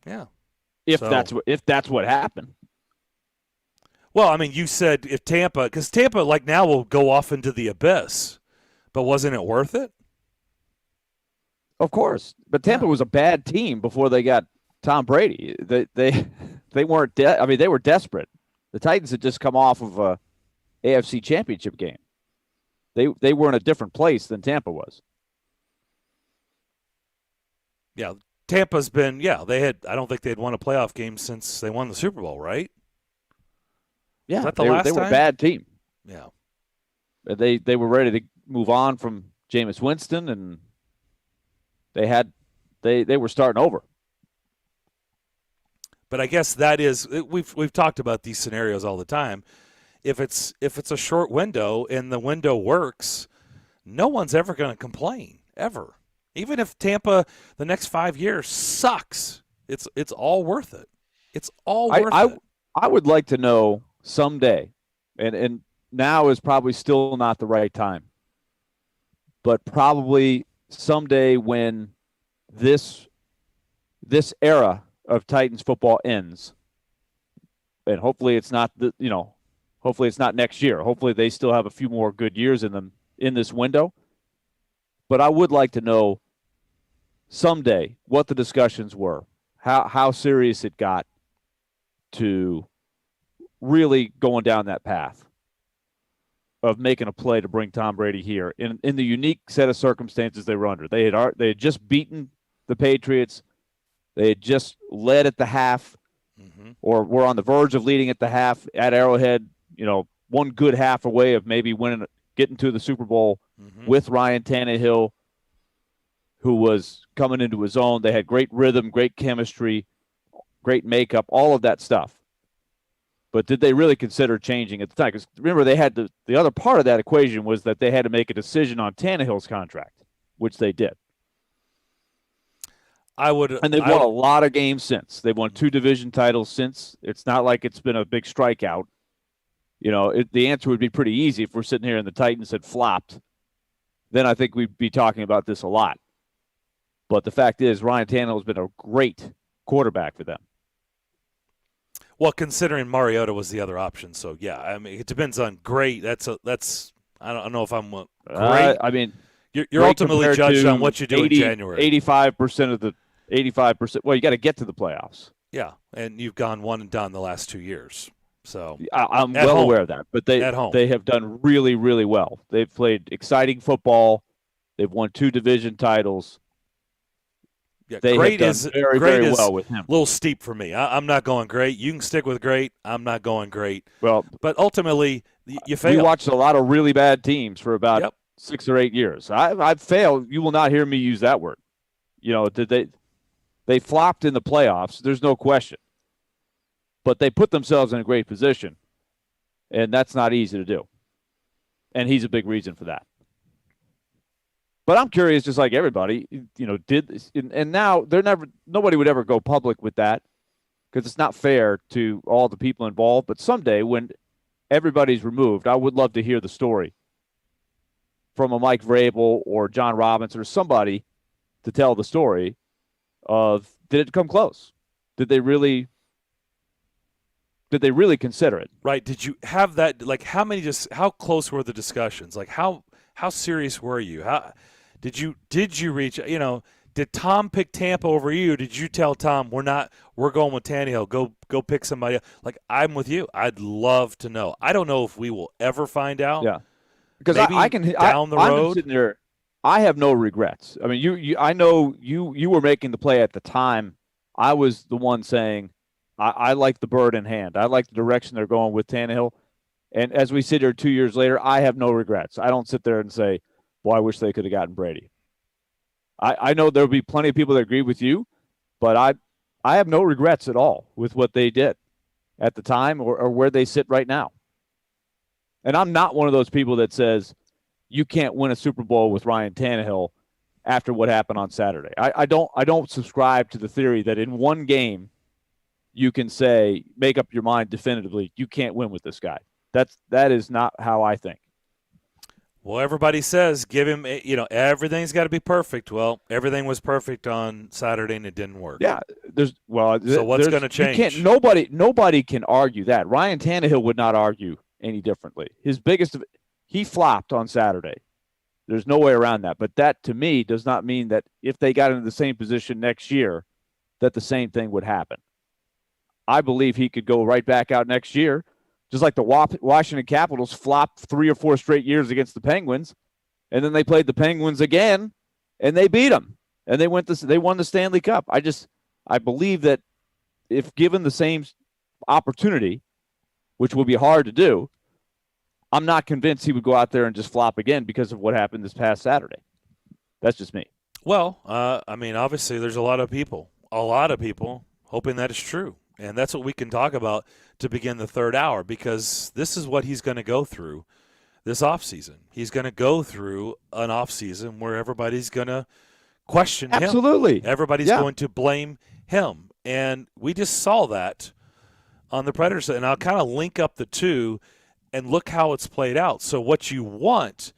Yeah. If that's what happened. Well, I mean, you said if Tampa, because Tampa like now will go off into the abyss, but wasn't it worth it? Of course, but Tampa was a bad team before they got Tom Brady. They weren't. They were desperate. The Titans had just come off of a AFC Championship game. They were in a different place than Tampa was. Yeah, Tampa's been. Yeah, they had. I don't think they'd won a playoff game since they won the Super Bowl, right? Yeah, was that the last they were time? a bad team. Yeah, they were ready to move on from Jameis Winston, and they were starting over. But I guess that is we've talked about these scenarios all the time. If it's a short window and the window works, no one's ever going to complain ever. Even if Tampa the next 5 years sucks, it's all worth it. It's all worth it. I would like to know someday, and now is probably still not the right time, but probably someday when this era of Titans football ends, and hopefully it's not hopefully it's not next year. Hopefully they still have a few more good years in them in this window. But I would like to know someday what the discussions were, how serious it got to really going down that path of making a play to bring Tom Brady here in the unique set of circumstances they were under. They had just beaten the Patriots. They had just led at the half, or were on the verge of leading at the half at Arrowhead. One good half away of maybe getting to the Super Bowl with Ryan Tannehill, who was coming into his own. They had great rhythm, great chemistry, great makeup, all of that stuff. But did they really consider changing at the time? Because remember, they had the other part of that equation was that they had to make a decision on Tannehill's contract, which they did. And they've won a lot of games since. They've won 2 division titles since. It's not like it's been a big strikeout. The answer would be pretty easy if we're sitting here and the Titans had flopped. Then I think we'd be talking about this a lot. But the fact is, Ryan Tannehill has been a great quarterback for them. Well, considering Mariota was the other option, so yeah, I mean it depends on great. That's I don't know if I'm great. You're ultimately judged on what you do in January. 85% of the 85%. Well, you got to get to the playoffs. Yeah, and you've gone one and done the last 2 years. So I'm well aware of that, but they have done really, really well. They've played exciting football. They've won 2 division titles. Yeah, they great have is done very, great very is well with him. A little steep for me. I'm not going great. You can stick with great. I'm not going great. Well, but ultimately, you fail. We watched a lot of really bad teams for about 6 or 8 years. I've failed. You will not hear me use that word. They flopped in the playoffs. There's no question. But they put themselves in a great position, and that's not easy to do. And he's a big reason for that. But I'm curious, just like everybody, did this, and now nobody would ever go public with that because it's not fair to all the people involved. But someday, when everybody's removed, I would love to hear the story from a Mike Vrabel or John Robinson or somebody to tell the story of, did it come close? Did they really consider it? Right. Did you have that? Like, how close were the discussions? Like, how serious were you? How did you reach? Did Tom pick Tampa over you? Did you tell Tom we're going with Tannehill? Go pick somebody else? Like, I'm with you. I'd love to know. I don't know if we will ever find out. Yeah, because maybe I can down the road. I'm sitting there. I have no regrets. I mean, I know you were making the play at the time. I was the one saying, I like the bird in hand. I like the direction they're going with Tannehill. And as we sit here 2 years later, I have no regrets. I don't sit there and say, boy, I wish they could have gotten Brady. I know there'll be plenty of people that agree with you, but I have no regrets at all with what they did. at the time or where they sit right now. And I'm not one of those people that says you can't win a Super Bowl with Ryan Tannehill after what happened on Saturday. I don't subscribe to the theory that in one game you can say, make up your mind definitively, you can't win with this guy. That is not how I think. Well, everybody says give him, everything's got to be perfect. Well, everything was perfect on Saturday and it didn't work. Yeah, so what's going to change? Nobody can argue that. Ryan Tannehill would not argue any differently. He flopped on Saturday. There's no way around that. But that, to me, does not mean that if they got into the same position next year, that the same thing would happen. I believe he could go right back out next year, just like the Washington Capitals flopped 3 or 4 straight years against the Penguins, and then they played the Penguins again, and they beat them, and they won the Stanley Cup. I believe that if given the same opportunity, which will be hard to do, I'm not convinced he would go out there and just flop again because of what happened this past Saturday. That's just me. Well, obviously there's a lot of people hoping that is true. And that's what we can talk about to begin the third hour, because this is what he's going to go through this offseason. He's going to go through an offseason where everybody's going to question him. Absolutely. Everybody's going to blame him. And we just saw that on the Predators. And I'll kind of link up the two and look how it's played out. So what you want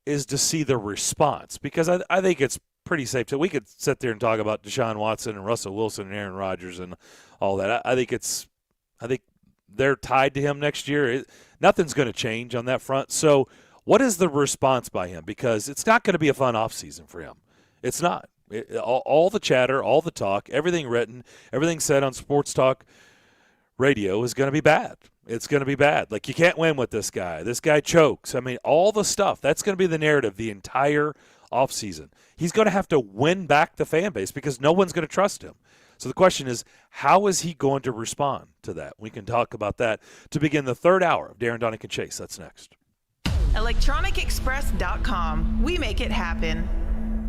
is to see the response, because I think it's pretty safe. So we could sit there and talk about Deshaun Watson and Russell Wilson and Aaron Rodgers and all that. I think they're tied to him next year. Nothing's going to change on that front. So what is the response by him? Because it's not going to be a fun offseason for him. It's not. All the chatter, all the talk, everything written, everything said on Sports Talk Radio is going to be bad. It's going to be bad. Like, you can't win with this guy. This guy chokes. I mean, all the stuff. That's going to be the narrative the entire offseason. He's going to have to win back the fan base because no one's going to trust him. So the question is, how is he going to respond to that? We can talk about that to begin the third hour of Darren, Donick, and Chase. That's next. ElectronicExpress.com. We make it happen.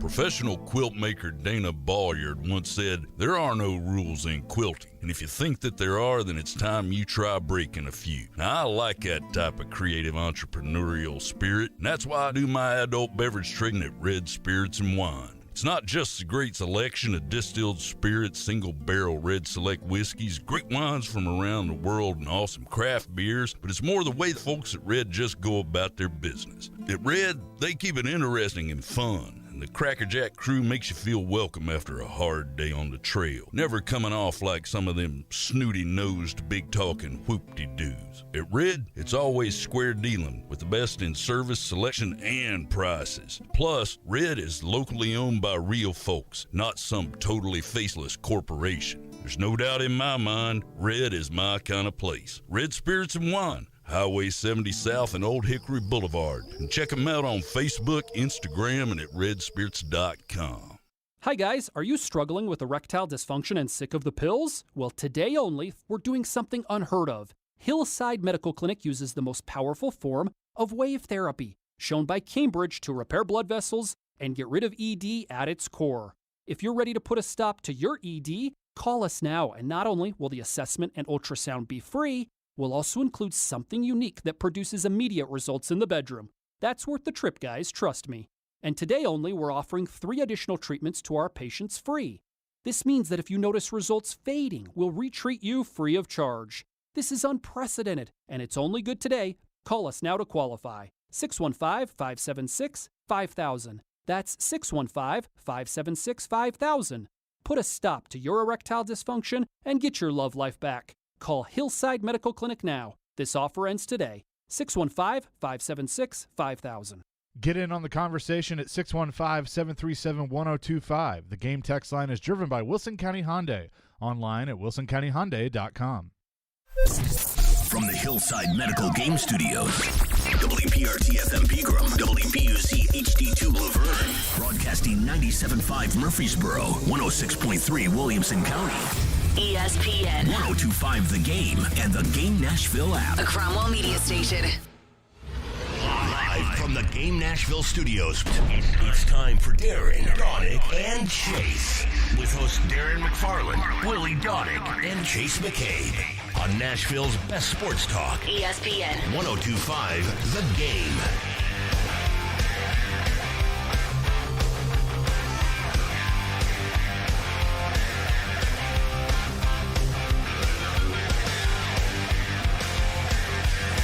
Professional quilt maker Dana Balliard once said, "There are no rules in quilting, and if you think that there are, then it's time you try breaking a few." Now, I like that type of creative entrepreneurial spirit, and that's why I do my adult beverage trading at Red Spirits and Wine. It's not just a great selection of distilled spirits, single-barrel Red Select whiskeys, great wines from around the world, and awesome craft beers, but it's more the way the folks at Red just go about their business. At Red, they keep it interesting and fun. And the Cracker Jack crew makes you feel welcome after a hard day on the trail, never coming off like some of them snooty-nosed, big-talking whoop-de-doos. At Red, it's always square dealing with the best in service, selection, and prices. Plus, Red is locally owned by real folks, not some totally faceless corporation. There's no doubt in my mind, Red is my kind of place. Red Spirits and Wine, Highway 70 South and Old Hickory Boulevard. And check them out on Facebook, Instagram, and at redspirits.com. Hi guys, are you struggling with erectile dysfunction and sick of the pills? Well, today only, we're doing something unheard of. Hillside Medical Clinic uses the most powerful form of wave therapy, shown by Cambridge to repair blood vessels and get rid of ED at its core. If you're ready to put a stop to your ED, call us now, and not only will the assessment and ultrasound be free, we'll also include something unique that produces immediate results in the bedroom. That's worth the trip, guys, trust me. And today only, we're offering 3 additional treatments to our patients free. This means that if you notice results fading, we'll retreat you free of charge. This is unprecedented, and it's only good today. Call us now to qualify. 615-576-5000. That's 615-576-5000. Put a stop to your erectile dysfunction and get your love life back. Call Hillside Medical Clinic now. This offer ends today. 615-576-5000. Get in on the conversation at 615-737-1025. The game text line is driven by Wilson County Hyundai. Online at wilsoncountyhyundai.com. From the Hillside Medical Game Studios, WPRT-FM Pegram, WPUC HD2 Laverne, broadcasting 97.5 Murfreesboro, 106.3 Williamson County. ESPN 102.5 The Game and the Game Nashville app. A Cromwell Media Station. Live from the Game Nashville studios, it's time for Darren, Donick, and Chase. With hosts Darren McFarland, Willie Donick, and Chase McCabe. on Nashville's best sports talk. ESPN 102.5 The Game.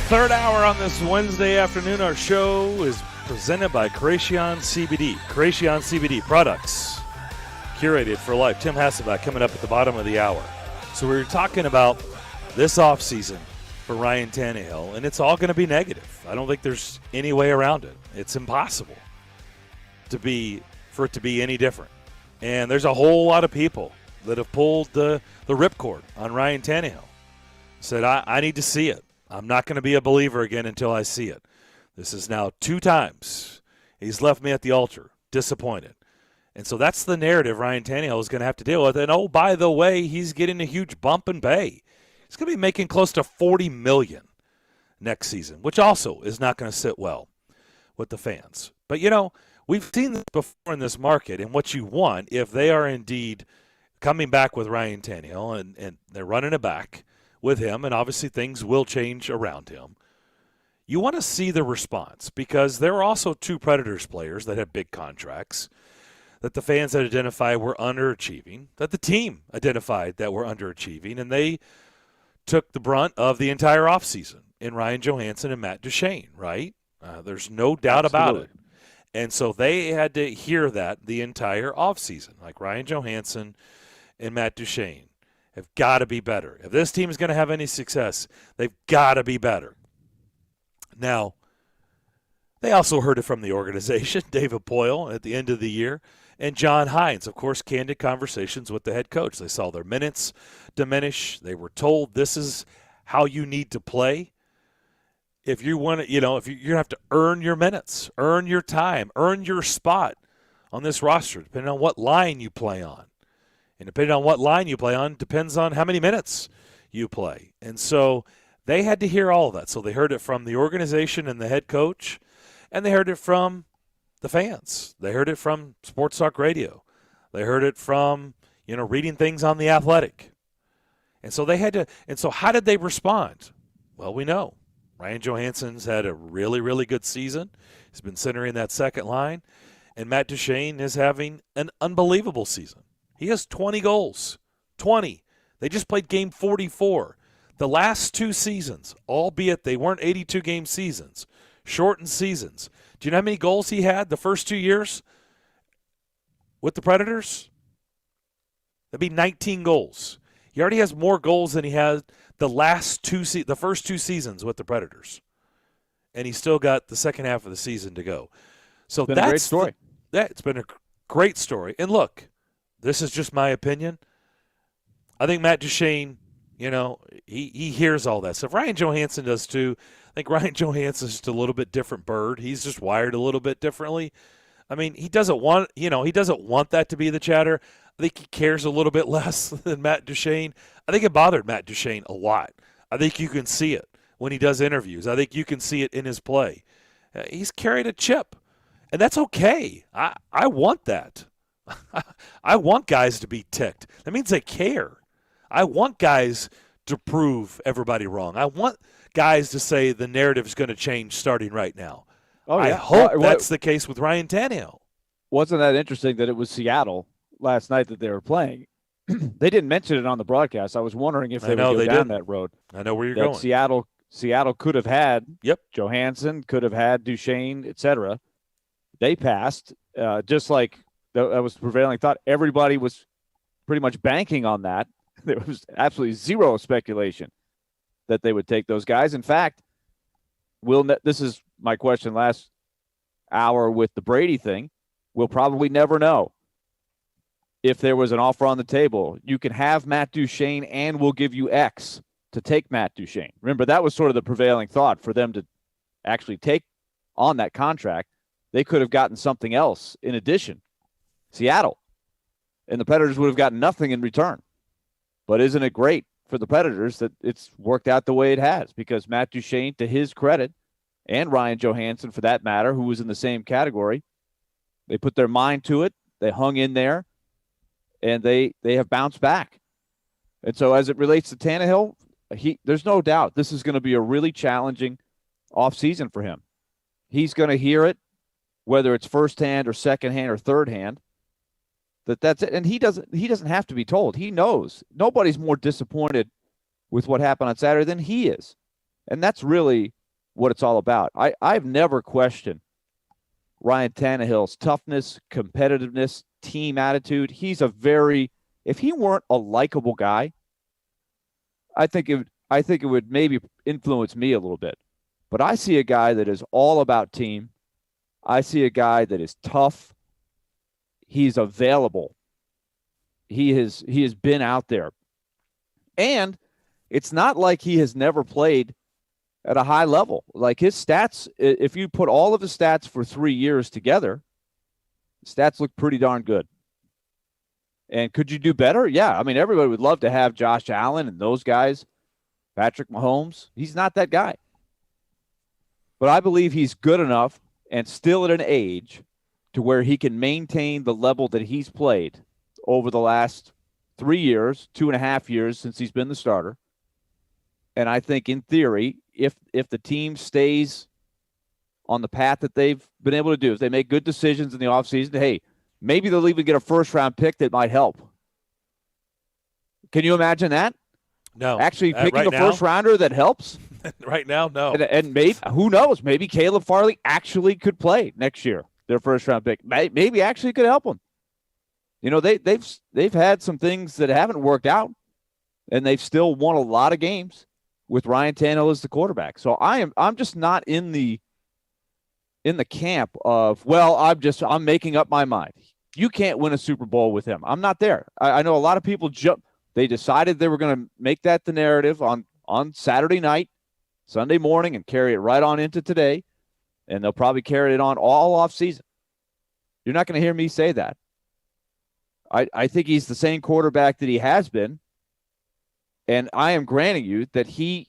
Third hour on this Wednesday afternoon. Our show is presented by Creation CBD. Creation CBD products curated for life. Tim Hasselback coming up at the bottom of the hour. So we were talking about this offseason for Ryan Tannehill, and it's all going to be negative. I don't think there's any way around it. It's impossible for it to be any different. And there's a whole lot of people that have pulled the ripcord on Ryan Tannehill. Said, I need to see it. I'm not going to be a believer again until I see it. This is now 2 times he's left me at the altar, disappointed. And so that's the narrative Ryan Tannehill is going to have to deal with. And, oh, by the way, he's getting a huge bump in pay. He's going to be making close to $40 million next season, which also is not going to sit well with the fans. But, we've seen this before in this market, and what you want, if they are indeed coming back with Ryan Tannehill and they're running it back with him, and obviously things will change around him, you want to see the response, because there are also 2 Predators players that have big contracts that the fans had identified were underachieving, that the team identified that were underachieving, and they took the brunt of the entire offseason in Ryan Johansson and Matt Duchene, right? There's no doubt about it. And so they had to hear that the entire offseason, like Ryan Johansson and Matt Duchene have got to be better. If this team is going to have any success, they've got to be better. Now, they also heard it from the organization, David Poyle at the end of the year, and John Hines, of course, candid conversations with the head coach. They saw their minutes diminish. They were told this is how you need to play. If you want to, if you're going to have to earn your minutes, earn your time, earn your spot on this roster, depending on what line you play on. And depending on what line you play on, depends on how many minutes you play. And so they had to hear all of that. So they heard it from the organization and the head coach, and they heard it from the fans. They heard it from Sports Talk Radio. They heard it from, reading things on The Athletic. And so they had to – and so how did they respond? Well, we know. Ryan Johansson's had a really, really good season. He's been centering that second line. And Matt Duchene is having an unbelievable season. He has 20 goals. 20. They just played game 44. The last 2 seasons, albeit they weren't 82-game seasons, shortened seasons. Do you know how many goals he had the first 2 years with the Predators? That'd be 19 goals. He already has more goals than he had the first 2 seasons with the Predators. And he's still got the second half of the season to go. So that's a great story. It's been a great story. And look, this is just my opinion. I think Matt Duchene, he hears all that stuff. Ryan Johansson does too. I think Ryan Johansson's just a little bit different bird. He's just wired a little bit differently. I mean, he doesn't want that to be the chatter. I think he cares a little bit less than Matt Duchene. I think it bothered Matt Duchene a lot. I think you can see it when he does interviews. I think you can see it in his play. He's carried a chip, and that's okay. I want that. I want guys to be ticked. That means they care. I want guys to prove everybody wrong. I want guys to say the narrative is going to change starting right now. Oh, yeah. I hope that's the case with Ryan Tannehill. Wasn't that interesting that it was Seattle last night that they were playing? They didn't mention it on the broadcast. I was wondering if they would go down that road. I know where you're going. Seattle could have had Johansson, could have had Duchene, etc. They passed, just like that was the prevailing thought. Everybody was pretty much banking on that. There was absolutely zero speculation that they would take those guys. In fact, this is my question last hour with the Brady thing. We'll probably never know if there was an offer on the table. You can have Matt Duchene and we'll give you X to take Matt Duchene. Remember, that was sort of the prevailing thought for them to actually take on that contract. They could have gotten something else in addition. Seattle. And the Predators would have gotten nothing in return. But isn't it great for the Predators that it's worked out the way it has? Because Matt Duchene, to his credit, and Ryan Johansson for that matter, who was in the same category, they put their mind to it. They hung in there. And they have bounced back. And so as it relates to Tannehill, there's no doubt this is going to be a really challenging offseason for him. He's going to hear it, whether it's firsthand or secondhand or thirdhand, that's it. And he doesn't have to be told. He knows. Nobody's more disappointed with what happened on Saturday than he is. And that's really what it's all about. I've never questioned Ryan Tannehill's toughness, competitiveness, team attitude. He's if he weren't a likable guy, I think it would maybe influence me a little bit. But I see a guy that is all about team. I see a guy that is tough. He's available. He has been out there. And it's not like he has never played at a high level. Like his stats, if you put all of his stats for 3 years together, stats look pretty darn good. And could you do better? Yeah. I mean, everybody would love to have Josh Allen and those guys, Patrick Mahomes. He's not that guy. But I believe he's good enough and still at an age to where he can maintain the level that he's played over the last 3 years, 2.5 years since he's been the starter. And I think in theory, if the team stays on the path that they've been able to do, if they make good decisions in the offseason, hey, maybe they'll even get a first-round pick that might help. Can you imagine that? No. Actually picking right a now? first-rounder that helps? Right now, no. And maybe, who knows? Maybe Caleb Farley actually could play next year, their first-round pick. Maybe actually could help them. You know, they've had some things that haven't worked out, and they've still won a lot of games with Ryan Tannehill as the quarterback. So I'm just not in the camp of, well, I'm making up my mind. You can't win a Super Bowl with him. I'm not there. I know a lot of people they decided they were going to make that the narrative on Saturday night, Sunday morning, and carry it right on into today, and they'll probably carry it on all off season. You're not going to hear me say that. I think he's the same quarterback that he has been, and I am granting you that he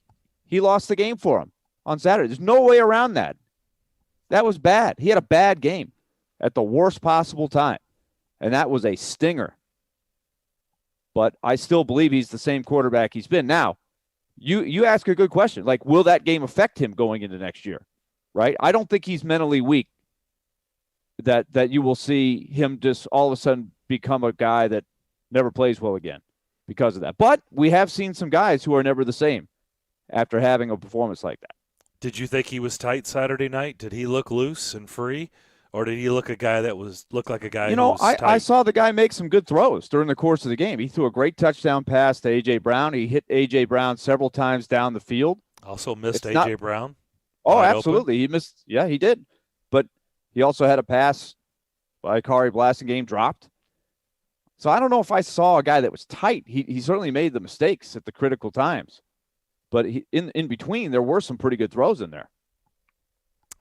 lost the game for him on Saturday. There's no way around that. That was bad. He had a bad game at the worst possible time, and that was a stinger. But I still believe he's the same quarterback he's been. Now, you ask a good question. Like, will that game affect him going into next year? Right? I don't think he's mentally weak that you will see him just all of a sudden become a guy that never plays well again because of that. But we have seen some guys who are never the same after having a performance like that. Did you think he was tight Saturday night? Did he look loose and free? Or did he look like a guy who was tight? I saw the guy make some good throws during the course of the game. He threw a great touchdown pass to A.J. Brown. He hit A.J. Brown several times down the field. Also missed A.J. Brown. Oh, absolutely. Open. He missed. Yeah, he did. But he also had a pass by Kari Blasingame dropped. So I don't know if I saw a guy that was tight. He certainly made the mistakes at the critical times. But in between, there were some pretty good throws in there.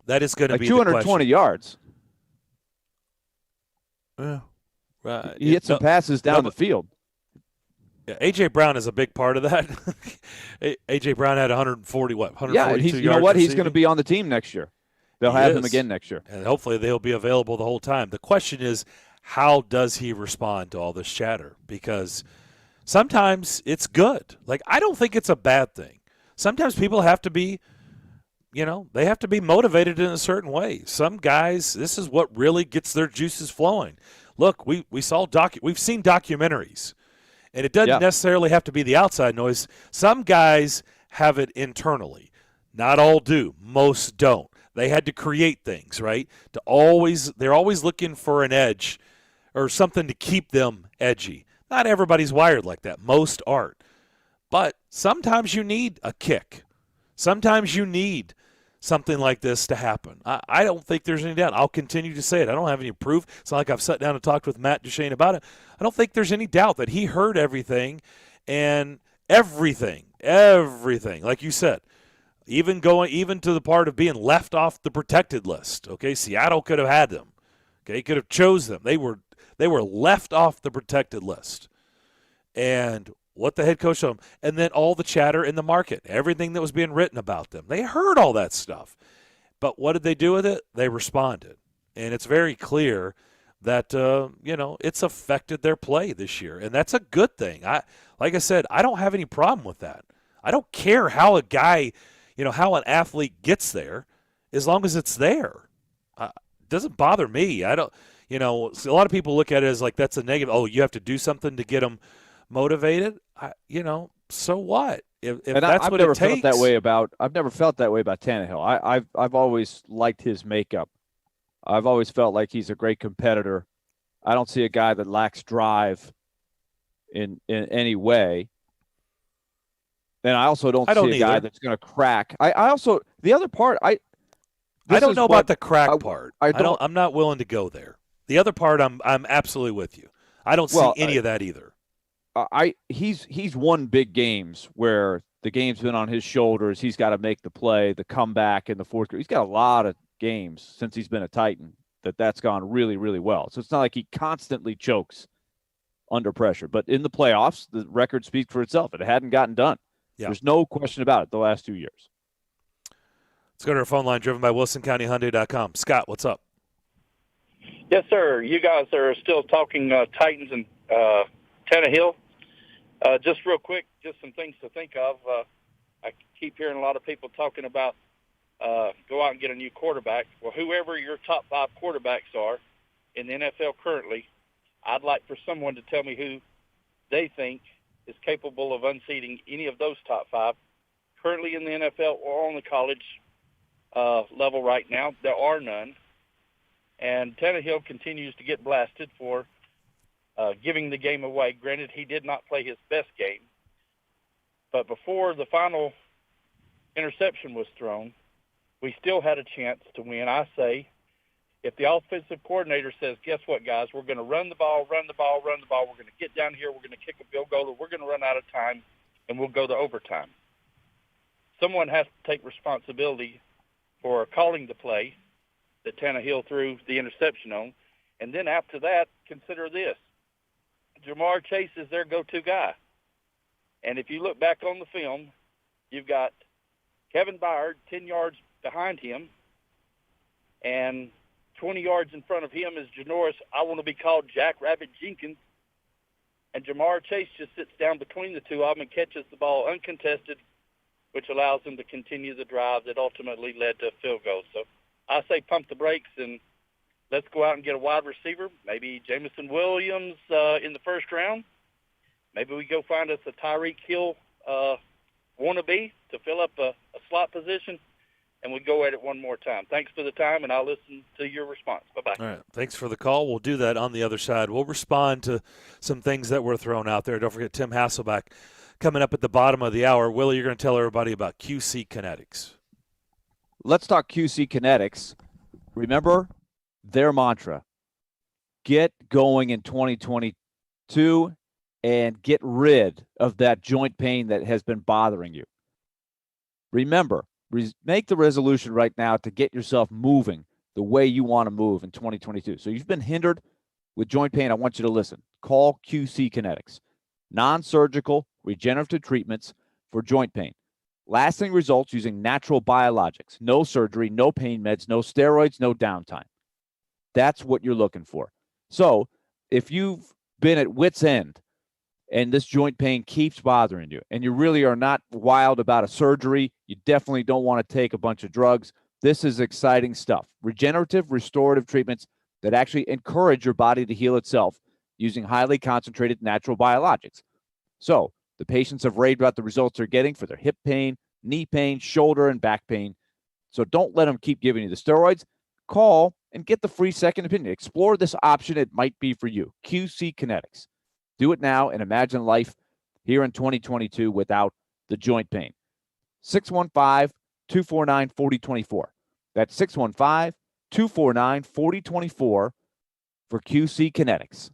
That is going to be 220 yards. Yeah, right. He hit some passes down the field. Yeah, A.J. Brown is a big part of that. A.J. Brown had 142 yards. Yeah, you know what? He's going to be on the team next year. They'll have him again next year. And hopefully they'll be available the whole time. The question is, how does he respond to all this chatter? Because sometimes it's good. Like, I don't think it's a bad thing. Sometimes people have to be, they have to be motivated in a certain way. Some guys, this is what really gets their juices flowing. Look, we've seen documentaries, and it doesn't necessarily have to be the outside noise. Some guys have it internally. Not all do. Most don't. They had to create things, right? They're always looking for an edge or something to keep them edgy. Not everybody's wired like that. Most aren't. But sometimes you need a kick. Sometimes you need something like this to happen. I don't think there's any doubt. I'll continue to say it. I don't have any proof. It's not like I've sat down and talked with Matt Duchene about it. I don't think there's any doubt that he heard everything and everything, like you said, even to the part of being left off the protected list. Okay, Seattle could have had them. Okay, could have chose them. They were left off the protected list. And what the head coach told them, and then all the chatter in the market, everything that was being written about them. They heard all that stuff. But what did they do with it? They responded. And it's very clear that, it's affected their play this year. And that's a good thing. Like I said, I don't have any problem with that. I don't care how a guy, how an athlete gets there, as long as it's there. It doesn't bother me. I don't, a lot of people look at it as like that's a negative. Oh, you have to do something to get them motivated. So what? If that's what it takes. I've never felt that way about Tannehill. I've always liked his makeup. I've always felt like he's a great competitor. I don't see a guy that lacks drive in any way. And I also don't see a guy that's going to crack. I also the other part I don't know about the crack part. I'm not willing to go there. The other part I'm absolutely with you. I don't see any of that either. He's won big games where the game's been on his shoulders. He's got to make the play, the comeback in the fourth quarter. He's got a lot of games since he's been a Titan that's gone really, really well. So it's not like he constantly chokes under pressure. But in the playoffs, the record speaks for itself. It hadn't gotten done. Yeah. There's no question about it the last 2 years. Let's go to our phone line, driven by WilsonCountyHyundai.com. Scott, what's up? Yes, sir. You guys are still talking Titans and Tannehill. Just real quick, just some things to think of. I keep hearing a lot of people talking about go out and get a new quarterback. Well, whoever your top 5 quarterbacks are in the NFL currently, I'd like for someone to tell me who they think is capable of unseating any of those top 5 currently in the NFL or on the college level right now. There are none. And Tannehill continues to get blasted for giving the game away. Granted, he did not play his best game. But before the final interception was thrown, we still had a chance to win. I say, if the offensive coordinator says, guess what, guys, we're going to run the ball, we're going to get down here, we're going to kick a field goal, or we're going to run out of time, and we'll go to overtime. Someone has to take responsibility for calling the play that Tannehill threw the interception on. And then after that, consider this. Jamar Chase is their go-to guy. And if you look back on the film, you've got Kevin Byard 10 yards behind him, and 20 yards in front of him is Janoris, I want to be called Jack Rabbit Jenkins. And Jamar Chase just sits down between the two of them and catches the ball uncontested, which allows them to continue the drive that ultimately led to a field goal. So I say pump the brakes and let's go out and get a wide receiver, maybe Jamison Williams in the first round. Maybe we go find us a Tyreek Hill wannabe to fill up a slot position, and we go at it one more time. Thanks for the time, and I'll listen to your response. Bye-bye. All right. Thanks for the call. We'll do that on the other side. We'll respond to some things that were thrown out there. Don't forget Tim Hasselback coming up at the bottom of the hour. Willie, you're going to tell everybody about QC Kinetics. Let's talk QC Kinetics. Remember their mantra, get going in 2022 and get rid of that joint pain that has been bothering you. Remember, make the resolution right now to get yourself moving the way you want to move in 2022. So you've been hindered with joint pain. I want you to listen. Call QC Kinetics. Non-surgical regenerative treatments for joint pain. Lasting results using natural biologics. No surgery, no pain meds, no steroids, no downtime. That's what you're looking for. So if you've been at wit's end and this joint pain keeps bothering you and you really are not wild about a surgery, you definitely don't want to take a bunch of drugs. This is exciting stuff. Regenerative, restorative treatments that actually encourage your body to heal itself using highly concentrated natural biologics. So the patients have raved about the results they're getting for their hip pain, knee pain, shoulder, and back pain. So don't let them keep giving you the steroids. Call and get the free second opinion. Explore this option. It might be for you. QC Kinetics. Do it now and imagine life here in 2022 without the joint pain. 615-249-4024. That's 615-249-4024 for QC Kinetics.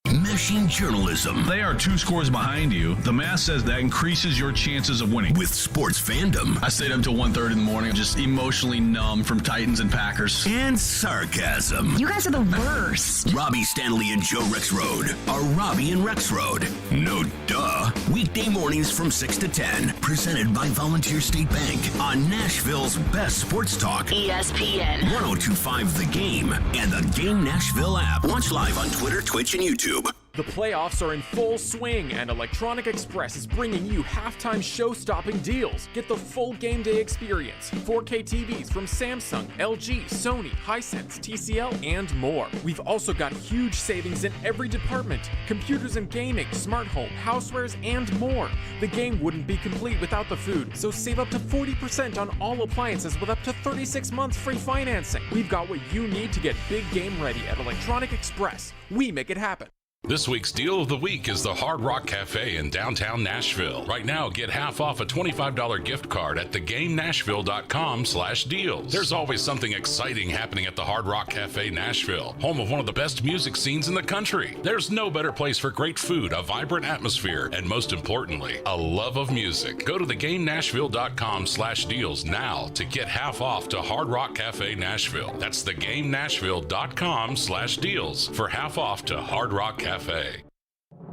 Machine journalism. They are 2 scores behind you. The math says that increases your chances of winning. With sports fandom. I stayed up till 1:30 in the morning, just emotionally numb from Titans and Packers. And sarcasm. You guys are the worst. Robbie Stanley and Joe Rexrode are Robbie and Rexrode. No duh. Weekday mornings from 6 to 10. Presented by Volunteer State Bank on Nashville's best sports talk. ESPN. 102.5 The Game and the Game Nashville app. Watch live on Twitter, Twitch, and YouTube. The playoffs are in full swing, and Electronic Express is bringing you halftime show-stopping deals. Get the full game day experience. 4K TVs from Samsung, LG, Sony, Hisense, TCL, and more. We've also got huge savings in every department. Computers and gaming, smart home, housewares, and more. The game wouldn't be complete without the food, so save up to 40% on all appliances with up to 36 months free financing. We've got what you need to get big game ready at Electronic Express. We make it happen. This week's deal of the week is the Hard Rock Cafe in downtown Nashville. Right now, get half off a $25 gift card at thegamenashville.com/deals. There's always something exciting happening at the Hard Rock Cafe Nashville, home of one of the best music scenes in the country. There's no better place for great food, a vibrant atmosphere, and most importantly, a love of music. Go to thegamenashville.com/deals now to get half off to Hard Rock Cafe Nashville. That's thegamenashville.com/deals for half off to Hard Rock Cafe.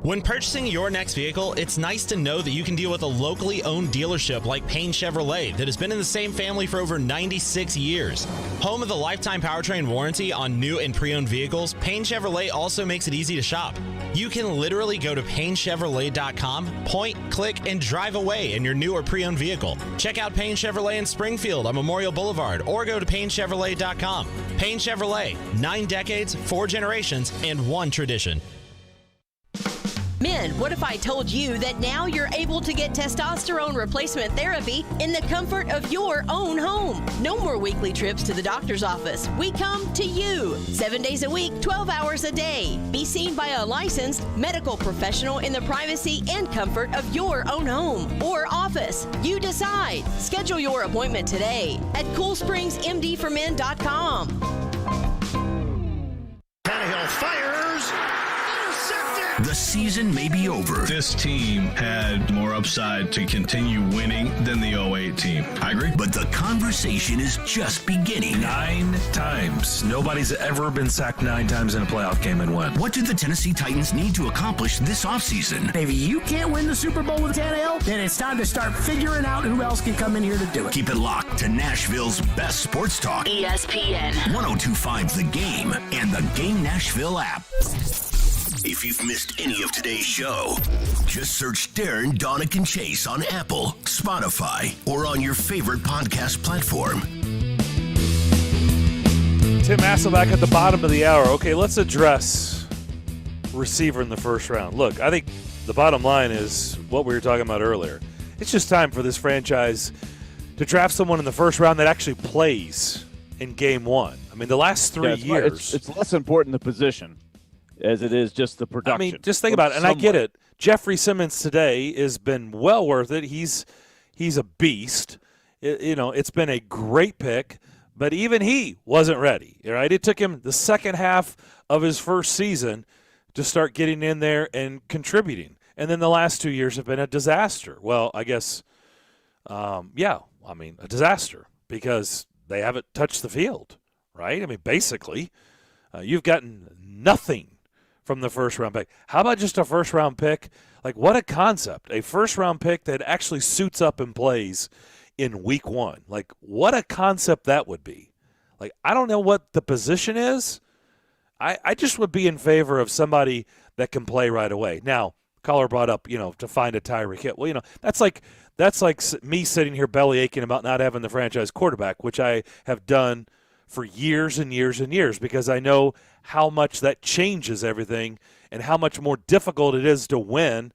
When purchasing your next vehicle, it's nice to know that you can deal with a locally owned dealership like Payne Chevrolet that has been in the same family for over 96 years. Home of the lifetime powertrain warranty on new and pre-owned vehicles, Payne Chevrolet also makes it easy to shop. You can literally go to PayneChevrolet.com, point, click, and drive away in your new or pre-owned vehicle. Check out Payne Chevrolet in Springfield on Memorial Boulevard or go to PayneChevrolet.com. Payne Chevrolet, 9 decades, 4 generations, and 1 tradition. Men, what if I told you that now you're able to get testosterone replacement therapy in the comfort of your own home? No more weekly trips to the doctor's office. We come to you 7 days a week, 12 hours a day. Be seen by a licensed medical professional in the privacy and comfort of your own home or office. You decide. Schedule your appointment today at CoolSpringsMDformen.com. Tannehill fires. The season may be over. This team had more upside to continue winning than the 08 team. I agree. But the conversation is just beginning. 9 times. Nobody's ever been sacked 9 times in a playoff game and won. What do the Tennessee Titans need to accomplish this offseason? If you can't win the Super Bowl with Tannehill, then it's time to start figuring out who else can come in here to do it. Keep it locked to Nashville's best sports talk. ESPN 102.5 The Game and the Game Nashville app. If you've missed any of today's show, just search Darren, Donick, and Chase on Apple, Spotify, or on your favorite podcast platform. Tim Hasselback at the bottom of the hour. Okay, let's address receiver in the first round. Look, I think the bottom line is what we were talking about earlier. It's just time for this franchise to draft someone in the first round that actually plays in game one. I mean, the last 3 years. It's less important the position as it is just the production. I mean, just think about it, and I get it. Jeffrey Simmons today has been well worth it. He's a beast. It's been a great pick, but even he wasn't ready, right? It took him the second half of his first season to start getting in there and contributing. And then the last 2 years have been a disaster. Well, I guess, a disaster because they haven't touched the field, right? I mean, basically, you've gotten nothing from the first-round pick. How about just a first-round pick? Like, what a concept. A first-round pick that actually suits up and plays in week one. Like, what a concept that would be. Like, I don't know what the position is. I just would be in favor of somebody that can play right away. Now, caller brought up, to find a Tyreek Hill. Well, that's like me sitting here belly aching about not having the franchise quarterback, which I have done for years and years and years because I know how much that changes everything and how much more difficult it is to win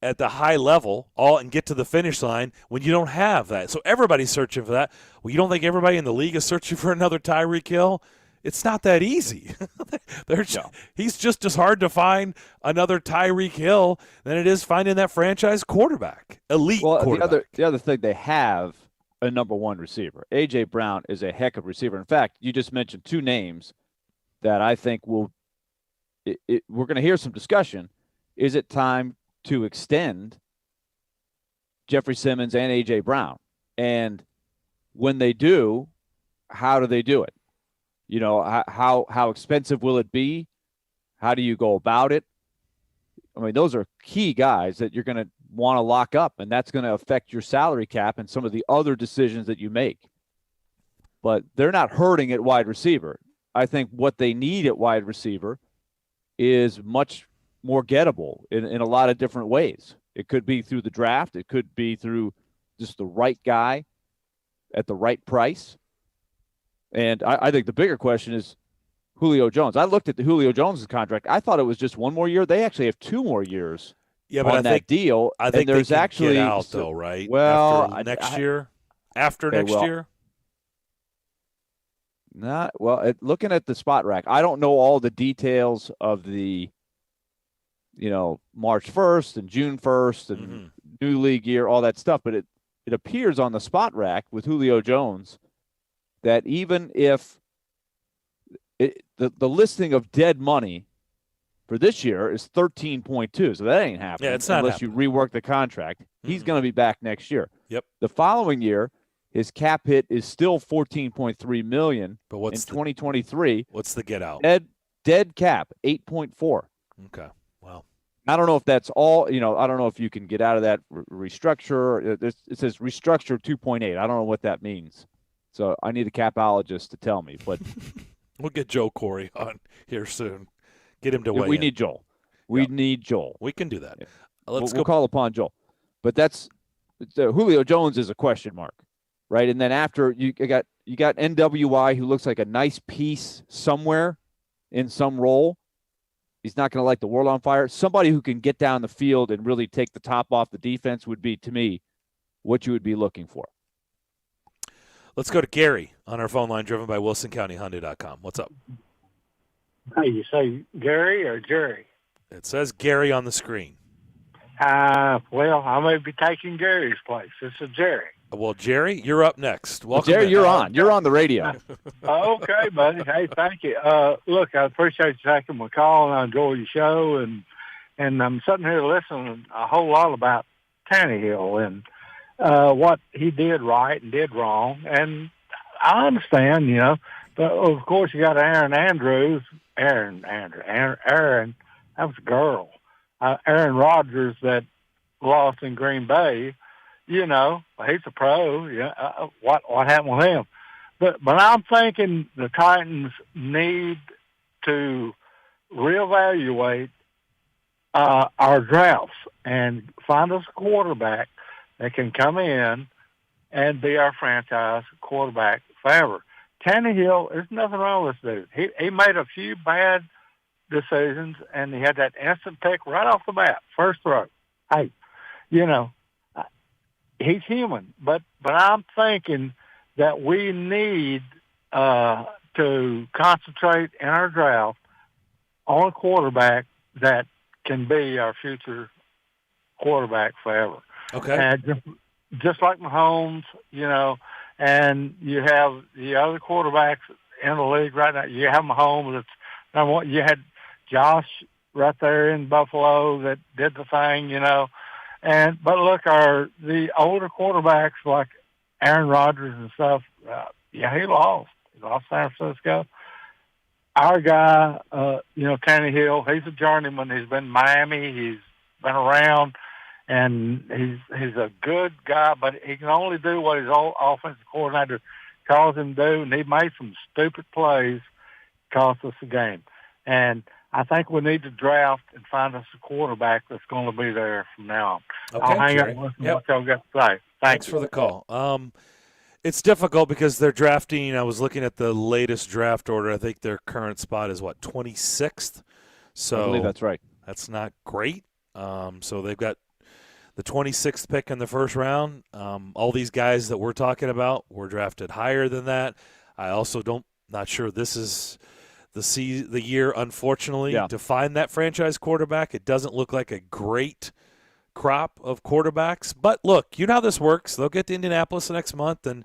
at the high level and get to the finish line when you don't have that. So everybody's searching for that. Well, you don't think everybody in the league is searching for another Tyreek Hill? It's not that easy. He's just as hard to find another Tyreek Hill than it is finding that franchise quarterback, elite quarterback. The other thing, they have a number one receiver. A.J. Brown is a heck of a receiver. In fact, you just mentioned 2 names that I think we're going to hear some discussion. Is it time to extend Jeffrey Simmons and A.J. Brown? And when they do, how do they do it? How expensive will it be? How do you go about it? I mean, those are key guys that you're going to want to lock up, and that's going to affect your salary cap and some of the other decisions that you make. But they're not hurting at wide receiver. I think what they need at wide receiver is much more gettable in a lot of different ways. It could be through the draft. It could be through just the right guy at the right price. And I think the bigger question is Julio Jones. I looked at the Julio Jones contract. I thought it was just 1 more year. They actually have 2 more years but on that deal. I think there's they can actually get out, though, right? Well, after next year? After next year? Not well. Looking at the spot rack, I don't know all the details of the, March 1st and June 1st and new league year, all that stuff. But it appears on the spot rack with Julio Jones that even if the listing of dead money for this year is 13.2, so that ain't happening. Yeah, it's not unless you rework the contract. He's going to be back next year. Yep. The following year, his cap hit is still $14.3 million. But what's in 2023? What's the get out? Dead cap 8.4. Okay. Wow. I don't know if that's all. I don't know if you can get out of that restructure. It says restructure 2.8. I don't know what that means. So I need a capologist to tell me. But we'll get Joe Corey on here soon. Get him to weigh in. We need Joel. We need Joel. We can do that. Yeah. We'll call upon Joel. But Julio Jones is a question mark, right? And then after you got NWI, who looks like a nice piece somewhere in some role. He's not going to light the world on fire. Somebody who can get down the field and really take the top off the defense would be, to me, what you would be looking for. Let's go to Gary on our phone line, driven by WilsonCountyHyundai.com. What's up? Hey, you say Gary or Jerry? It says Gary on the screen. Well, I may be taking Gary's place. This is Jerry. Well, Jerry, you're up next. Welcome, Jerry. You're on. You're on the radio. Okay, buddy. Hey, thank you. Look, I appreciate you taking my call, and I enjoy your show, and I'm sitting here listening a whole lot about Tannehill and what he did right and did wrong, and I understand, but of course you got Aaron Andrews, Aaron, that was a girl, Aaron Rodgers that lost in Green Bay. He's a pro. Yeah, what happened with him? But I'm thinking the Titans need to reevaluate our drafts and find us a quarterback that can come in and be our franchise quarterback forever. Tannehill, there's nothing wrong with this dude. He made a few bad decisions, and he had that instant pick right off the bat, first throw. Hey, he's human, but I'm thinking that we need to concentrate in our draft on a quarterback that can be our future quarterback forever. Okay. And just like Mahomes, and you have the other quarterbacks in the league right now. You have Mahomes. That's number one. You had Josh right there in Buffalo that did the thing, But look, the older quarterbacks like Aaron Rodgers and stuff, he lost. He lost San Francisco. Our guy, Tannehill, he's a journeyman. He's been in Miami. He's been around, and he's a good guy, but he can only do what his old offensive coordinator calls him to do, and he made some stupid plays, cost us the game. And I think we need to draft and find us a quarterback that's going to be there from now on. Okay, I'll hang Jerry. up and listen to what y'all got to say. Thanks for the call. It's difficult because they're drafting. I was looking at the latest draft order. I think their current spot is, 26th? So I believe that's right. That's not great. So they've got the 26th pick in the first round. All these guys that we're talking about were drafted higher than that. I also not sure this is the year, unfortunately, to find that franchise quarterback. It doesn't look like a great crop of quarterbacks. But look, you know how this works. They'll get to Indianapolis next month, and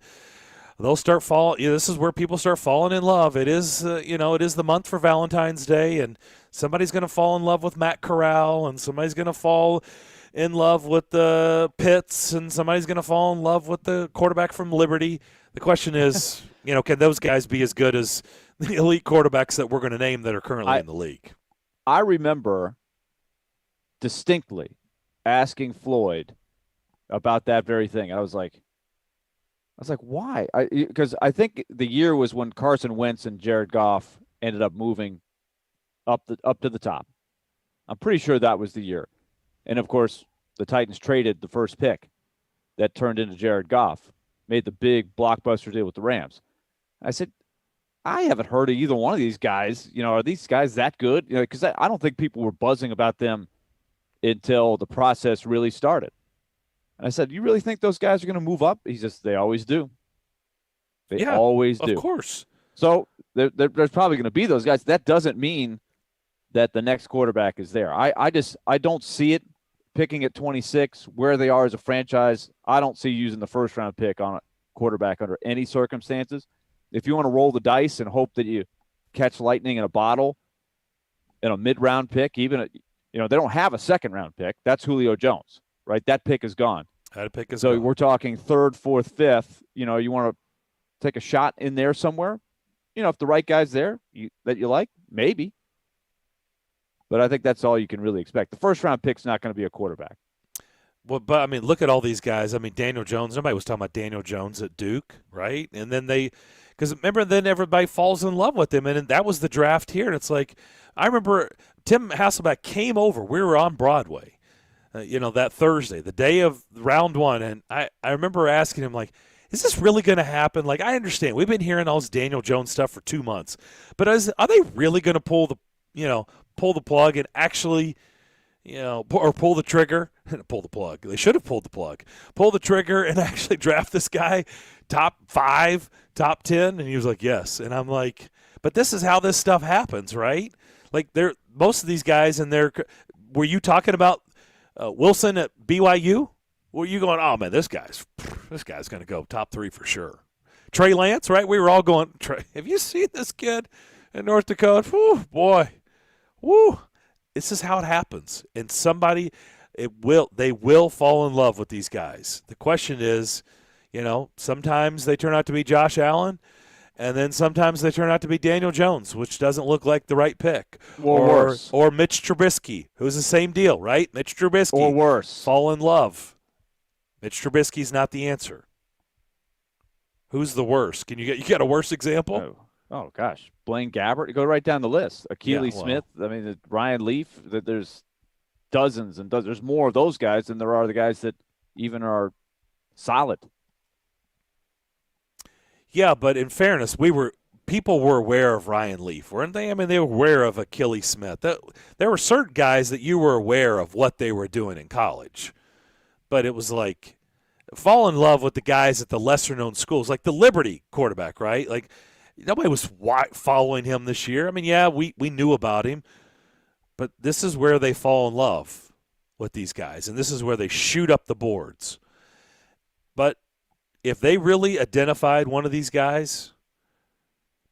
they'll start falling. This is where people start falling in love. It is, it is the month for Valentine's Day, and somebody's going to fall in love with Matt Corral, and somebody's going to fall in love with the Pitts, and somebody's going to fall in love with the quarterback from Liberty. The question is, can those guys be as good as the elite quarterbacks that we're going to name that are currently in the league? I remember distinctly asking Floyd about that very thing. I was like, why? Because I think the year was when Carson Wentz and Jared Goff ended up moving up to the top. I'm pretty sure that was the year. And, of course, the Titans traded the first pick that turned into Jared Goff, made the big blockbuster deal with the Rams. I said, I haven't heard of either one of these guys. Are these guys that good? Because I don't think people were buzzing about them until the process really started. And I said, you really think those guys are going to move up? He says, they always do. They always do. Of course. So there's probably going to be those guys. That doesn't mean that the next quarterback is there. I don't see it picking at 26 where they are as a franchise. I don't see using the first-round pick on a quarterback under any circumstances. If you want to roll the dice and hope that you catch lightning in a bottle in a mid-round pick, even they don't have a second-round pick. That's Julio Jones, right? That pick is gone. That pick is so gone. We're talking third, fourth, fifth. You want to take a shot in there somewhere. If the right guy's there that you like, maybe. But I think that's all you can really expect. The first-round pick's not going to be a quarterback. Well, but, I mean, look at all these guys. I mean, Daniel Jones. Nobody was talking about Daniel Jones at Duke, right? And then because remember, then everybody falls in love with him, and that was the draft here. And it's like, I remember Tim Hasselbeck came over. We were on Broadway, that Thursday, the day of round one. And I remember asking him, like, is this really going to happen? Like, I understand. We've been hearing all this Daniel Jones stuff for 2 months. But are they really going to pull the plug and actually – or pull the trigger, pull the plug. They should have pulled the plug. Pull the trigger and actually draft this guy top 5, top 10. And he was like, yes. And I'm like, but this is how this stuff happens, right? Like most of these guys were you talking about Wilson at BYU? Were you going, oh man, this guy's going to go top 3 for sure. Trey Lance, right? We were all going, have you seen this kid in North Dakota? Whew, boy. Woo. This is how it happens. And they will fall in love with these guys. The question is, sometimes they turn out to be Josh Allen, and then sometimes they turn out to be Daniel Jones, which doesn't look like the right pick. Or Mitch Trubisky, who's the same deal, right? Mitch Trubisky. Or worse. Fall in love. Mitch Trubisky's not the answer. Who's the worst? You get a worse example? Oh, gosh. Blaine Gabbert. Go right down the list. Akili Smith. I mean, Ryan Leaf. There's dozens and dozens. There's more of those guys than there are the guys that even are solid. Yeah, but in fairness, people were aware of Ryan Leaf, weren't they? I mean, they were aware of Akili Smith. There were certain guys that you were aware of what they were doing in college. But it was like fall in love with the guys at the lesser-known schools, like the Liberty quarterback, right? Like, nobody was following him this year. I mean, yeah, we knew about him, but this is where they fall in love with these guys, and this is where they shoot up the boards. But if they really identified one of these guys,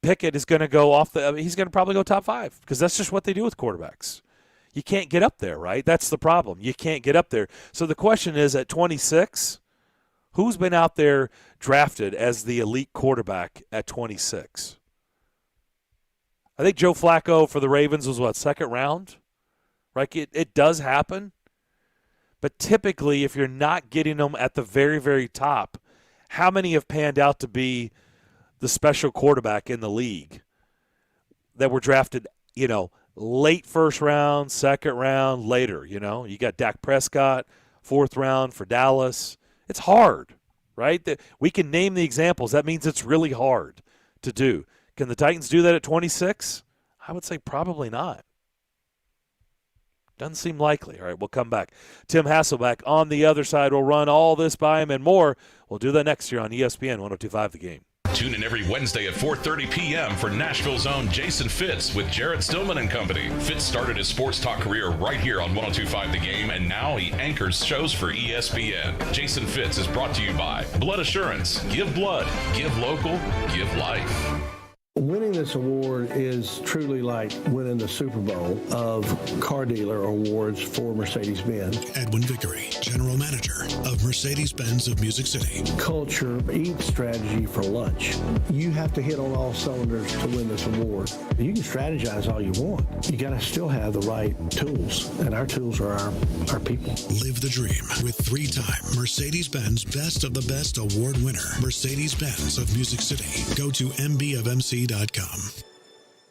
Pickett is going to go he's going to probably go top 5 because that's just what they do with quarterbacks. You can't get up there, right? That's the problem. You can't get up there. So the question is, at 26, who's been out there drafted as the elite quarterback at 26? I think Joe Flacco for the Ravens was, second round? Right? It does happen. But typically, if you're not getting them at the very, very top, how many have panned out to be the special quarterback in the league that were drafted, late first round, second round, later, You got Dak Prescott, 4th round for Dallas. It's hard, right? We can name the examples. That means it's really hard to do. Can the Titans do that at 26? I would say probably not. Doesn't seem likely. All right, we'll come back. Tim Hasselbeck on the other side will run all this by him and more. We'll do that next year on ESPN 102.5 The Game. Tune in every Wednesday at 4:30 p.m. for Nashville's own Jason Fitz with Jarrett Stillman and company. Fitz started his sports talk career right here on 102.5 The Game, and now he anchors shows for ESPN. Jason Fitz is brought to you by Blood Assurance. Give blood. Give local. Give life. Winning this award is truly like winning the Super Bowl of car dealer awards for Mercedes-Benz. Edwin Vickery, General Manager of Mercedes-Benz of Music City. Culture eats strategy for lunch. You have to hit on all cylinders to win this award. You can strategize all you want. You got to still have the right tools, and our tools are our people. Live the dream with 3-time Mercedes-Benz Best of the Best award winner, Mercedes-Benz of Music City. Go to mbofmc.com.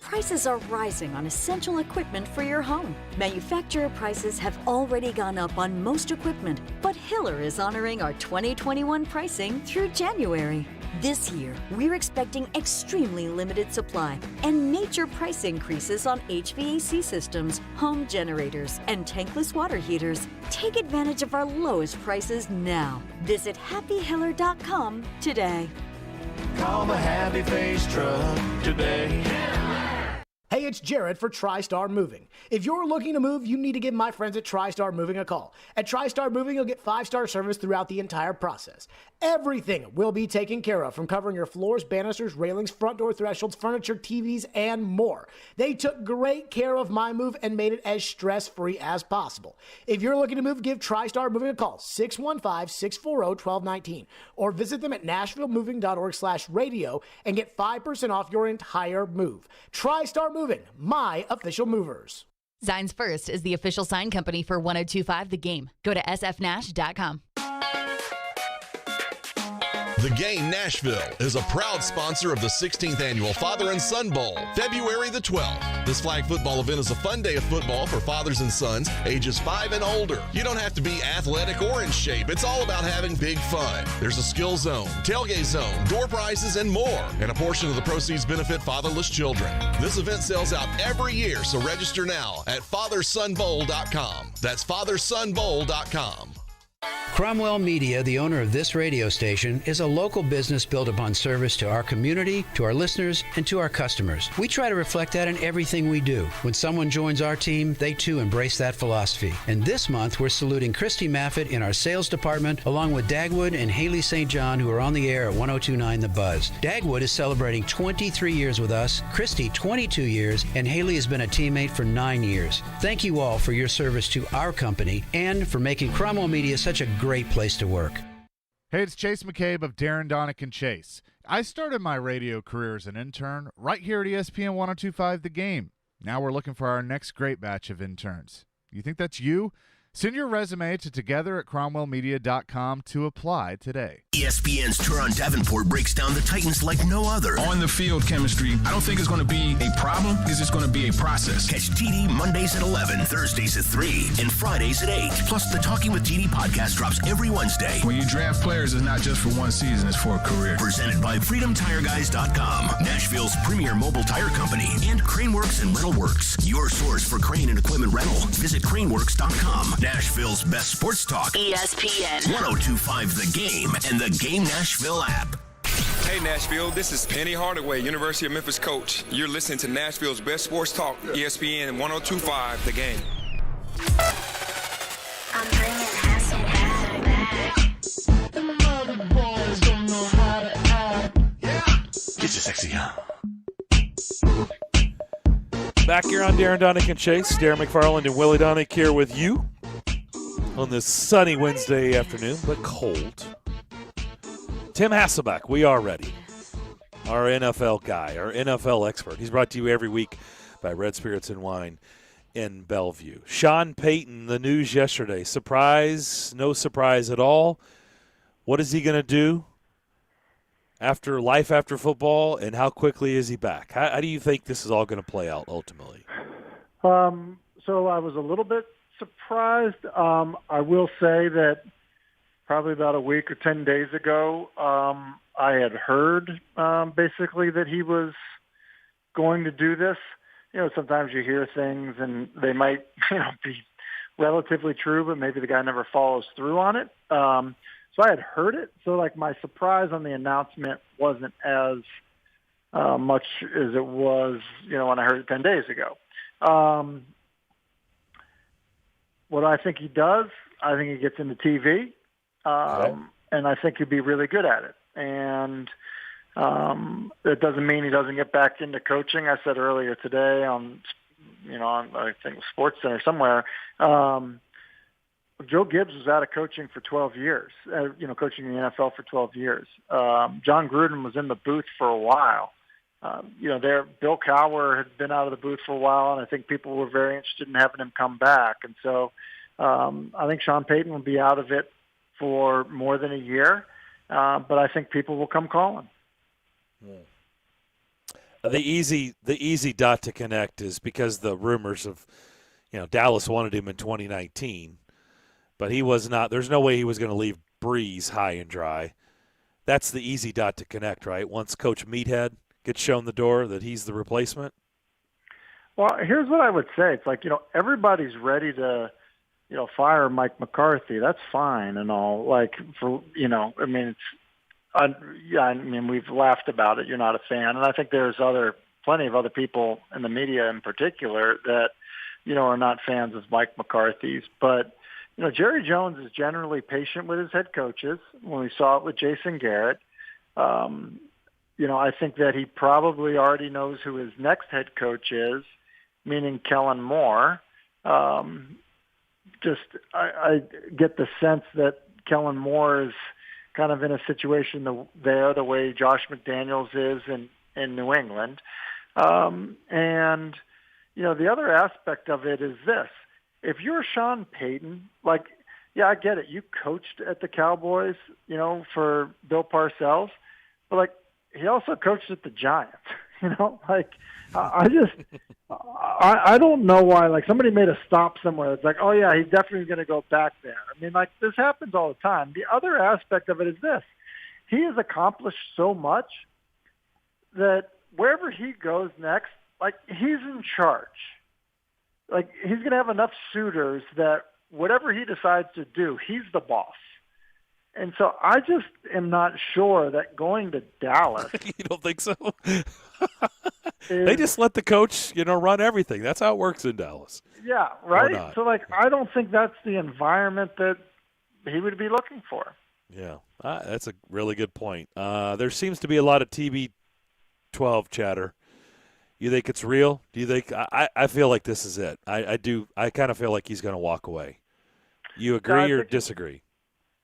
Prices are rising on essential equipment for your home. Manufacturer prices have already gone up on most equipment, but Hiller is honoring our 2021 pricing through January. This year, we're expecting extremely limited supply and major price increases on HVAC systems, home generators, and tankless water heaters. Take advantage of our lowest prices now. Visit happyhiller.com today. Call the Happy Face Truck today. Hey, it's Jared for TriStar Moving. If you're looking to move, you need to give my friends at TriStar Moving a call. At TriStar Moving, you'll get 5-star service throughout the entire process. Everything will be taken care of, from covering your floors, banisters, railings, front door thresholds, furniture, TVs, and more. They took great care of my move and made it as stress-free as possible. If you're looking to move, give TriStar Moving a call, 615-640-1219, or visit them at nashvillemoving.org/radio and get 5% off your entire move. TriStar Moving, my official movers. Zines First is the official sign company for 102.5 The Game. Go to sfnash.com. The Game Nashville is a proud sponsor of the 16th Annual Father and Son Bowl, February the 12th. This flag football event is a fun day of football for fathers and sons ages 5 and older. You don't have to be athletic or in shape. It's all about having big fun. There's a skill zone, tailgate zone, door prizes, and more. And a portion of the proceeds benefit fatherless children. This event sells out every year, so register now at fathersonbowl.com. That's fathersonbowl.com. Cromwell Media, the owner of this radio station, is a local business built upon service to our community, to our listeners, and to our customers. We try to reflect that in everything we do. When someone joins our team, they too embrace that philosophy. And this month, we're saluting Christy Maffett in our sales department, along with Dagwood and Haley St. John, who are on the air at 102.9 The Buzz. Dagwood is celebrating 23 years with us, Christy 22 years, and Haley has been a teammate for 9 years. Thank you all for your service to our company and for making Cromwell Media such a great place to work. Hey, it's Chase McCabe of Darren, Donick, and Chase. I started my radio career as an intern right here at ESPN 102.5 The Game. Now we're looking for our next great batch of interns. You think that's you? Send your resume to together@cromwellmedia.com to apply today. ESPN's Turon Davenport breaks down the Titans like no other. On the field chemistry, I don't think it's going to be a problem. It's just going to be a process. Catch TD Mondays at 11, Thursdays at 3, and Fridays at 8. Plus, the Talking with TD podcast drops every Wednesday. When you draft players, it's not just for one season, it's for a career. Presented by FreedomTireGuys.com, Nashville's premier mobile tire company, and Craneworks and Rental Works, your source for crane and equipment rental. Visit Craneworks.com. Nashville's best sports talk. ESPN 102.5 The Game and the Game Nashville app. Hey Nashville, this is Penny Hardaway, University of Memphis coach. You're listening to Nashville's best sports talk, ESPN 102.5 The Game. I'm bringing Hassel back. The mother boys don't know how to act. Yeah. Get your sexy on. Back here on Darren, Donick, and Chase. Darren McFarland and Willie Donick here with you on this sunny Wednesday afternoon, but cold. Tim Hasselbeck, we are ready. Our NFL guy, our NFL expert. He's brought to you every week by Red Spirits and Wine in Bellevue. Sean Payton, the news yesterday. Surprise, no surprise at all. What is he going to do after life after football, and how quickly is he back? How do you think this is all going to play out ultimately? So I was a little bit surprised. I will say that probably about a week or 10 days ago, I had heard basically that he was going to do this. You know, sometimes you hear things and they might be relatively true, but maybe the guy never follows through on it. So I had heard it. So like my surprise on the announcement wasn't as much as it was, when I heard it 10 days ago. What I think he does, I think he gets into TV, and I think he'd be really good at it. And it doesn't mean he doesn't get back into coaching. I said earlier today on I think Sports Center somewhere, Joe Gibbs was out of coaching for 12 years, coaching in the NFL for 12 years. John Gruden was in the booth for a while. Bill Cowher had been out of the booth for a while, and I think people were very interested in having him come back. And so I think Sean Payton will be out of it for more than a year, but I think people will come calling. The easy dot to connect is because the rumors of, Dallas wanted him in 2019, but he was not. There's no way he was going to leave Breeze high and dry. That's the easy dot to connect, right? Once Coach Meathead gets shown the door that he's the replacement. Well, here's what I would say. It's like, everybody's ready to, fire Mike McCarthy. That's fine and all. Like, we've laughed about it. You're not a fan. And I think there's plenty of other people in the media in particular that, are not fans of Mike McCarthy's. But, Jerry Jones is generally patient with his head coaches. When we saw it with Jason Garrett, I think that he probably already knows who his next head coach is, meaning Kellen Moore. I get the sense that Kellen Moore is kind of in a situation there the way Josh McDaniels is in New England. The other aspect of it is this. If you're Sean Payton, I get it. You coached at the Cowboys, for Bill Parcells, but he also coached at the Giants. I don't know why. Somebody made a stop somewhere. It's like, oh yeah, he's definitely going to go back there. This happens all the time. The other aspect of it is this: he has accomplished so much that wherever he goes next, he's in charge. He's going to have enough suitors that whatever he decides to do, he's the boss. And so I just am not sure that going to Dallas. You don't think so? They just let the coach, run everything. That's how it works in Dallas. Yeah, right? So, I don't think that's the environment that he would be looking for. Yeah, that's a really good point. There seems to be a lot of TB12 chatter. You think it's real? Do you think – I feel like this is it. I do. I kind of feel like he's going to walk away. You agree or disagree?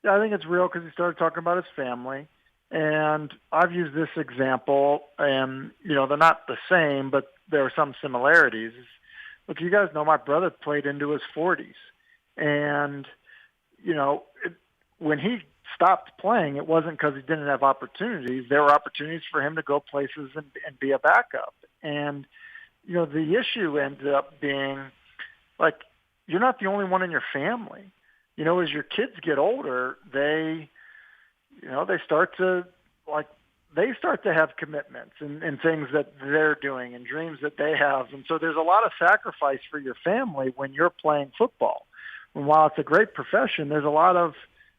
Yeah, I think it's real because he started talking about his family. And I've used this example, and, they're not the same, but there are some similarities. Look, you guys know my brother played into his 40s. And, when he stopped playing, it wasn't because he didn't have opportunities. There were opportunities for him to go places and be a backup. And, the issue ended up being, you're not the only one in your family. As your kids get older, they start to have commitments and things that they're doing and dreams that they have. And so there's a lot of sacrifice for your family when you're playing football. And while it's a great profession, there's a lot of,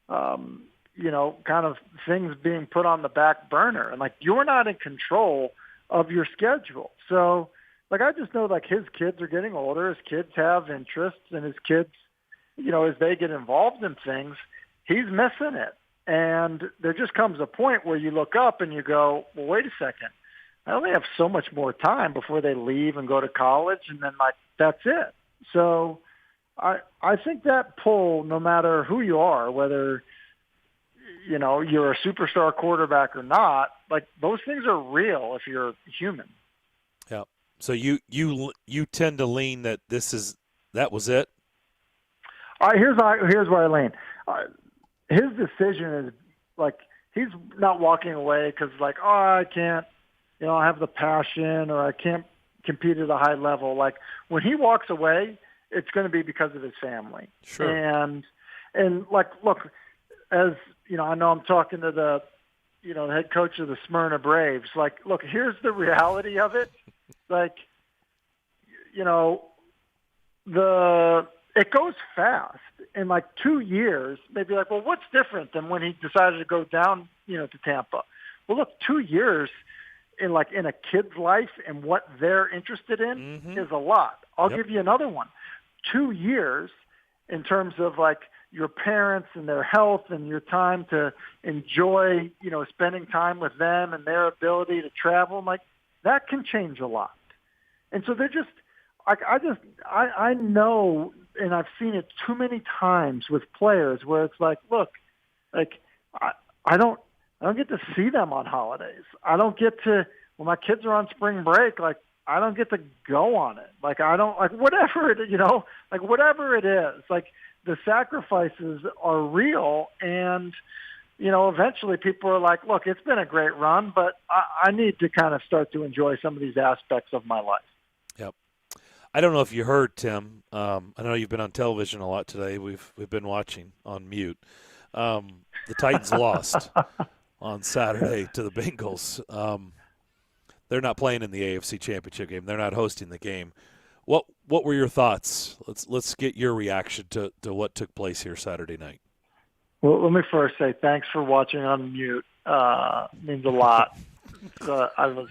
kind of things being put on the back burner. And you're not in control of your schedule. So I just know his kids are getting older, his kids have interests, and his kids, as they get involved in things, he's missing it. And there just comes a point where you look up and you go, well, wait a second. I only have so much more time before they leave and go to college, and then that's it. So I think that pull, no matter who you are, whether you're a superstar quarterback or not, those things are real if you're human. Yeah. So you tend to lean that that was it. All right, here's where I lean. His decision is he's not walking away because I can't, I have the passion or I can't compete at a high level. When he walks away, it's going to be because of his family. Sure. And look, as I know I'm talking to the head coach of the Smyrna Braves. Look, here's the reality of it. It goes fast. In 2 years, maybe well, what's different than when he decided to go down, to Tampa? Well, look, 2 years in a kid's life and what they're interested in is a lot. I'll give you another one. 2 years in terms of your parents and their health and your time to enjoy, spending time with them and their ability to travel, that can change a lot. And so they're just, I know, and I've seen it too many times with players where it's look, I don't get to see them on holidays. I don't get to, when my kids are on spring break, I don't get to go on it. I don't, whatever it, whatever it is, the sacrifices are real. And, eventually people are like, look, it's been a great run, but I need to kind of start to enjoy some of these aspects of my life. Yep. I don't know if you heard, Tim. I know you've been on television a lot today. We've been watching on mute. The Titans lost on Saturday to the Bengals. They're not playing in the AFC Championship game. They're not hosting the game. What were your thoughts? Let's get your reaction to what took place here Saturday night. Well, let me first say thanks for watching on mute. Means a lot. I was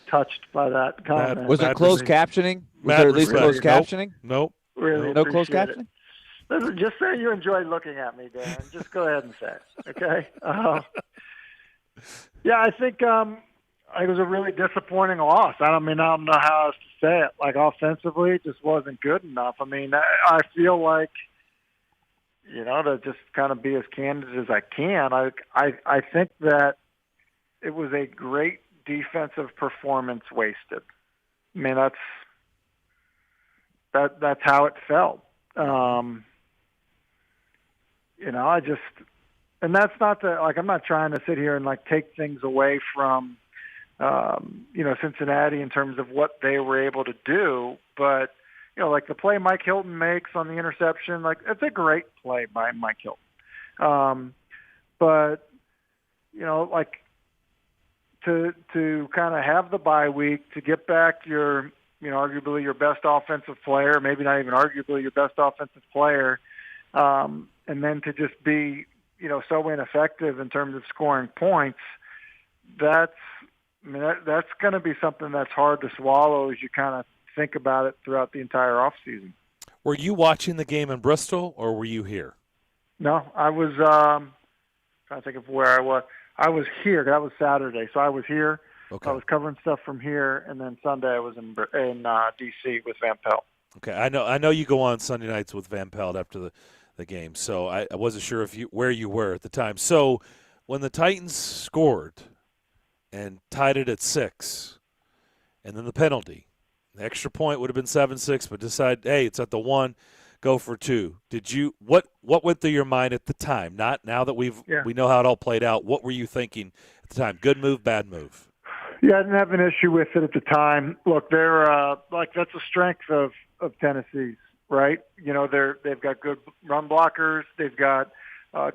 touched by that comment. Was it closed captioning? Was there at least closed captioning? Nope. Really no closed appreciate captioning? Listen, just say you enjoyed looking at me, Dan. Just go ahead and say it, okay? Yeah, I think it was a really disappointing loss. I don't know how else to say it. Like, offensively, it just wasn't good enough. I mean, I feel like, to just kind of be as candid as I can, I think that it was a great defensive performance wasted. I mean, that's how it felt. And that's not I'm not trying to sit here and take things away from, Cincinnati in terms of what they were able to do. But, the play Mike Hilton makes on the interception, it's a great play by Mike Hilton. But, to kind of have the bye week, to get back your, arguably your best offensive player, maybe not even arguably your best offensive player, and then to just be, so ineffective in terms of scoring points, that's going to be something that's hard to swallow as you kind of think about it throughout the entire offseason. Were you watching the game in Bristol, or were you here? No, I was trying to think of where I was. I was here. That was Saturday, so I was here. Okay. I was covering stuff from here, and then Sunday I was in D.C. with Van Pelt. Okay, I know you go on Sunday nights with Van Pelt after the game, so I wasn't sure where you were at the time. So when the Titans scored and tied it at 6, and then the penalty, the extra point would have been 7-6, but decided, hey, it's at the 1, go for 2. Did you what went through your mind at the time? Not now that we know how it all played out. What were you thinking at the time? Good move, bad move? Yeah, I didn't have an issue with it at the time. Look, they're that's a strength of Tennessee's, right? They've got good run blockers. They've got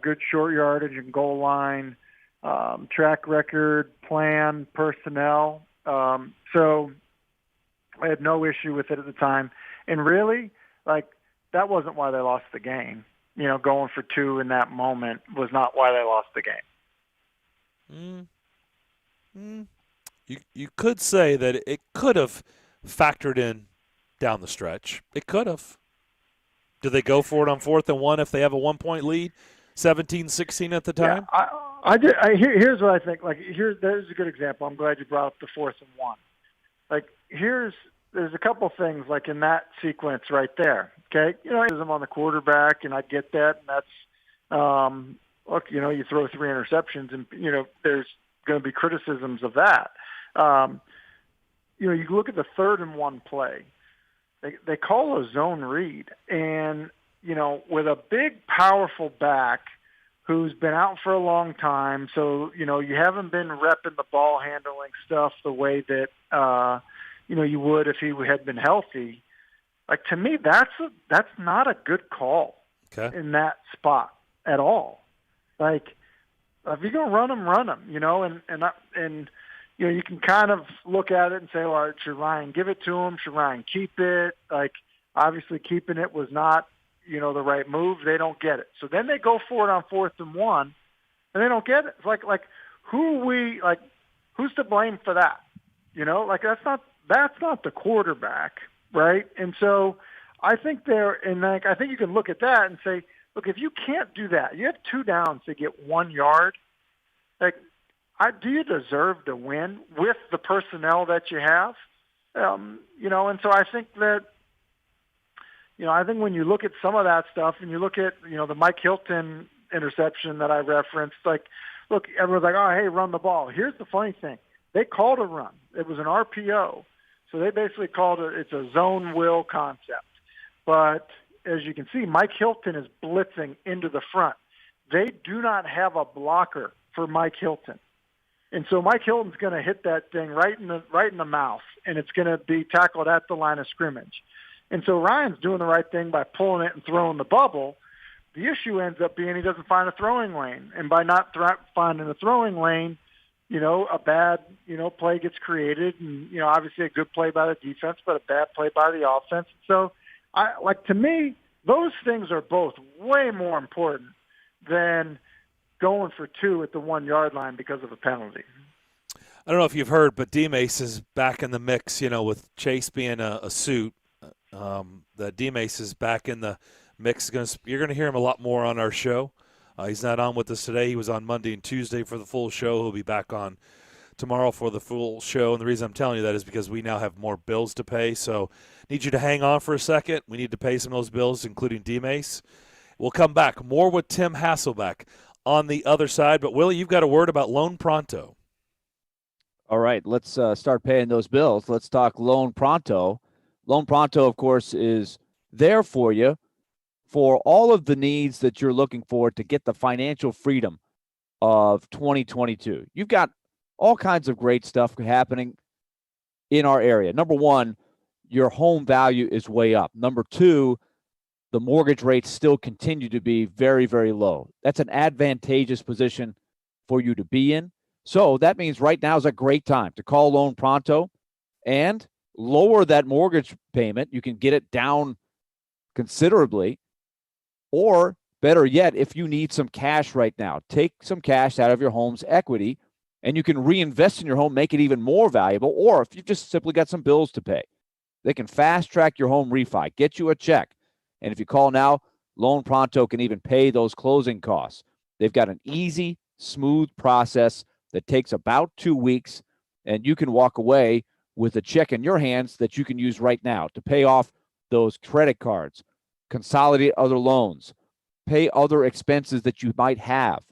good short yardage and goal line, track record, plan, personnel. So I had no issue with it at the time. And really, that wasn't why they lost the game. Going for 2 in that moment was not why they lost the game. You could say that it could have factored in down the stretch. It could have. Do they go for it on 4th and 1 if they have a 1-point lead, 17-16 at the time? Yeah, here's what I think. There's a good example. I'm glad you brought up the 4th and 1. There's a couple things in that sequence right there. Okay, I'm on the quarterback, and I get that, and that's look. You throw 3 interceptions, and there's going to be criticisms of that. You look at the 3rd and 1 play. They call a zone read, and with a big, powerful back who's been out for a long time, so you haven't been repping the ball handling stuff the way that you would if he had been healthy. To me, that's not a good call in that spot at all. If you're gonna run them, and you can kind of look at it and say, well, should Ryan give it to him? Should Ryan keep it? Obviously keeping it was not, the right move. They don't get it. So then they go for it on 4th and 1, and they don't get it. It's who's to blame for that? That's not the quarterback, right? And so I think I think you can look at that and say, look, if you can't do that, you have 2 downs to get 1 yard. Do you deserve to win with the personnel that you have? And so I think that, I think when you look at some of that stuff and you look at, the Mike Hilton interception that I referenced, look, everyone's like, oh, hey, run the ball. Here's the funny thing. They called a run. It was an RPO. So they basically called it's a zone will concept. But as you can see, Mike Hilton is blitzing into the front. they do not have a blocker for Mike Hilton. And so Mike Hilton's going to hit that thing right in the mouth, and it's going to be tackled at the line of scrimmage. And so Ryan's doing the right thing by pulling it and throwing the bubble. The issue ends up being he doesn't find a throwing lane. And by not finding a throwing lane, a bad, play gets created. And, obviously a good play by the defense, but a bad play by the offense. So, to me, those things are both way more important than going for 2 at the 1 yard line because of a penalty. I don't know if you've heard, but D-Mace is back in the mix, with Chase being a suit. The D-Mace is back in the mix. You're going to hear him a lot more on our show. He's not on with us today. He was on Monday and Tuesday for the full show. He'll be back on tomorrow for the full show. And the reason I'm telling you that is because we now have more bills to pay. So need you to hang on for a second. We need to pay some of those bills, including D-Mace. We'll come back. More with Tim Hasselbeck on the other side. But, Willie, you've got a word about Loan Pronto. All right, let's start paying those bills. Let's talk Loan Pronto. Loan Pronto, of course, is there for you for all of the needs that you're looking for to get the financial freedom of 2022. You've got all kinds of great stuff happening in our area. Number one, your home value is way up. Number two, the mortgage rates still continue to be very, very low. That's an advantageous position for you to be in. So that means right now is a great time to call Loan Pronto and lower that mortgage payment. You can get it down considerably. Or better yet, if you need some cash right now, take some cash out of your home's equity and you can reinvest in your home, make it even more valuable. Or if you've just simply got some bills to pay, they can fast track your home refi, get you a check. And if you call now, Loan Pronto can even pay those closing costs. They've got an easy, smooth process that takes about 2 weeks, and you can walk away with a check in your hands that you can use right now to pay off those credit cards, consolidate other loans, pay other expenses that you might have,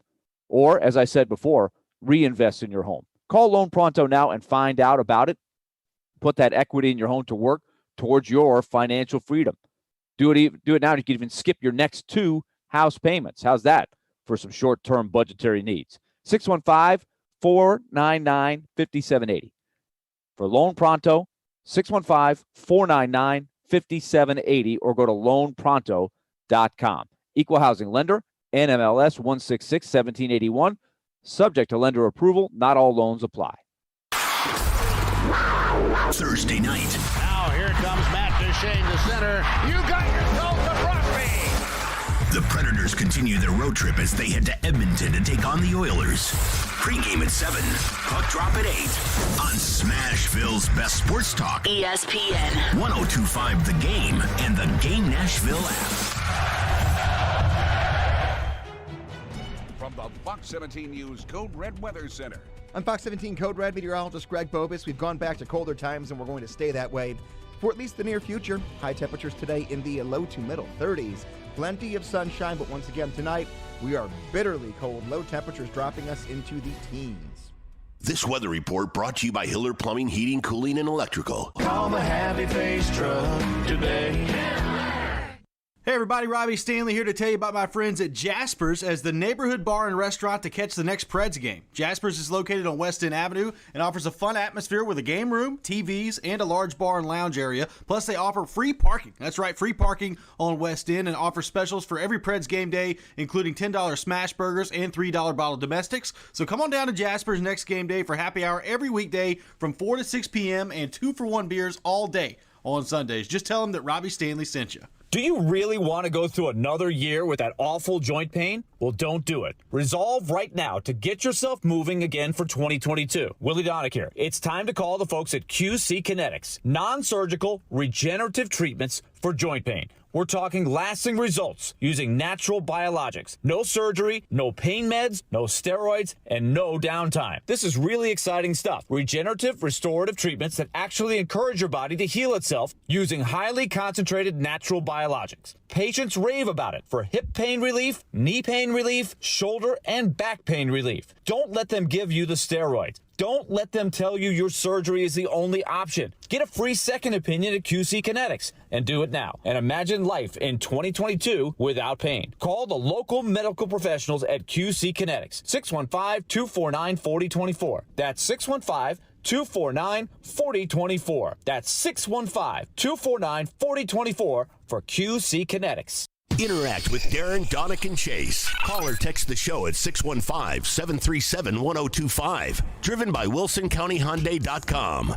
or, as I said before, reinvest in your home. Call Loan Pronto now and find out about it. Put that equity in your home to work towards your financial freedom. Do it now. You can even skip your next 2 house payments. How's that for some short-term budgetary needs? 615-499-5780. For Loan Pronto, 615-499-5780, or go to loanpronto.com. Equal housing lender, NMLS 166-1781. Subject to lender approval. Not all loans apply. Thursday night. Now here comes Matt Duchene to center. You got yourself a rugby. The Predators continue their road trip as they head to Edmonton to take on the Oilers. Pre-game at 7, puck drop at 8 on Smashville's best sports talk. ESPN 102.5 The Game and the Game Nashville app. From the Fox 17 News Code Red Weather Center. I'm Fox 17 Code Red meteorologist Greg Bobus. We've gone back to colder times, and we're going to stay that way for at least the near future. High temperatures today in the low to middle 30s. Plenty of sunshine, but once again tonight, we are bitterly cold. Low temperatures dropping us into the teens. This weather report brought to you by Hiller Plumbing, Heating, Cooling, and Electrical. Call the Happy Face Truck today. Hey everybody, Robbie Stanley here to tell you about my friends at Jasper's as the neighborhood bar and restaurant to catch the next Preds game. Jasper's is located on West End Avenue and offers a fun atmosphere with a game room, TVs, and a large bar and lounge area. Plus they offer free parking. That's right, free parking on West End, and offer specials for every Preds game day, including $10 smash burgers and $3 bottle domestics. So come on down to Jasper's next game day for happy hour every weekday from 4 to 6 p.m. and 2-for-1 beers all day on Sundays. Just tell them that Robbie Stanley sent you. Do you really want to go through another year with that awful joint pain? Well, don't do it. Resolve right now to get yourself moving again for 2022. Willie Donick here. It's time to call the folks at QC Kinetics. Non-surgical, regenerative treatments for joint pain. We're talking lasting results using natural biologics. No surgery, no pain meds, no steroids, and no downtime. This is really exciting stuff. Regenerative, restorative treatments that actually encourage your body to heal itself using highly concentrated natural biologics. Patients rave about it for hip pain relief, knee pain relief, shoulder and back pain relief. Don't let them give you the steroids. Don't let them tell you your surgery is the only option. Get a free second opinion at QC Kinetics and do it now. And imagine life in 2022 without pain. Call the local medical professionals at QC Kinetics. 615-249-4024. That's 615-249-4024. That's 615-249-4024 for QC Kinetics. Interact with Darren, Donick, and Chase. Call or text the show at 615-737-1025. Driven by WilsonCountyHyundai.com.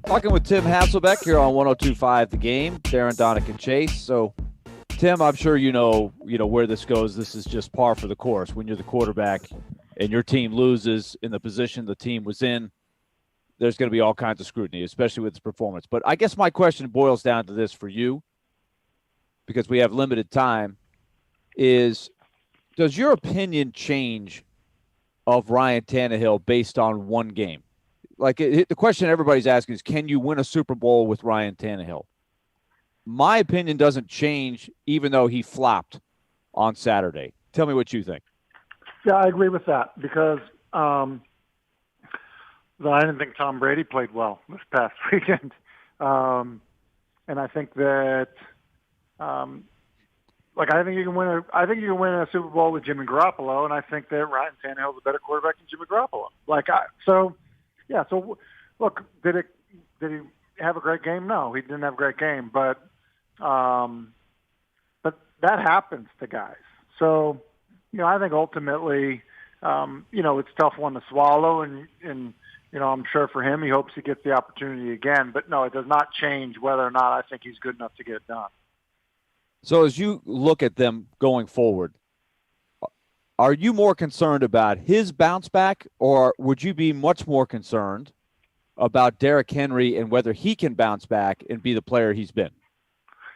Talking with Tim Hasselbeck here on 102.5 The Game. Darren, Donick, and Chase. So, Tim, I'm sure you know where this goes. This is just par for the course. When you're the quarterback and your team loses in the position the team was in, there's going to be all kinds of scrutiny, especially with its performance. But I guess my question boils down to this for you, because we have limited time, is does your opinion change of Ryan Tannehill based on one game? Like the question everybody's asking is, can you win a Super Bowl with Ryan Tannehill? My opinion doesn't change even though he flopped on Saturday. Tell me what you think. Yeah, I agree with that because I didn't think Tom Brady played well this past weekend. And I think that, I think you can win a Super Bowl with Jimmy Garoppolo, and I think that Ryan Tannehill is a better quarterback than Jimmy Garoppolo. So look, did he have a great game? No, he didn't have a great game, but that happens to guys. So, I think ultimately, it's a tough one to swallow, and I'm sure for him, he hopes he gets the opportunity again. But no, it does not change whether or not I think he's good enough to get it done. So as you look at them going forward, are you more concerned about his bounce back, or would you be much more concerned about Derrick Henry and whether he can bounce back and be the player he's been?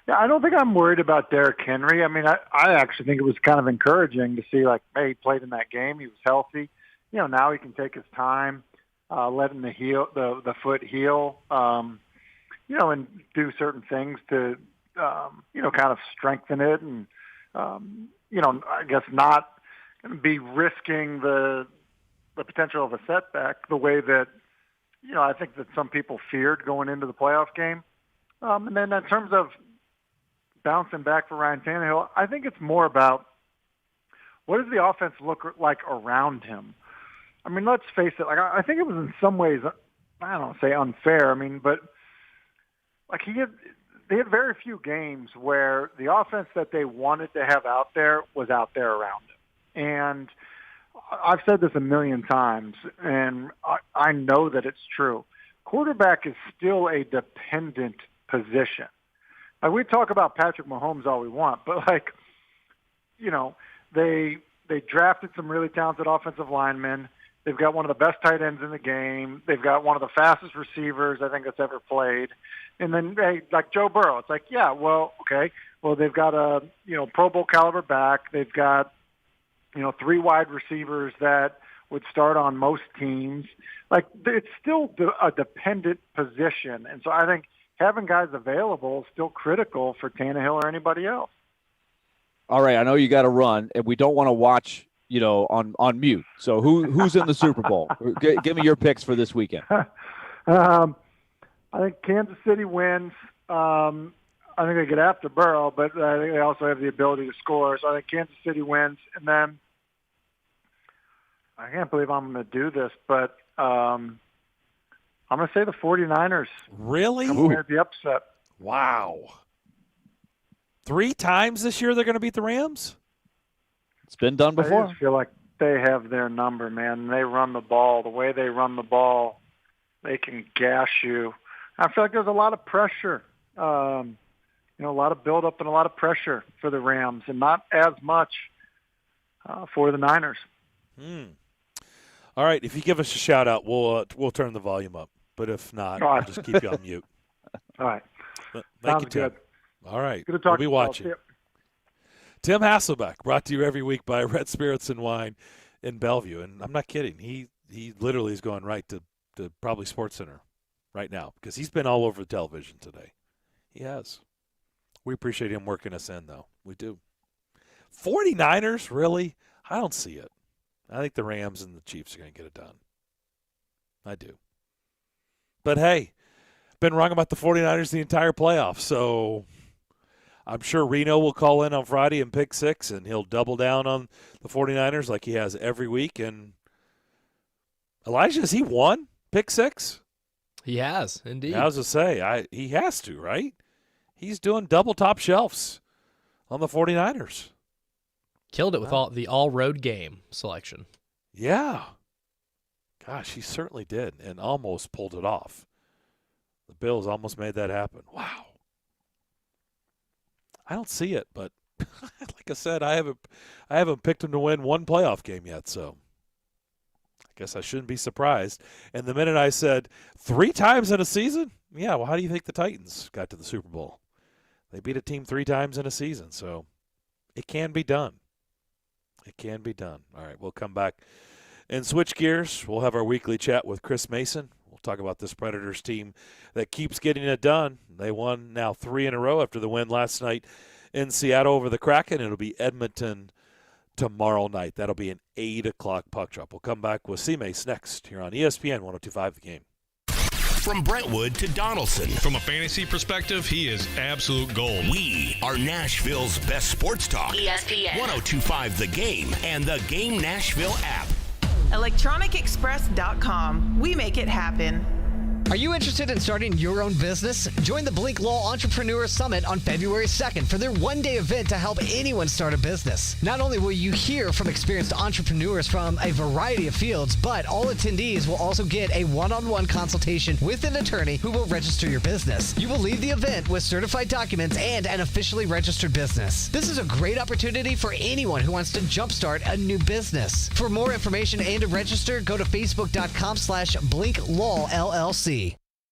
Yeah, I don't think I'm worried about Derrick Henry. I mean, I actually think it was kind of encouraging to see, hey, he played in that game. He was healthy. Now he can take his time, letting the foot heal, and do certain things to, kind of strengthen it and, I guess not be risking the potential of a setback the way that, I think that some people feared going into the playoff game. And then in terms of bouncing back for Ryan Tannehill, I think it's more about what does the offense look like around him? I mean, let's face it. I think it was in some ways, I don't say unfair. I mean, but they had very few games where the offense that they wanted to have out there was out there around him. And I've said this a million times, and I know that it's true. Quarterback is still a dependent position. We talk about Patrick Mahomes all we want, but they drafted some really talented offensive linemen. They've got one of the best tight ends in the game. They've got one of the fastest receivers I think that's ever played. And then Joe Burrow, it's okay. Well, they've got a Pro Bowl caliber back. They've got 3 wide receivers that would start on most teams. It's still a dependent position, and so I think having guys available is still critical for Tannehill or anybody else. All right, I know you got to run, and we don't want to watch, on mute. So who's in the Super Bowl? Give me your picks for this weekend. I think Kansas City wins. I think they get after Burrow, but I think they also have the ability to score. So I think Kansas City wins, and then I can't believe I'm going to do this, but I'm going to say the 49ers. Really? Come away with the upset. Wow. 3 times this year they're going to beat the Rams? It's been done before. I just feel like they have their number, man. They run the ball. The way they run the ball, they can gash you. I feel like there's a lot of pressure, a lot of buildup and a lot of pressure for the Rams, and not as much for the Niners. All right, if you give us a shout-out, we'll turn the volume up. But if not, I'll just keep you on mute. All right. Thank you, Tim. Good. All right. Good to talk we'll be to watching. you. Tim Hasselbeck, brought to you every week by Red Spirits and Wine in Bellevue. And I'm not kidding. He literally is going right to probably SportsCenter right now because he's been all over the television today. He has. We appreciate him working us in, though. We do. 49ers, really? I don't see it. I think the Rams and the Chiefs are going to get it done. I do. But, hey, been wrong about the 49ers the entire playoffs, so I'm sure Reno will call in on Friday and pick 6, and he'll double down on the 49ers like he has every week. And Elijah, has he won pick 6? He has, indeed. I was going to say, he has to, right? He's doing double top shelves on the 49ers. Killed it with the all-road game selection. Yeah. Gosh, he certainly did, and almost pulled it off. The Bills almost made that happen. Wow. I don't see it, but like I said, I haven't picked him to win one playoff game yet, so I guess I shouldn't be surprised. And the minute I said 3 times in a season, yeah, well, how do you think the Titans got to the Super Bowl? They beat a team 3 times in a season, so it can be done. It can be done. All right, we'll come back and switch gears. We'll have our weekly chat with Chris Mason. We'll talk about this Predators team that keeps getting it done. They won now 3 in a row after the win last night in Seattle over the Kraken. It'll be Edmonton tomorrow night. That'll be an 8 o'clock puck drop. We'll come back with C-Mace next here on ESPN 102.5 The Game. From Brentwood to Donaldson. From a fantasy perspective, he is absolute gold. We are Nashville's best sports talk. ESPN 102.5 The Game and the Game Nashville app. ElectronicExpress.com. We make it happen. Are you interested in starting your own business? Join the Blink Law Entrepreneur Summit on February 2nd for their one-day event to help anyone start a business. Not only will you hear from experienced entrepreneurs from a variety of fields, but all attendees will also get a one-on-one consultation with an attorney who will register your business. You will leave the event with certified documents and an officially registered business. This is a great opportunity for anyone who wants to jumpstart a new business. For more information and to register, go to facebook.com/BlinkLawLLC.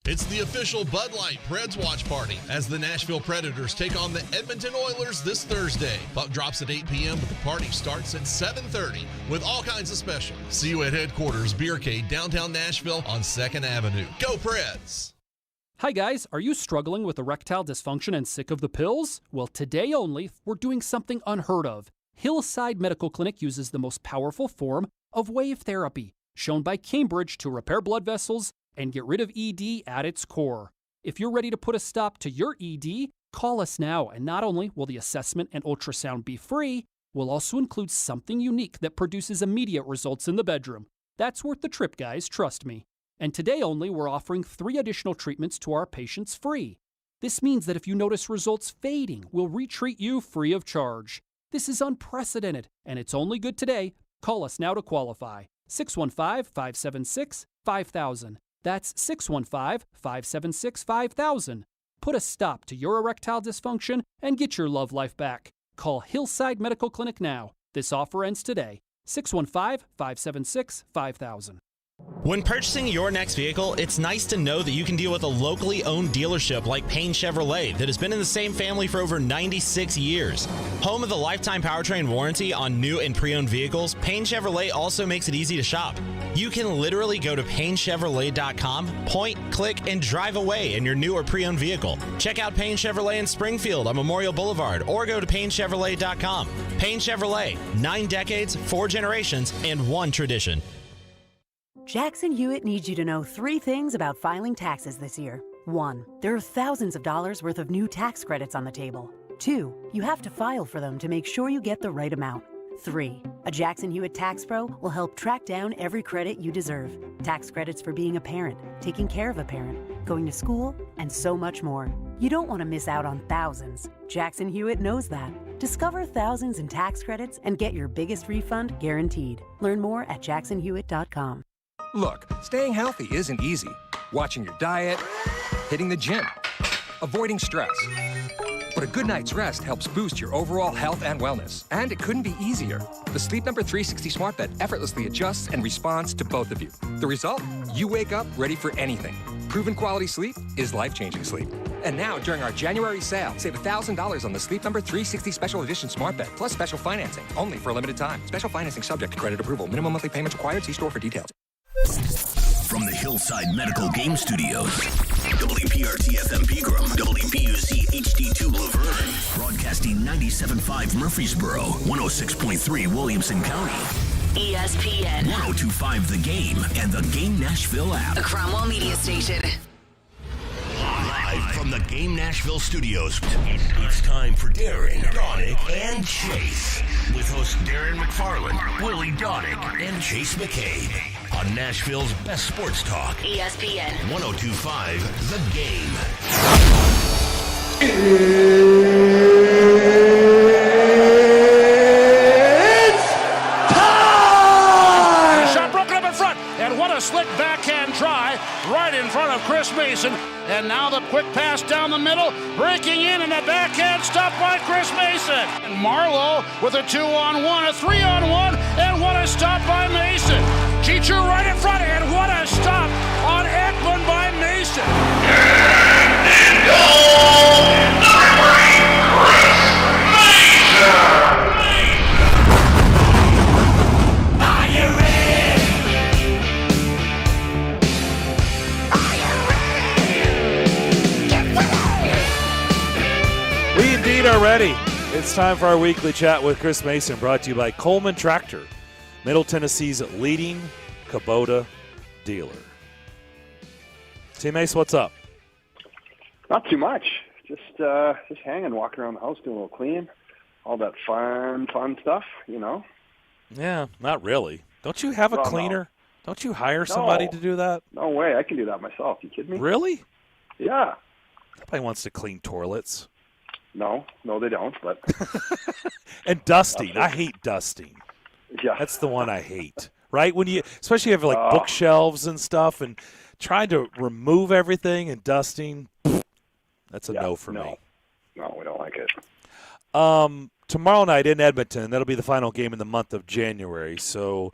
It's the official Bud Light Preds watch party as the Nashville Predators take on the Edmonton Oilers this Thursday. Puck drops at 8 p.m., but the party starts at 7:30 with all kinds of specials. See you at headquarters, Beercade, downtown Nashville on 2nd Avenue. Go Preds! Hi guys, are you struggling with erectile dysfunction and sick of the pills? Well, today only, we're doing something unheard of. Hillside Medical Clinic uses the most powerful form of wave therapy, shown by Cambridge to repair blood vessels and get rid of ED at its core. If you're ready to put a stop to your ED, call us now, and not only will the assessment and ultrasound be free, we'll also include something unique that produces immediate results in the bedroom. That's worth the trip, guys, trust me. And today only, we're offering 3 additional treatments to our patients free. This means that if you notice results fading, we'll retreat you free of charge. This is unprecedented, and it's only good today. Call us now to qualify. 615-576-5000. That's 615-576-5000. Put a stop to your erectile dysfunction and get your love life back. Call Hillside Medical Clinic now. This offer ends today. 615-576-5000. When purchasing your next vehicle, it's nice to know that you can deal with a locally owned dealership like Payne Chevrolet that has been in the same family for over 96 years. Home of the lifetime powertrain warranty on new and pre-owned vehicles, Payne Chevrolet also makes it easy to shop. You can literally go to PayneChevrolet.com, point, click, and drive away in your new or pre-owned vehicle. Check out Payne Chevrolet in Springfield on Memorial Boulevard or go to PayneChevrolet.com. Payne Chevrolet, 9 decades, 4 generations, and 1 tradition. Jackson Hewitt needs you to know 3 things about filing taxes this year. 1, there are thousands of dollars worth of new tax credits on the table. 2, you have to file for them to make sure you get the right amount. 3, a Jackson Hewitt Tax Pro will help track down every credit you deserve. Tax credits for being a parent, taking care of a parent, going to school, and so much more. You don't want to miss out on thousands. Jackson Hewitt knows that. Discover thousands in tax credits and get your biggest refund guaranteed. Learn more at jacksonhewitt.com. Look, staying healthy isn't easy. Watching your diet, hitting the gym, avoiding stress. But a good night's rest helps boost your overall health and wellness. And it couldn't be easier. The Sleep Number 360 smart bed effortlessly adjusts and responds to both of you. The result? You wake up ready for anything. Proven quality sleep is life-changing sleep. And now, during our January sale, save $1,000 on the Sleep Number 360 Special Edition Smart Bed, plus special financing, only for a limited time. Special financing subject to credit approval. Minimum monthly payments required. See store for details. From the Hillside Medical Game Studios, WPRT FM Pegram, WPUC HD2 Laverne, broadcasting 97.5 Murfreesboro, 106.3 Williamson County. ESPN 102.5 The Game and the Game Nashville app. A Cromwell Media Station. Live from the Game Nashville studios, it's time for Darren, Donick, and Chase. With hosts Darren McFarland, Willie Donick, and Chase McCabe. On Nashville's best sports talk. ESPN 102.5 The Game. Shot broken up in front, and what a slick backhand try right in front of Chris Mason. And now the quick pass down the middle, breaking in, and a backhand stop by Chris Mason. And Marlowe with a 2-on-1, a 3-on-1, and what a stop by Mason. Cheacher right in front, and what a stop on Ekman by Mason. And goal, number 3, Chris Mason. We indeed are ready. It's time for our weekly chat with Chris Mason, brought to you by Coleman Tractor, Middle Tennessee's leading Kubota dealer. T. Mace, what's up? Not too much. Just hanging, walking around the house, doing a little cleaning, all that fun stuff, you know. Yeah, not really. Don't you have a cleaner? No. Don't you hire somebody to do that? No way. I can do that myself. You kidding me? Really? Yeah. Nobody wants to clean toilets. No, they don't. But and dusting. I hate dusting. Yeah, that's the one I hate. Right, when you, especially if you have like bookshelves and stuff, and trying to remove everything and dusting. That's a no for me. No, we don't like it. Tomorrow night in Edmonton, that'll be the final game in the month of January. So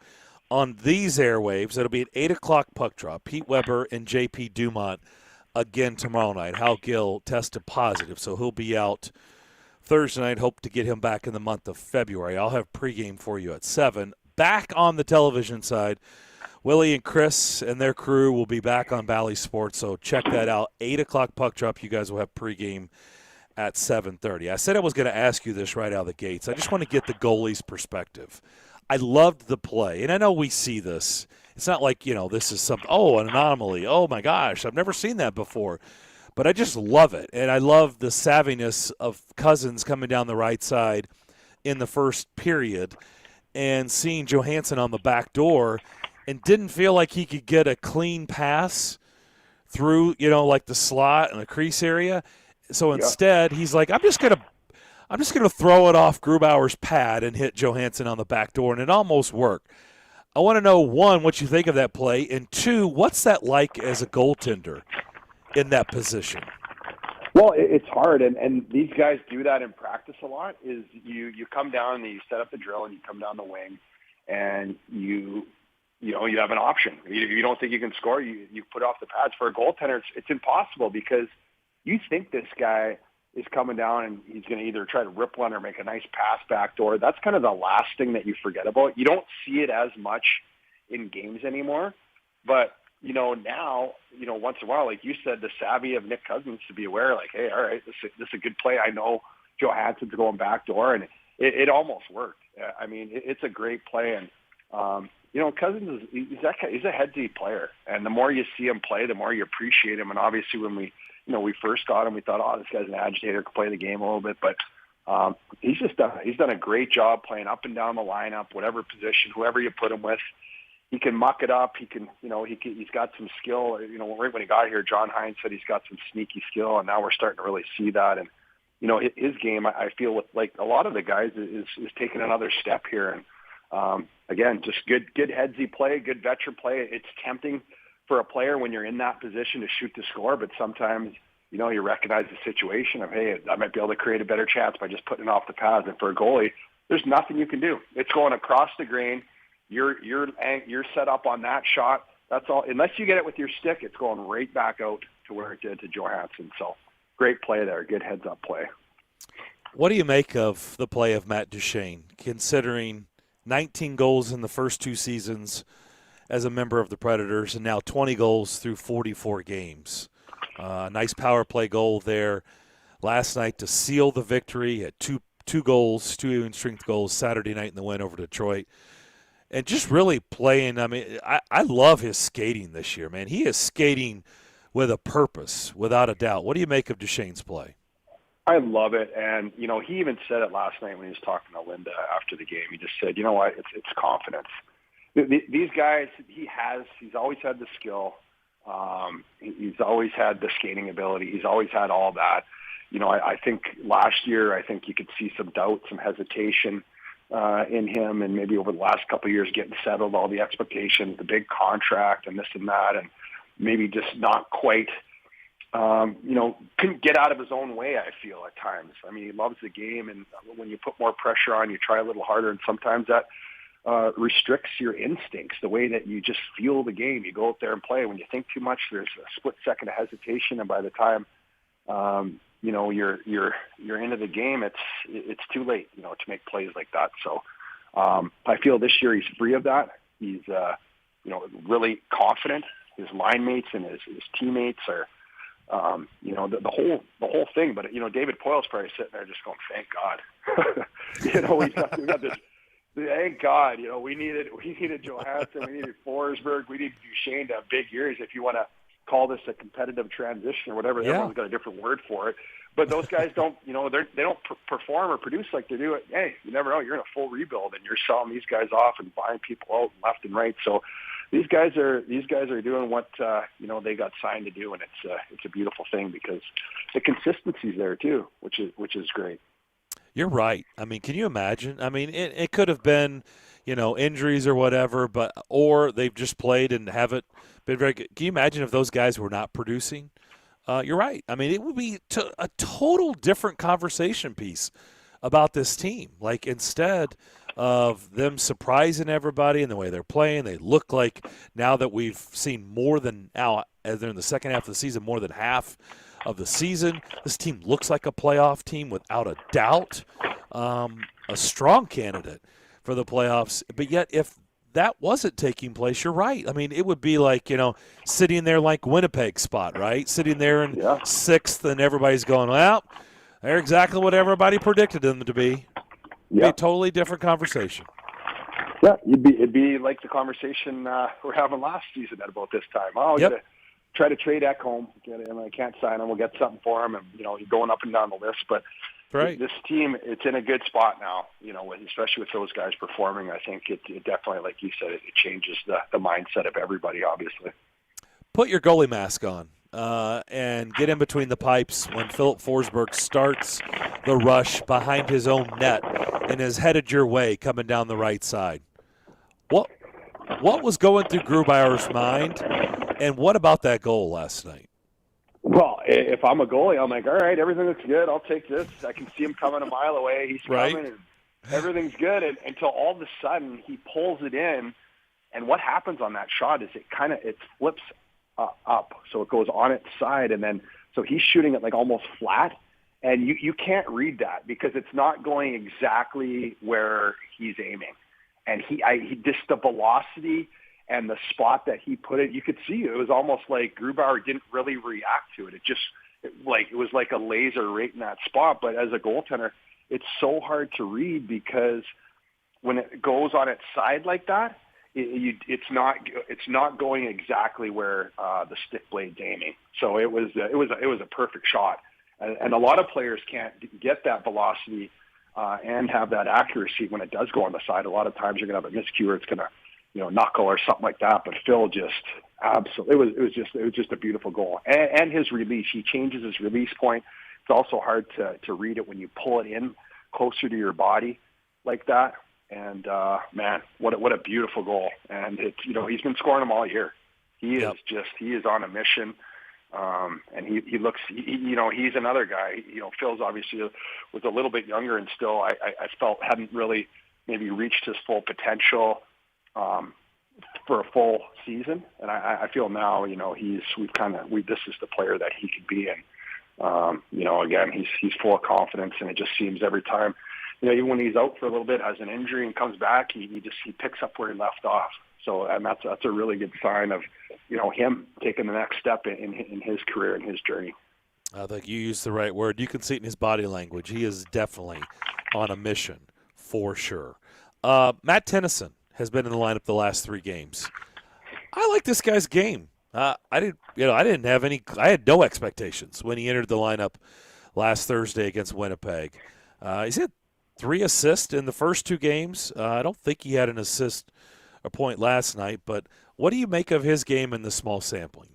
on these airwaves, it'll be at 8 o'clock puck drop. Pete Weber and J.P. Dumont again tomorrow night. Hal Gill tested positive, so he'll be out Thursday night. Hope to get him back in the month of February. I'll have pregame for you at 7. Back on the television side, Willie and Chris and their crew will be back on Valley Sports, so check that out. 8 o'clock puck drop. You guys will have pregame at 7:30. I said I was going to ask you this right out of the gates. I just want to get the goalie's perspective. I loved the play, and I know we see this. It's not like, this is an anomaly. Oh, my gosh, I've never seen that before. But I just love it, and I love the savviness of Cousins coming down the right side in the first period and seeing Johansson on the back door and didn't feel like he could get a clean pass through, like the slot and the crease area. So instead, he's like, I'm just gonna throw it off Grubauer's pad and hit Johansson on the back door, and it almost worked. I want to know, 1, what you think of that play, and 2, what's that like as a goaltender in that position? Well, it's hard, and these guys do that in practice a lot. Is you come down and you set up the drill and you come down the wing, and you have an option. If you don't think you can score, you put off the pads. For a goaltender, it's impossible because you think this guy is coming down and he's going to either try to rip one or make a nice pass backdoor. That's kind of the last thing that you forget about. You don't see it as much in games anymore, but now, once in a while, like you said, the savvy of Nick Cousins to be aware, like, hey, all right, this is a good play. I know Johansson's going backdoor, and it almost worked. I mean, it's a great play, and Cousins he's a headsy player, and the more you see him play, the more you appreciate him. And obviously, when we first got him, we thought, oh, this guy's an agitator, could play the game a little bit, but he's done a great job playing up and down the lineup, whatever position, whoever you put him with. He can muck it up. He can, he's got some skill. Right when he got here, John Hines said he's got some sneaky skill, and now we're starting to really see that. And his game, I feel like a lot of the guys is taking another step here. And again, just good headsy play, good veteran play. It's tempting for a player when you're in that position to shoot to score, but sometimes you recognize the situation of, hey, I might be able to create a better chance by just putting it off the pads. And for a goalie, there's nothing you can do. It's going across the grain. You're set up on that shot. That's all. Unless you get it with your stick, it's going right back out to where it did to Johansson. So great play there. Good heads-up play. What do you make of the play of Matt Duchene, considering 19 goals in the first 2 seasons as a member of the Predators and now 20 goals through 44 games? Nice power play goal there last night to seal the victory. Had two goals, 2 even-strength goals Saturday night in the win over Detroit. And just really playing, I mean, I love his skating this year, man. He is skating with a purpose, without a doubt. What do you make of Duchesne's play? I love it. And, you know, he even said it last night when he was talking to Linda after the game. He just said, you know what, it's confidence. These guys, he's always had the skill. He's always had the skating ability. He's always had all that. You know, I think last year, I think you could see some doubt, some hesitation in him, and maybe over the last couple of years getting settled, all the expectations, the big contract and this and that, and maybe just not quite, you know, couldn't get out of his own way, I feel, at times. I mean, he loves the game, and when you put more pressure on, you try a little harder, and sometimes that restricts your instincts, the way that you just feel the game. You go out there and play. When you think too much, there's a split second of hesitation, and by the time you know you're into the game, it's too late, you know, to make plays like that. So I feel this year he's free of that. He's you know, really confident. His line mates and his teammates are you know, the whole thing. But you know, David Poyle's probably sitting there just going, "Thank God." You know, we got this. Thank God, you know, we needed Johansson, we needed Forsberg, we needed Duchesne to have big years. If you want to call this a competitive transition or whatever, everyone's got a different word for it. But those guys don't, you know, they don't perform or produce like they do. Hey, you never know. You're in a full rebuild, and you're selling these guys off and buying people out left and right. So these guys are doing what you know, they got signed to do, and it's a beautiful thing because the consistency's there too, which is great. You're right. I mean, can you imagine? I mean, it could have been, you know, injuries or whatever, or they've just played and haven't been very good. Can you imagine if those guys were not producing? You're right. I mean, it would be a total different conversation piece about this team. Like, instead of them surprising everybody in the way they're playing, they look like, now that we've seen more than now, as they're in the second half of the season, more than half of the season, this team looks like a playoff team without a doubt, a strong candidate for the playoffs. But yet, if that wasn't taking place, you're right. I mean, it would be like, you know, sitting there like Winnipeg spot, right? Sitting there in sixth, and everybody's going, well, they're exactly what everybody predicted them to be. It'd be a totally different conversation. Yeah, it'd be like the conversation we're having last season at about this time. Oh, try to trade Ekholm. I can't sign him. We'll get something for him, and you know, you're going up and down the list. But this team, it's in a good spot now. You know, especially with those guys performing, I think it definitely, like you said, it changes the mindset of everybody. Obviously, put your goalie mask on and get in between the pipes when Philip Forsberg starts the rush behind his own net and is headed your way coming down the right side. What was going through Grubauer's mind? And what about that goal last night? Well, if I'm a goalie, I'm like, all right, everything looks good. I'll take this. I can see him coming a mile away. He's coming, and everything's good. And until all of a sudden he pulls it in, and what happens on that shot is it flips up, so it goes on its side, and then so he's shooting it like almost flat, and you can't read that because it's not going exactly where he's aiming, and he just the velocity. And the spot that he put it, you could see it was almost like Grubauer didn't really react to it. It was like a laser right in that spot. But as a goaltender, it's so hard to read because when it goes on its side like that, it's not going exactly where the stick blade's aiming. So it was a perfect shot, and a lot of players can't get that velocity and have that accuracy when it does go on the side. A lot of times you're going to have a miscue or it's going to, you know, knuckle or something like that. But Phil just absolutely, it was just a beautiful goal. And his release, he changes his release point. It's also hard to read it when you pull it in closer to your body like that. And man, what a beautiful goal. And it's, you know, he's been scoring them all year. He is on a mission. And he looks, you know, he's another guy. You know, Phil's obviously was a little bit younger and still, I felt hadn't really maybe reached his full potential for a full season, and I feel now, you know, this is the player that he could be, and you know, again, he's full of confidence, and it just seems every time, you know, even when he's out for a little bit, has an injury and comes back, he picks up where he left off. So, and that's a really good sign of, him taking the next step in his career and his journey. I think you used the right word. You can see it in his body language. He is definitely on a mission, for sure. Matt Tennyson has been in the lineup the last 3 games. I like this guy's game. I had no expectations when he entered the lineup last Thursday against Winnipeg. He's had 3 assists in the first 2 games. I don't think he had an assist or point last night, but what do you make of his game in the small sampling?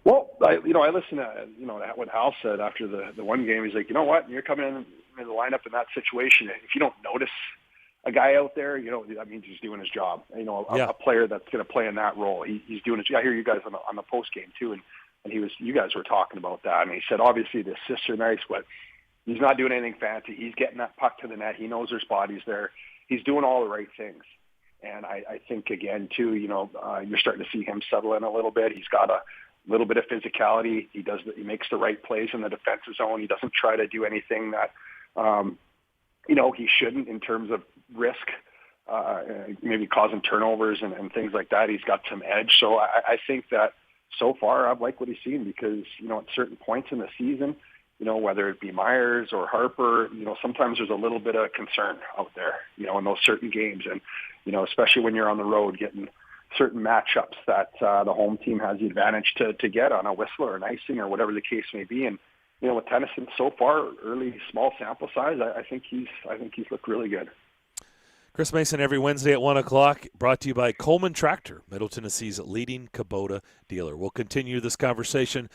Well, I listened to what Hal said after the one game. He's like, you know what? You're coming in the lineup in that situation. If you don't notice a guy out there, that means he's doing his job. A player that's going to play in that role, he's doing his job. I hear you guys on the post game too, and you guys were talking about that. And he said, obviously the assists are nice, but he's not doing anything fancy. He's getting that puck to the net. He knows there's bodies there. He's doing all the right things. And I think again too, you're starting to see him settle in a little bit. He's got a little bit of physicality. He makes the right plays in the defensive zone. He doesn't try to do anything that, he shouldn't in terms of risk, maybe causing turnovers and things like that. He's got some edge. So I think that so far I've liked what he's seen because, at certain points in the season, whether it be Myers or Harper, sometimes there's a little bit of concern out there, in those certain games. And, especially when you're on the road getting certain matchups that the home team has the advantage to get on a Whistler or an icing or whatever the case may be. And, with Tennyson so far, early small sample size, I think he's looked really good. Chris Mason every Wednesday at 1 o'clock, brought to you by Coleman Tractor, Middle Tennessee's leading Kubota dealer. We'll continue this conversation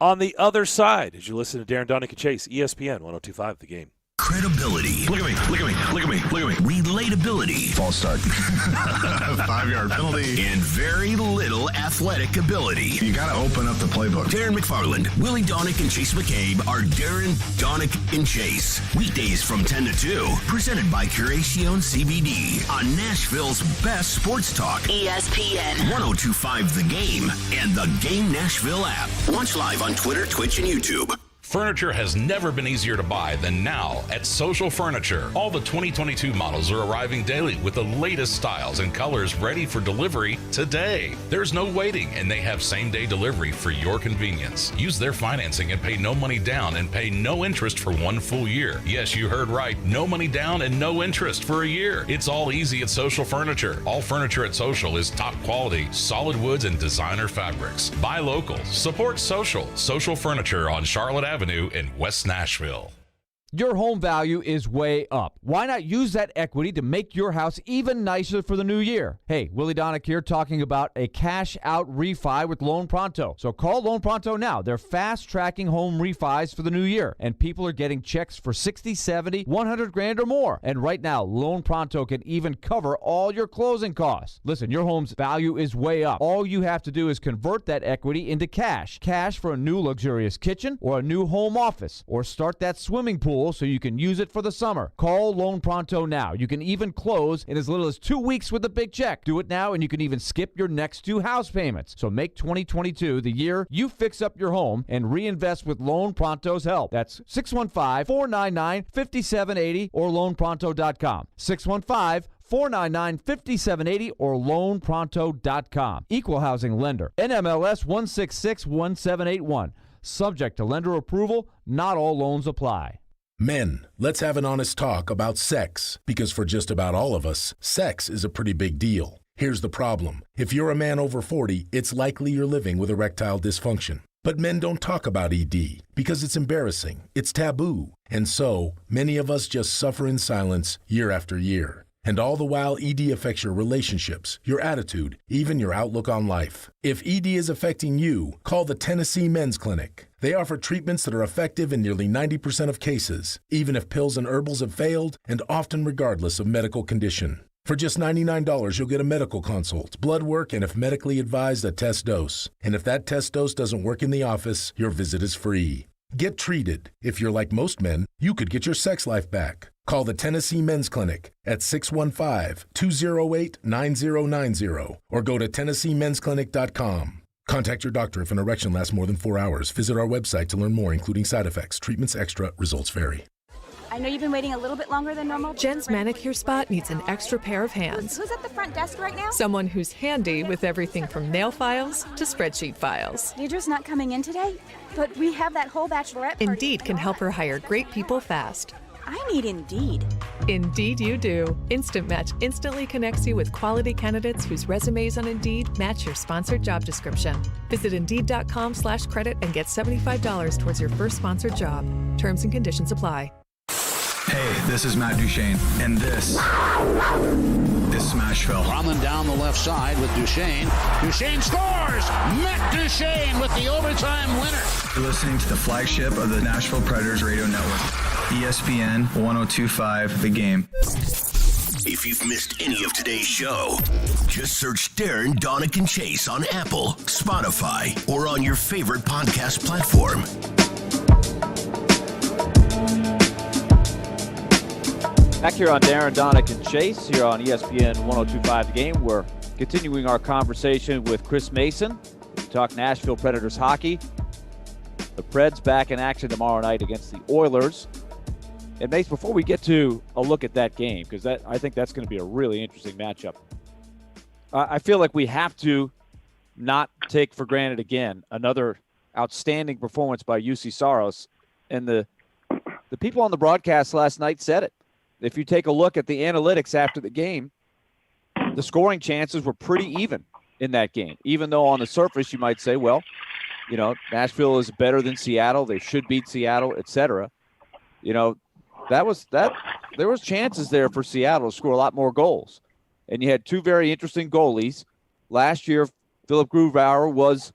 on the other side as you listen to Darren, Donick, and Chase, ESPN 102.5 The Game. Credibility. Look at me. Relatability. False start. 5-yard penalty. And very little athletic ability. You got to open up the playbook. Darren McFarland, Willie Donick, and Chase McCabe are Darren, Donick, and Chase. Weekdays from 10 to 2. Presented by Curacion CBD on Nashville's best sports talk. ESPN 102.5 The Game and the Game Nashville app. Watch live on Twitter, Twitch, and YouTube. Furniture has never been easier to buy than now at Social Furniture. All the 2022 models are arriving daily with the latest styles and colors ready for delivery today. There's no waiting, and they have same-day delivery for your convenience. Use their financing and pay no money down and pay no interest for 1 full year. Yes, you heard right. No money down and no interest for a year. It's all easy at Social Furniture. All furniture at Social is top quality, solid woods, and designer fabrics. Buy local. Support Social. Social Furniture on Charlotte Avenue in West Nashville. Your home value is way up. Why not use that equity to make your house even nicer for the new year? Hey, Willie Donick here talking about a cash-out refi with Loan Pronto. So call Loan Pronto now. They're fast-tracking home refis for the new year, and people are getting checks for $60, $70, $100,000 or more. And right now, Loan Pronto can even cover all your closing costs. Listen, your home's value is way up. All you have to do is convert that equity into cash. Cash for a new luxurious kitchen or a new home office, or start that swimming pool so you can use it for the summer. Call Loan Pronto now. You can even close in as little as 2 weeks with a big check. Do it now, and you can even skip your next 2 house payments. So make 2022 the year you fix up your home and reinvest with Loan Pronto's help. That's 615-499-5780 or loanpronto.com. 615-499-5780 or loanpronto.com. Equal housing lender. NMLS 1661781. Subject to lender approval. Not all loans apply. Men, let's have an honest talk about sex, because for just about all of us, sex is a pretty big deal. Here's the problem. If you're a man over 40, it's likely you're living with erectile dysfunction. But men don't talk about ED because it's embarrassing, it's taboo, and so many of us just suffer in silence year after year. And all the while, ED affects your relationships, your attitude, even your outlook on life. If ED is affecting you, call the Tennessee Men's Clinic. They offer treatments that are effective in nearly 90% of cases, even if pills and herbals have failed, and often regardless of medical condition. For just $99, you'll get a medical consult, blood work, and if medically advised, a test dose. And if that test dose doesn't work in the office, your visit is free. Get treated. If you're like most men, you could get your sex life back. Call the Tennessee Men's Clinic at 615-208-9090 or go to TennesseeMen'sClinic.com. Contact your doctor if an erection lasts more than 4 hours. Visit our website to learn more, including side effects, treatments extra, results vary. I know you've been waiting a little bit longer than normal. Jen's manicure spot needs an extra pair of hands. Who's at the front desk right now? Someone who's handy with everything from nail files to spreadsheet files. Deidre's not coming in today, but we have that whole bachelorette party. Indeed can help her hire great people fast. I need Indeed. Indeed you do. Instant Match instantly connects you with quality candidates whose resumes on Indeed match your sponsored job description. Visit Indeed.com/credit and get $75 towards your first sponsored job. Terms and conditions apply. Hey, this is Matt Duchesne, and this is Smashville. Drummond down the left side with Duchesne. Duchesne scores! Matt Duchesne with the overtime winner. You're listening to the flagship of the Nashville Predators Radio Network, ESPN 102.5 The Game. If you've missed any of today's show, just search Darren, Donick, and Chase on Apple, Spotify, or on your favorite podcast platform. Back here on Darren, Donick, and Chase here on ESPN 102.5 The Game. We're continuing our conversation with Chris Mason. We talk Nashville Predators hockey. The Preds back in action tomorrow night against the Oilers. And Mace, before we get to a look at that game, because I think that's going to be a really interesting matchup, I feel like we have to not take for granted again another outstanding performance by UC Saros. And the people on the broadcast last night said it. If you take a look at the analytics after the game, the scoring chances were pretty even in that game, even though on the surface you might say, well, you know, Nashville is better than Seattle. They should beat Seattle, etc. You know, there was chances there for Seattle to score a lot more goals. And you had two very interesting goalies. Last year, Philip Grubauer was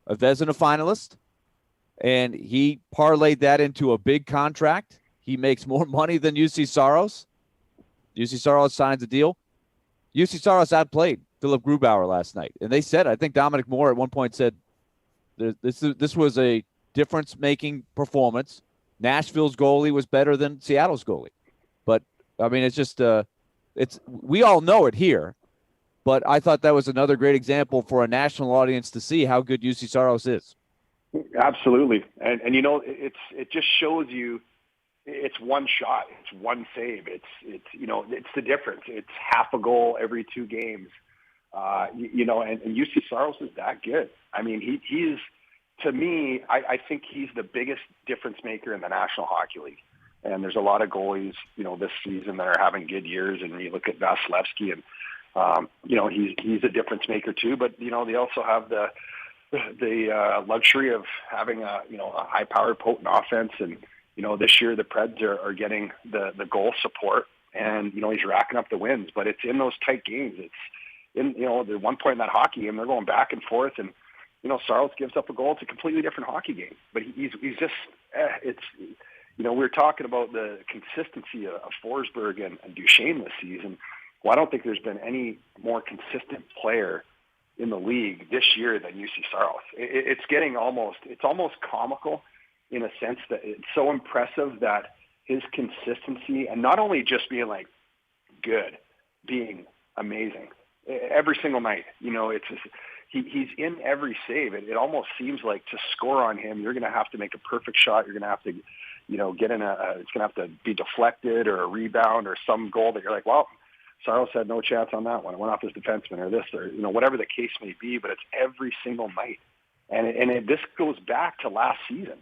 a Vezina finalist, and he parlayed that into a big contract. He makes more money than UC Saros. UC Saros signs a deal. UC Saros outplayed Philip Grubauer last night. And they said, I think Dominic Moore at one point said, this was a difference-making performance. Nashville's goalie was better than Seattle's goalie. But, I mean, it's just we all know it here. But I thought that was another great example for a national audience to see how good UC Saros is. Absolutely. And you know, it just shows you it's one shot, it's one save. It's you know, it's the difference. It's half a goal every two games. You know, and UC Saros is that good. I mean, he is, to me, I think he's the biggest difference maker in the National Hockey League. And there's a lot of goalies, you know, this season that are having good years. And you look at Vasilevsky, and you know, he's a difference maker too. But you know, they also have the luxury of having a high-powered, potent offense. And you know, this year the Preds are getting the goal support, and you know, he's racking up the wins. But it's in those tight games. It's in, you know, the one point in that hockey game, they're going back and forth, and you know, Saros gives up a goal. It's a completely different hockey game. But he's just it's, you know, we were talking about the consistency of Forsberg and Duchesne this season. Well, I don't think there's been any more consistent player in the league this year than UC Saros. It's almost comical in a sense that it's so impressive that his consistency, and not only just being like good, being amazing every single night. You know, it's just, he's in every save. It almost seems like to score on him, you're going to have to make a perfect shot. You're going to have to, you know, get in it's going to have to be deflected or a rebound or some goal that you're like, well, Saros had no chance on that one. It went off his defenseman or this, or, you know, whatever the case may be, but it's every single night. And this goes back to last season,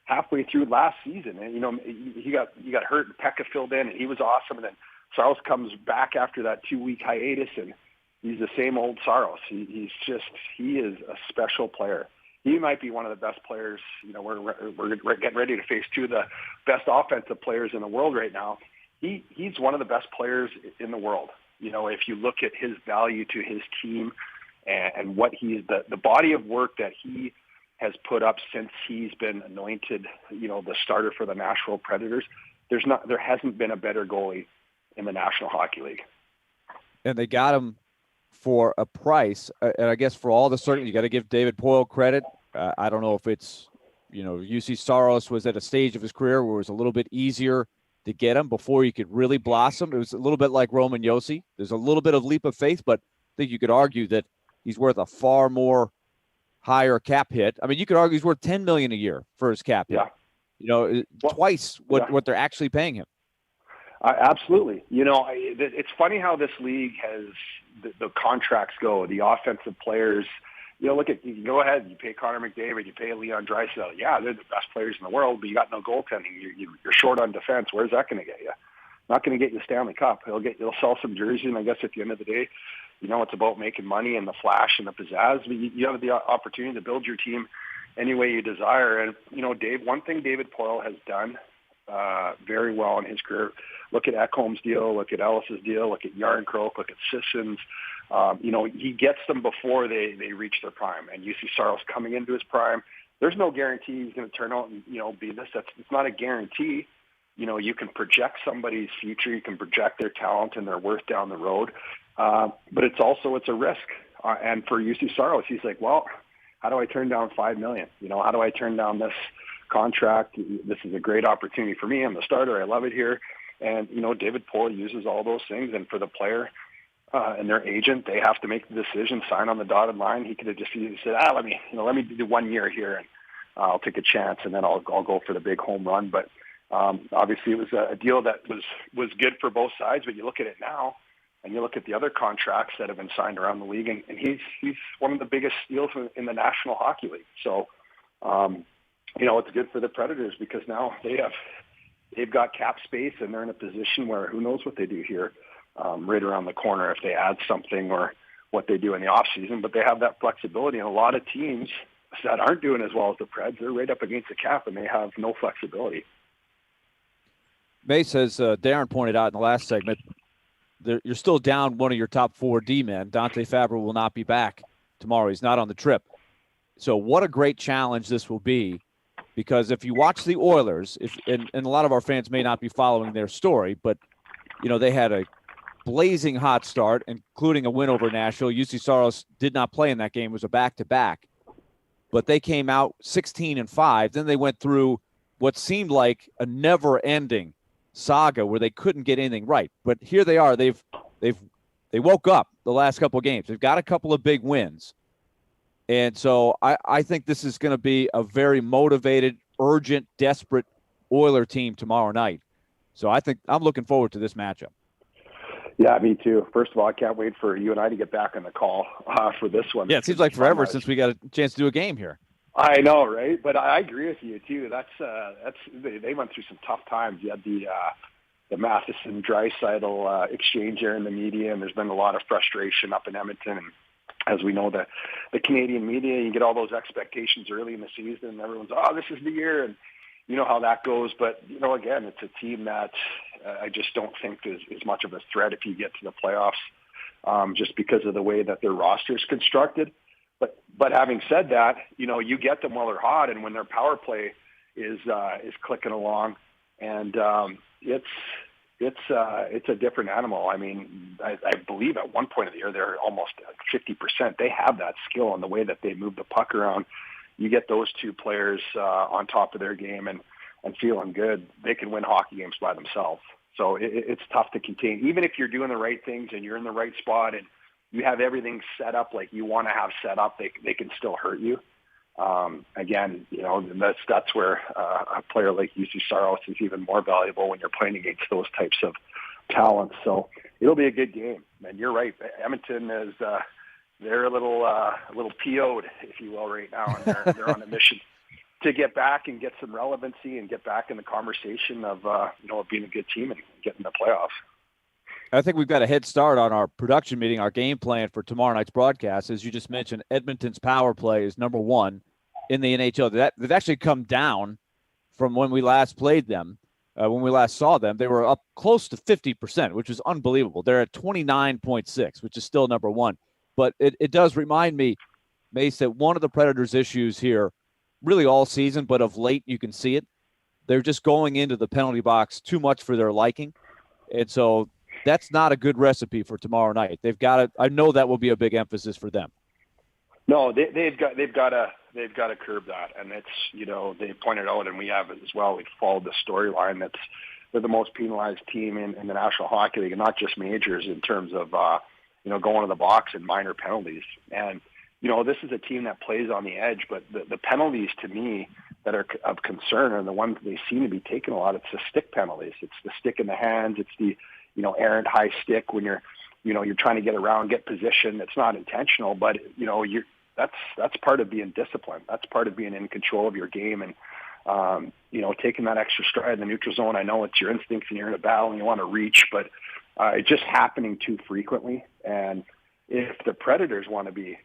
halfway through last season. And, you know, he got hurt and Pekka filled in and he was awesome. And then Saros comes back after that 2-week hiatus and he's the same old Saros. He is a special player. He might be one of the best players. You know, we're getting ready to face two of the best offensive players in the world right now. He's one of the best players in the world. You know, if you look at his value to his team and what the body of work that he has put up since he's been anointed, you know, the starter for the Nashville Predators, there hasn't been a better goalie in the National Hockey League. And they got him for a price. And I guess for all the certainty, you got to give David Poile credit. I don't know if it's, you know, UC Saros was at a stage of his career where it was a little bit easier to get him before he could really blossom. It was a little bit like Roman Josi. There's a little bit of leap of faith, but I think you could argue that he's worth a far more higher cap hit. I mean, you could argue he's worth $10 million a year for his cap hit. twice what they're actually paying him. Absolutely. It's funny how this league has the contracts go, the offensive players. You go ahead, you pay Connor McDavid, you pay Leon Draisaitl. Yeah, they're the best players in the world, but you got no goaltending. You're short on defense. Where's that going to get you? Not going to get you the Stanley Cup. He'll sell some jerseys, and I guess at the end of the day, it's about making money and the flash and the pizzazz. But you have the opportunity to build your team any way you desire. And one thing David Poile has done very well in his career. Look at Ekholm's deal. Look at Ellis's deal. Look at Yarncroke. Look at Sissons. He gets them before they reach their prime. And UC Saros coming into his prime. There's no guarantee he's going to turn out and be this. It's not a guarantee. You can project somebody's future. You can project their talent and their worth down the road. But it's a risk. And for UC Saros, he's like, well, how do I turn down $5 million? How do I turn down this contract? This is a great opportunity for me. I'm the starter. I love it here. And, David Poile uses all those things. And for the player and their agent, they have to make the decision, sign on the dotted line. He could have just easily said, let me do 1 year here and I'll take a chance and then I'll go for the big home run. But obviously it was a deal that was good for both sides. But you look at it now and you look at the other contracts that have been signed around the league, and he's one of the biggest steals in the National Hockey League. So, it's good for the Predators because now they've got cap space and they're in a position where who knows what they do here right around the corner if they add something or what they do in the off season. But they have that flexibility, and a lot of teams that aren't doing as well as the Preds, they're right up against the cap and they have no flexibility. Mace, as Darren pointed out in the last segment, you're still down one of your top 4 D-men. Dante Fabro will not be back tomorrow. He's not on the trip. So what a great challenge this will be, because if you watch the Oilers, and a lot of our fans may not be following their story, but, they had a blazing hot start, including a win over Nashville. UC Saros did not play in that game. It was a back-to-back. But they came out 16-5. Then they went through what seemed like a never-ending saga where they couldn't get anything right. But here they are. They woke up the last couple of games. They've got a couple of big wins. And so I think this is going to be a very motivated, urgent, desperate Oiler team tomorrow night. So I think I'm looking forward to this matchup. Yeah, me too. First of all, I can't wait for you and I to get back on the call for this one. Yeah, it seems like forever since we got a chance to do a game here. I know, right? But I agree with you too. They went through some tough times. You had the Matheson Draisaitl exchange there in the media, and there's been a lot of frustration up in Edmonton. And as we know, the Canadian media, you get all those expectations early in the season, and everyone's, this is the year, and you know how that goes. But again, it's a team that I just don't think is much of a threat if you get to the playoffs, just because of the way that their roster is constructed. But having said that, you get them while they're hot, and when their power play is clicking along, and it's a different animal. I mean, I believe at one point of the year they're almost 50%. They have that skill and the way that they move the puck around. You get those two players on top of their game and feeling good, they can win hockey games by themselves. So it's tough to contain, even if you're doing the right things and you're in the right spot and you have everything set up like you want to have set up, they can still hurt you. Again, that's where a player like UC Saros is even more valuable when you're playing against those types of talents. So it'll be a good game. And you're right, Edmonton is they're a little PO'd, if you will, right now, and they're on a mission to get back and get some relevancy and get back in the conversation of being a good team and getting the playoffs. I think we've got a head start on our production meeting, our game plan for tomorrow night's broadcast. As you just mentioned, Edmonton's power play is number 1 in the NHL. They've actually come down from when we last played them. When we last saw them, they were up close to 50%, which is unbelievable. They're at 29.6, which is still number 1. But it does remind me, Mace, that one of the Predators' issues here, really all season, but of late you can see it, they're just going into the penalty box too much for their liking. And so that's not a good recipe for tomorrow night. They've got to. I know that will be a big emphasis for them. No, they've got to curb that, and it's they pointed out, and we have it as well. We've followed the storyline that's they're the most penalized team in the National Hockey League, and not just majors in terms of going to the box and minor penalties. And this is a team that plays on the edge, but the penalties to me that are of concern are the ones they seem to be taking a lot. It's the stick penalties. It's the stick in the hands. It's the, errant high stick when you're trying to get around, get position. It's not intentional, but that's part of being disciplined. That's part of being in control of your game and taking that extra stride in the neutral zone. I know it's your instincts and you're in a battle and you want to reach, but it's just happening too frequently. And if the Predators want to be,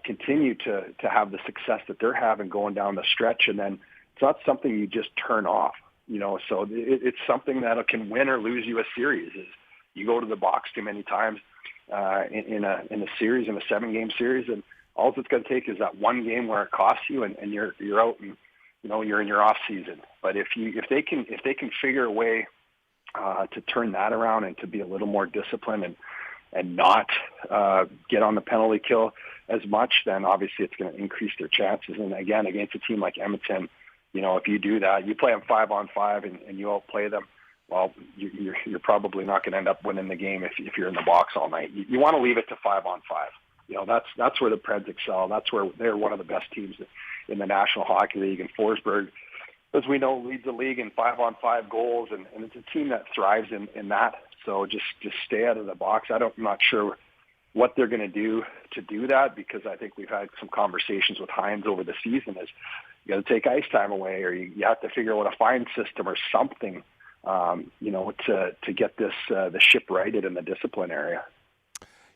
continue to have the success that they're having going down the stretch, and then it's not something you just turn off, so it's something that can win or lose you a series. Is you go to the box too many times in a series, in a 7-game series, and all it's going to take is that one game where it costs you, and you're out, and you're in your off season. But if they can figure a way to turn that around and to be a little more disciplined and not get on the penalty kill as much, then obviously it's going to increase their chances. And again, against a team like Edmonton, if you do that, you play them 5-on-5 and you outplay them, well, you're probably not going to end up winning the game if you're in the box all night. You want to leave it to 5-on-5. That's where the Preds excel. That's where they're one of the best teams in the National Hockey League. And Forsberg, as we know, leads the league in 5-on-5 goals, and it's a team that thrives in that. So just stay out of the box. I'm not sure what they're going to do that, because I think we've had some conversations with Hines over the season. Is you got to take ice time away, or you have to figure out a fine system or something, to get the ship righted in the discipline area.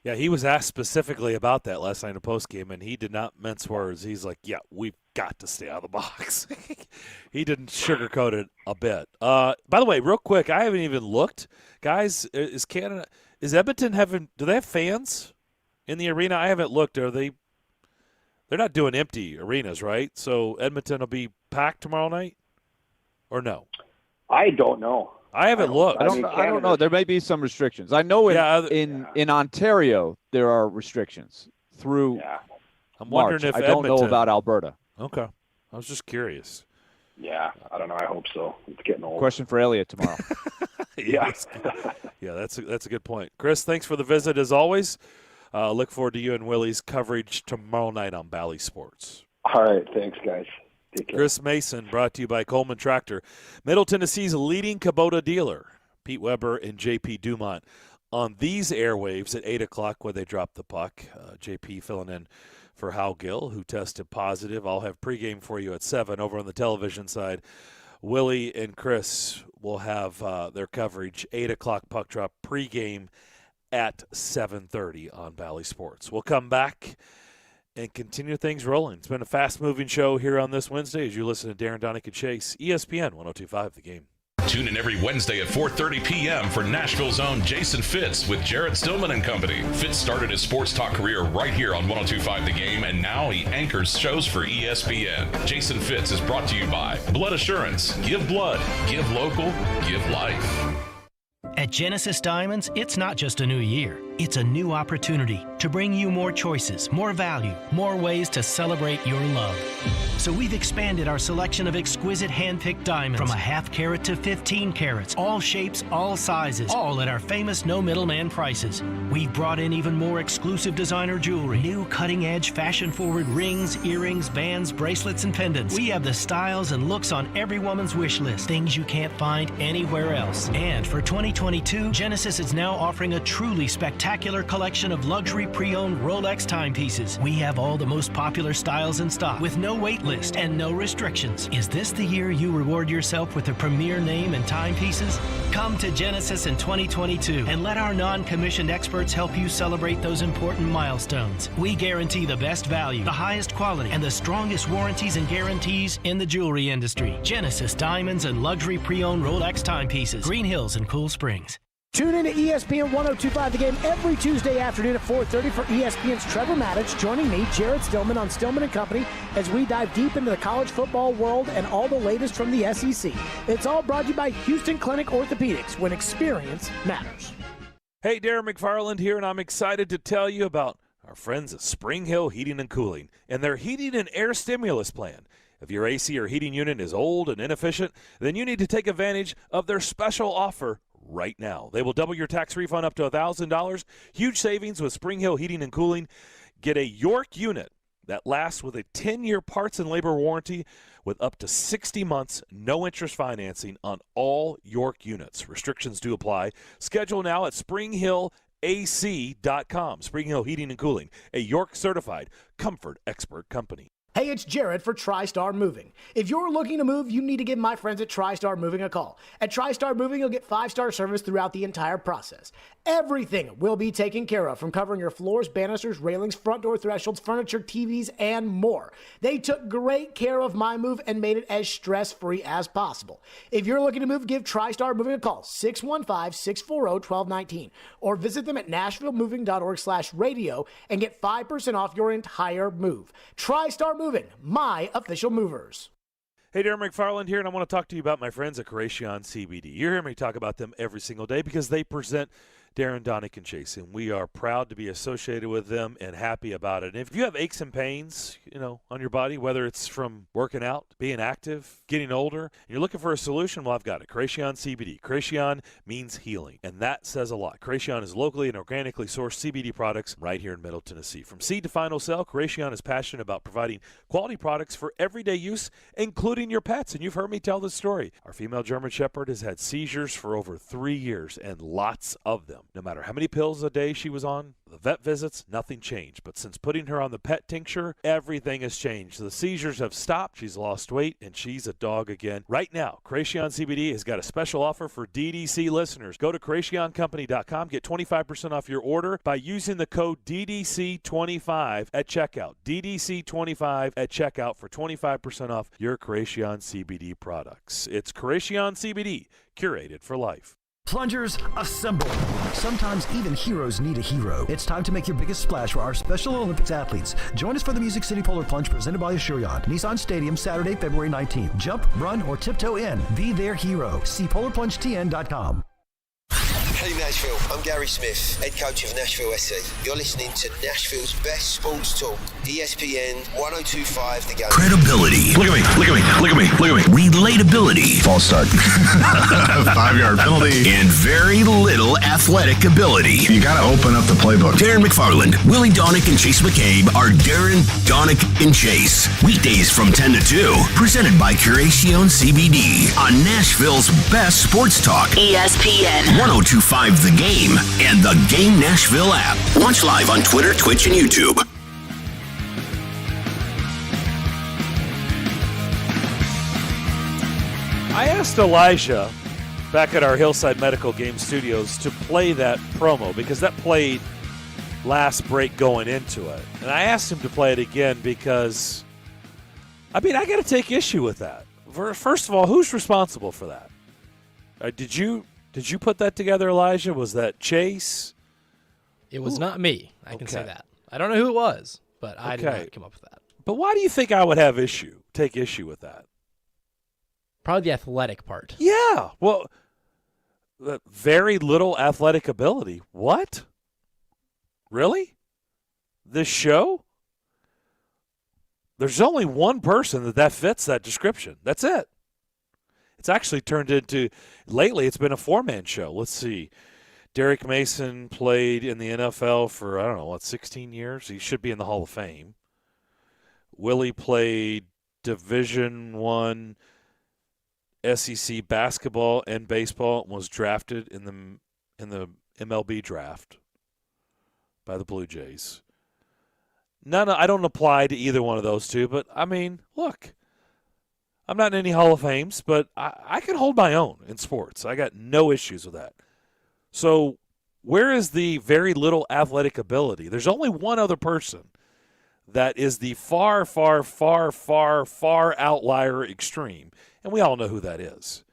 Yeah, he was asked specifically about that last night in a postgame, and he did not mince words. He's like, yeah, we've got to stay out of the box. He didn't sugarcoat it a bit. By the way, real quick, I haven't even looked. Guys, is Edmonton do they have fans in the arena? I haven't looked. They're not doing empty arenas, right? So Edmonton will be packed tomorrow night, or no? I don't know. I haven't looked. I don't know. There may be some restrictions. I know in Ontario there are restrictions through. Yeah. I'm wondering March. if I don't know Edmonton- about Alberta. Okay, I was just curious. Yeah, I don't know. I hope so. It's getting old. Question for Elliot tomorrow. Yeah. That's a good point. Chris, thanks for the visit as always. Look forward to you and Willie's coverage tomorrow night on Bally Sports. All right, thanks, guys. Take care. Chris Mason, brought to you by Coleman Tractor, Middle Tennessee's leading Kubota dealer. Pete Weber and JP Dumont on these airwaves at 8 o'clock when they drop the puck. JP filling in for Hal Gill, who tested positive. I'll have pregame for you at 7 over on the television side. Willie and Chris will have their coverage 8 o'clock puck drop pregame at 7:30 on Bally Sports. We'll come back and continue things rolling. It's been a fast-moving show here on this Wednesday as you listen to Darren, Donick, and Chase, ESPN 102.5 The Game. Tune in every Wednesday at 4:30 p.m. for Nashville's own Jason Fitz with Jarrett Stillman and Company. Fitz started his sports talk career right here on 102.5 The Game, and now he anchors shows for ESPN. Jason Fitz is brought to you by Blood Assurance. Give blood. Give local. Give life. At Genesis Diamonds, it's not just a new year. It's a new opportunity to bring you more choices, more value, more ways to celebrate your love. So we've expanded our selection of exquisite hand-picked diamonds from a half carat to 15 carats, all shapes, all sizes, all at our famous no middleman prices. We've brought in even more exclusive designer jewelry, new cutting-edge fashion-forward rings, earrings, bands, bracelets, and pendants. We have the styles and looks on every woman's wish list, things you can't find anywhere else. And for 2022, Genesis is now offering a truly spectacular collection of luxury pre-owned Rolex timepieces. We have all the most popular styles in stock with no wait list and no restrictions. Is this the year you reward yourself with a premier name and timepieces? Come to Genesis in 2022 and let our non-commissioned experts help you celebrate those important milestones. We guarantee the best value, the highest quality, and the strongest warranties and guarantees in the jewelry industry. Genesis Diamonds and luxury pre-owned Rolex timepieces. Green Hills and Cool Springs. Tune in to ESPN 102.5 The Game every Tuesday afternoon at 4:30 for ESPN's Trevor Maddich joining me, Jarrett Stillman, on Stillman & Company as we dive deep into the college football world and all the latest from the SEC. It's all brought to you by Houston Clinic Orthopedics, when experience matters. Hey, Darren McFarland here, and I'm excited to tell you about our friends at Spring Hill Heating and Cooling and their heating and air stimulus plan. If your AC or heating unit is old and inefficient, then you need to take advantage of their special offer right now. They will double your tax refund up to $1,000. Huge savings with Spring Hill Heating and Cooling. Get a York unit that lasts with a 10-year parts and labor warranty with up to 60 months, no interest financing on all York units. Restrictions do apply. Schedule now at springhillac.com. Spring Hill Heating and Cooling, a York certified comfort expert company. Hey, it's Jared for TriStar Moving. If you're looking to move, you need to give my friends at TriStar Moving a call. At TriStar Moving, you'll get 5-star service throughout the entire process. Everything will be taken care of, from covering your floors, banisters, railings, front door thresholds, furniture, TVs, and more. They took great care of my move and made it as stress-free as possible. If you're looking to move, give TriStar Moving a call, 615-640-1219, or visit them at nashvillemoving.org/radio and get 5% off your entire move. TriStar Moving, my official movers. Hey, Darren McFarland here, and I want to talk to you about my friends at Creation CBD. You hear me talk about them every single day because they present Darren, Donick, and Chase, and we are proud to be associated with them and happy about it. And if you have aches and pains, on your body, whether it's from working out, being active, getting older, and you're looking for a solution, well, I've got it. Creation CBD. Creation means healing, and that says a lot. Creation is locally and organically sourced CBD products right here in Middle Tennessee. From seed to final sale, Creation is passionate about providing quality products for everyday use, including your pets, and you've heard me tell this story. Our female German Shepherd has had seizures for over 3 years, and lots of them. No matter how many pills a day she was on, the vet visits, nothing changed. But since putting her on the pet tincture, everything has changed. The seizures have stopped, she's lost weight, and she's a dog again. Right now, Creation CBD has got a special offer for DDC listeners. Go to CreationCompany.com, get 25% off your order by using the code DDC25 at checkout. DDC25 at checkout for 25% off your Creation CBD products. It's Creation CBD, curated for life. Plungers, assemble. Sometimes even heroes need a hero. It's time to make your biggest splash for our Special Olympics athletes. Join us for the Music City Polar Plunge presented by Asurion. Nissan Stadium, Saturday, February 19th. Jump, run, or tiptoe in. Be their hero. See PolarPlungeTN.com. Hey Nashville, I'm Gary Smith, head coach of Nashville SC. You're listening to Nashville's best sports talk, ESPN 1025 The Game. Credibility. Look at me. Relatability. False start. 5-yard penalty. And very little athletic ability. You got to open up the playbook. Darren McFarland, Willie Donick, and Chase McCabe are Darren, Donick, and Chase. Weekdays from 10 to 2. Presented by Creation CBD on Nashville's best sports talk. ESPN 1025 The Game and the Game Nashville app. Watch live on Twitter, Twitch, and YouTube. I asked Elijah back at our Hillside Medical Game Studios to play that promo because that played last break going into it. And I asked him to play it again because, I got to take issue with that. First of all, who's responsible for that? Did you put that together, Elijah? Was that Chase? It was not me. I can say that. I don't know who it was, but I did not come up with that. But why do you think I would take issue with that? Probably the athletic part. Yeah. Well, very little athletic ability. What? Really? This show? There's only one person that fits that description. That's it. It's actually turned into, lately it's been a 4-man show. Let's see. Derek Mason played in the NFL for, 16 years? He should be in the Hall of Fame. Willie played Division I SEC basketball and baseball and was drafted in the MLB draft by the Blue Jays. I don't apply to either one of those two, but, look. I'm not in any Hall of Fames, but I can hold my own in sports. I got no issues with that. So where is the very little athletic ability? There's only one other person that is the far, far, far, far, far outlier extreme, and we all know who that is.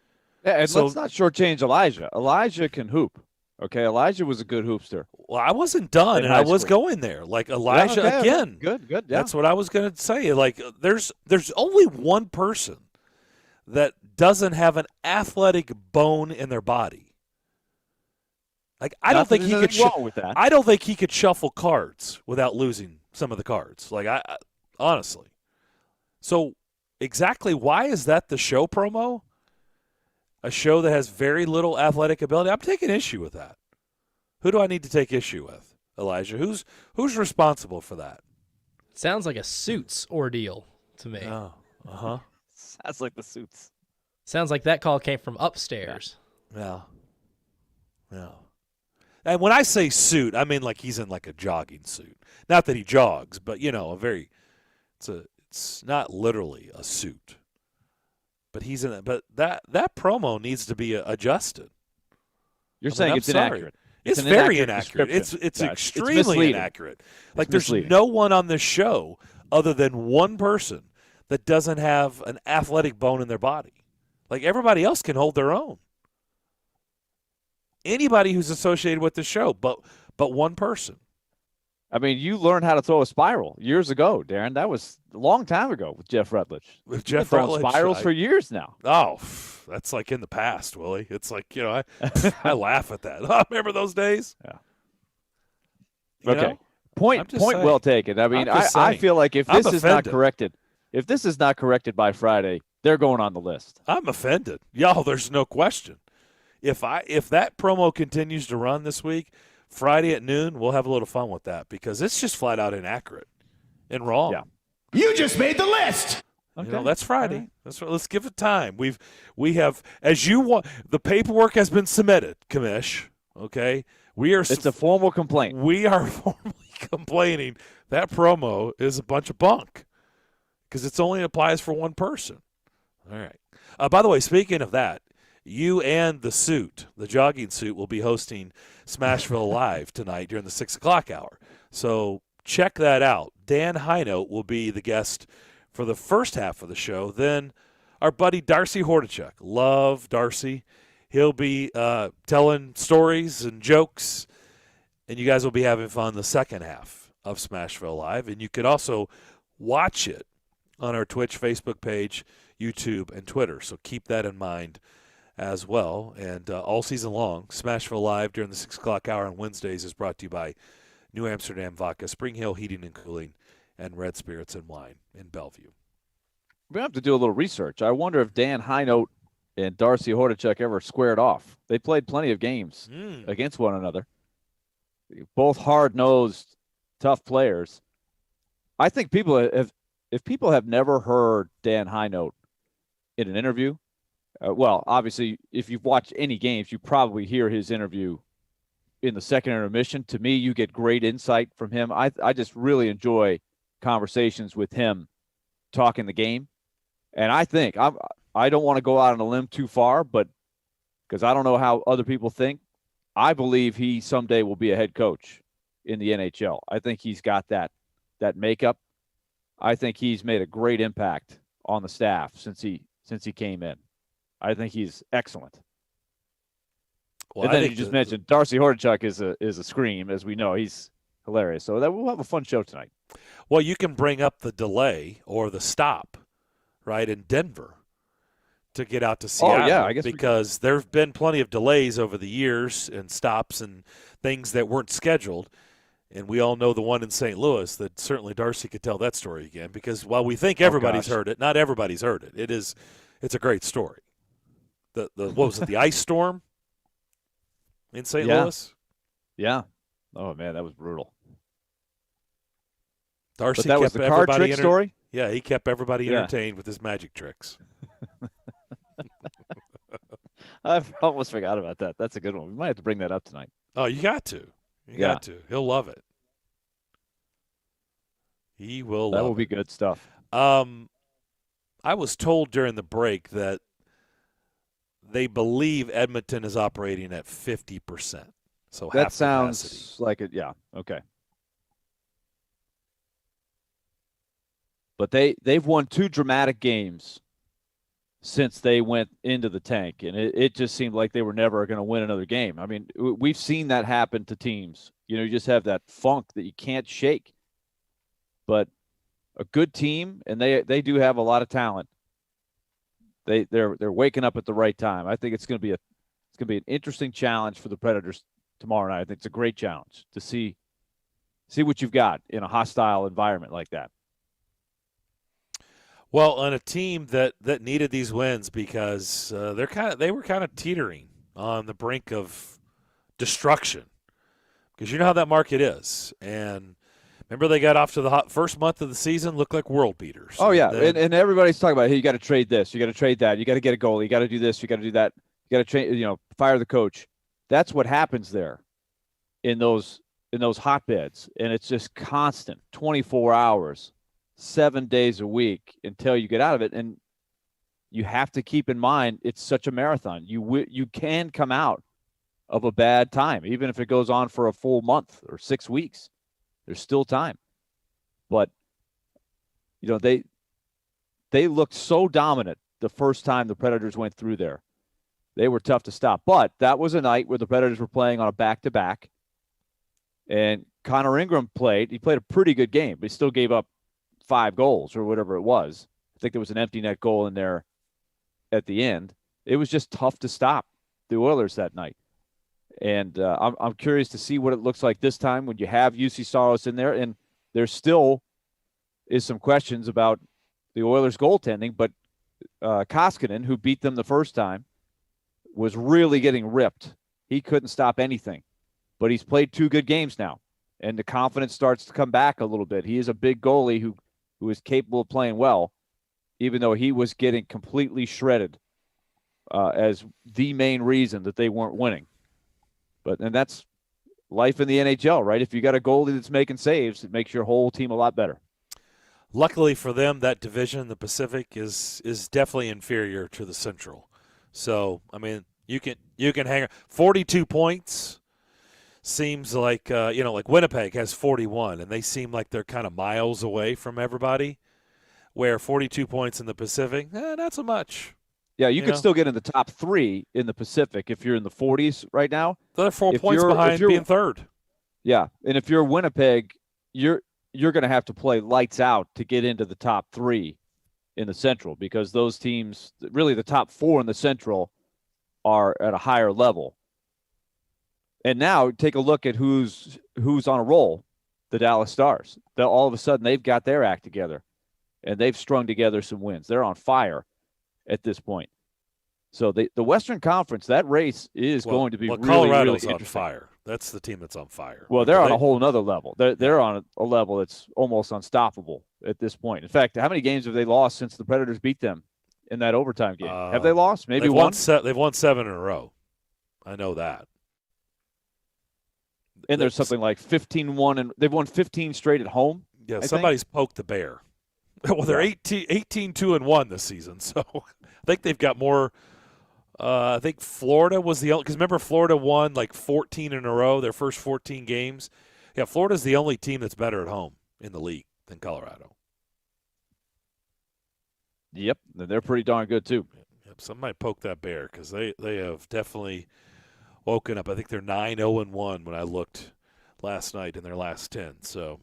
Yeah, and let's not shortchange Elijah. Elijah can hoop. Okay, Elijah was a good hoopster. Well, I wasn't done, and I was going there. Like Elijah again. Good. Yeah. That's what I was going to say. Like there's only one person that doesn't have an athletic bone in their body. Like I don't think he could. With that. I don't think he could shuffle cards without losing some of the cards. Like I honestly. So exactly why is that the show promo? A show that has very little athletic ability. I'm taking issue with that. Who do I need to take issue with, Elijah? Who's responsible for that? Sounds like a Suits ordeal to me. Oh, uh-huh. Sounds like the Suits. Sounds like that call came from upstairs. Yeah. Yeah. And when I say suit, I mean like he's in like a jogging suit. Not that he jogs, but it's not literally a suit. But he's in it. But that promo needs to be adjusted. You're saying it's inaccurate. It's very inaccurate. It's extremely inaccurate. Like there's no one on this show other than one person that doesn't have an athletic bone in their body. Like everybody else can hold their own. Anybody who's associated with the show, but one person. I mean, you learned how to throw a spiral years ago, Darren. That was a long time ago with Jeff Rutledge. With Jeff Rutledge, spirals for years now. Oh, that's like in the past, Willie. It's like I laugh at that. Oh, remember those days? Yeah. Okay. Point well taken. I mean, I feel like if this is not corrected by Friday, they're going on the list. I'm offended. Y'all, there's no question. If that promo continues to run this week, Friday at noon, we'll have a little fun with that because it's just flat out inaccurate and wrong. Yeah. You just made the list. Okay. That's Friday. Right. Let's give it time. We have as you want. The paperwork has been submitted, Commish. Okay, It's a formal complaint. We are formally complaining that promo is a bunch of bunk because it's only applies for one person. All right. By the way, speaking of that, you and the jogging suit, will be hosting Smashville Live tonight during the 6 o'clock hour. So check that out. Dan Hinote will be the guest for the first half of the show. Then our buddy Darcy Hordichuk. Love Darcy. He'll be telling stories and jokes, and you guys will be having fun the second half of Smashville Live. And you can also watch it on our Twitch, Facebook page, YouTube, and Twitter. So keep that in mind as well. And all season long, Smashville Live during the 6 o'clock hour on Wednesdays is brought to you by New Amsterdam Vodka, Spring Hill Heating and Cooling, and Red Spirits and Wine in Bellevue. We have to do a little research. I wonder if Dan Hinote and Darcy Hordichuk ever squared off. They played plenty of games against one another. Both hard-nosed, tough players. I think if people have never heard Dan Hinote in an interview, well, obviously, if you've watched any games, you probably hear his interview in the second intermission. To me, you get great insight from him. I just really enjoy conversations with him talking the game. And I think I don't want to go out on a limb too far, but because I don't know how other people think, I believe he someday will be a head coach in the NHL. I think he's got that makeup. I think he's made a great impact on the staff since he came in. I think he's excellent. Well, and then you just mentioned Darcy Hordichuk is a scream, as we know. He's hilarious. So we'll have a fun show tonight. Well, you can bring up the delay or the stop, right, in Denver to get out to Seattle. Oh, yeah, I guess because there have been plenty of delays over the years and stops and things that weren't scheduled. And we all know the one in St. Louis that certainly Darcy could tell that story again because while we think everybody's heard it, not everybody's heard it. It's a great story. The what was it, the ice storm in St. Louis? Yeah. Oh, man, that was brutal. Darcy but that was the card trick story? Yeah, he kept everybody entertained with his magic tricks. I almost forgot about that. That's a good one. We might have to bring that up tonight. Oh, you got to. You got to. He'll love it. He will love it. That will be good stuff. I was told during the break that they believe Edmonton is operating at 50%. So that half sounds capacity. like it. Yeah. Okay. But they've won 2 dramatic games since they went into the tank, and it just seemed like they were never going to win another game. I mean, we've seen that happen to teams. You just have that funk that you can't shake. But a good team, and they do have a lot of talent. They're waking up at the right time. I think it's going to be an interesting challenge for the Predators tomorrow night. I think it's a great challenge to see what you've got in a hostile environment like that. Well, on a team that needed these wins because they were kind of teetering on the brink of destruction, because you know how that market is, and Remember, they got off to the hot first month of the season, looked like world beaters. Oh, yeah, and everybody's talking about, hey, you got to trade this, you got to trade that, you got to get a goalie, you got to do this, you got to do that, you got to fire the coach. That's what happens there in those hotbeds, and it's just constant, 24 hours, 7 days a week until you get out of it. And you have to keep in mind it's such a marathon. You can come out of a bad time, even if it goes on for a full month or 6 weeks. There's still time. But, they looked so dominant the first time the Predators went through there. They were tough to stop. But that was a night where the Predators were playing on a back-to-back. And Connor Ingram played. He played a pretty good game, but he still gave up 5 goals or whatever it was. I think there was an empty net goal in there at the end. It was just tough to stop the Oilers that night. And I'm curious to see what it looks like this time when you have UC Saros in there. And there still is some questions about the Oilers' goaltending, but Koskinen, who beat them the first time, was really getting ripped. He couldn't stop anything. But he's played 2 good games now, and the confidence starts to come back a little bit. He is a big goalie who is capable of playing well, even though he was getting completely shredded as the main reason that they weren't winning. And that's life in the NHL, right? If you got a goalie that's making saves, it makes your whole team a lot better. Luckily for them, that division, the Pacific, is definitely inferior to the Central. So, I mean, you can hang 42 points. Seems like, like Winnipeg has 41, and they seem like they're kind of miles away from everybody, where 42 points in the Pacific, not so much. Yeah, you could still get in the top 3 in the Pacific if you're in the 40s right now. They're 4 points behind being third. Yeah, and if you're Winnipeg, you're going to have to play lights out to get into the top 3 in the Central, because those teams, really the top 4 in the Central, are at a higher level. And now take a look at who's on a roll, the Dallas Stars. All of a sudden they've got their act together, and they've strung together some wins. They're on fire at this point. So the Western Conference, that race is going to be really, Colorado's really on fire. That's the team that's on fire. Well, they're on a whole nother level. They're on a level that's almost unstoppable at this point. In fact, how many games have they lost since the Predators beat them in that overtime game? Have they lost? Maybe one? They've won 7 in a row. I know that. And there's something like 15-1, and they've won 15 straight at home. Yeah, somebody's poked the bear. Well, they're 18-2-1 this season, so I think they've got more. I think Florida was the only – because remember Florida won like 14 in a row, their first 14 games. Yeah, Florida's the only team that's better at home in the league than Colorado. Yep, they're pretty darn good too. Yep, some might poke that bear because they have definitely woken up. I think they're 9-0-1 when I looked last night in their last 10. So,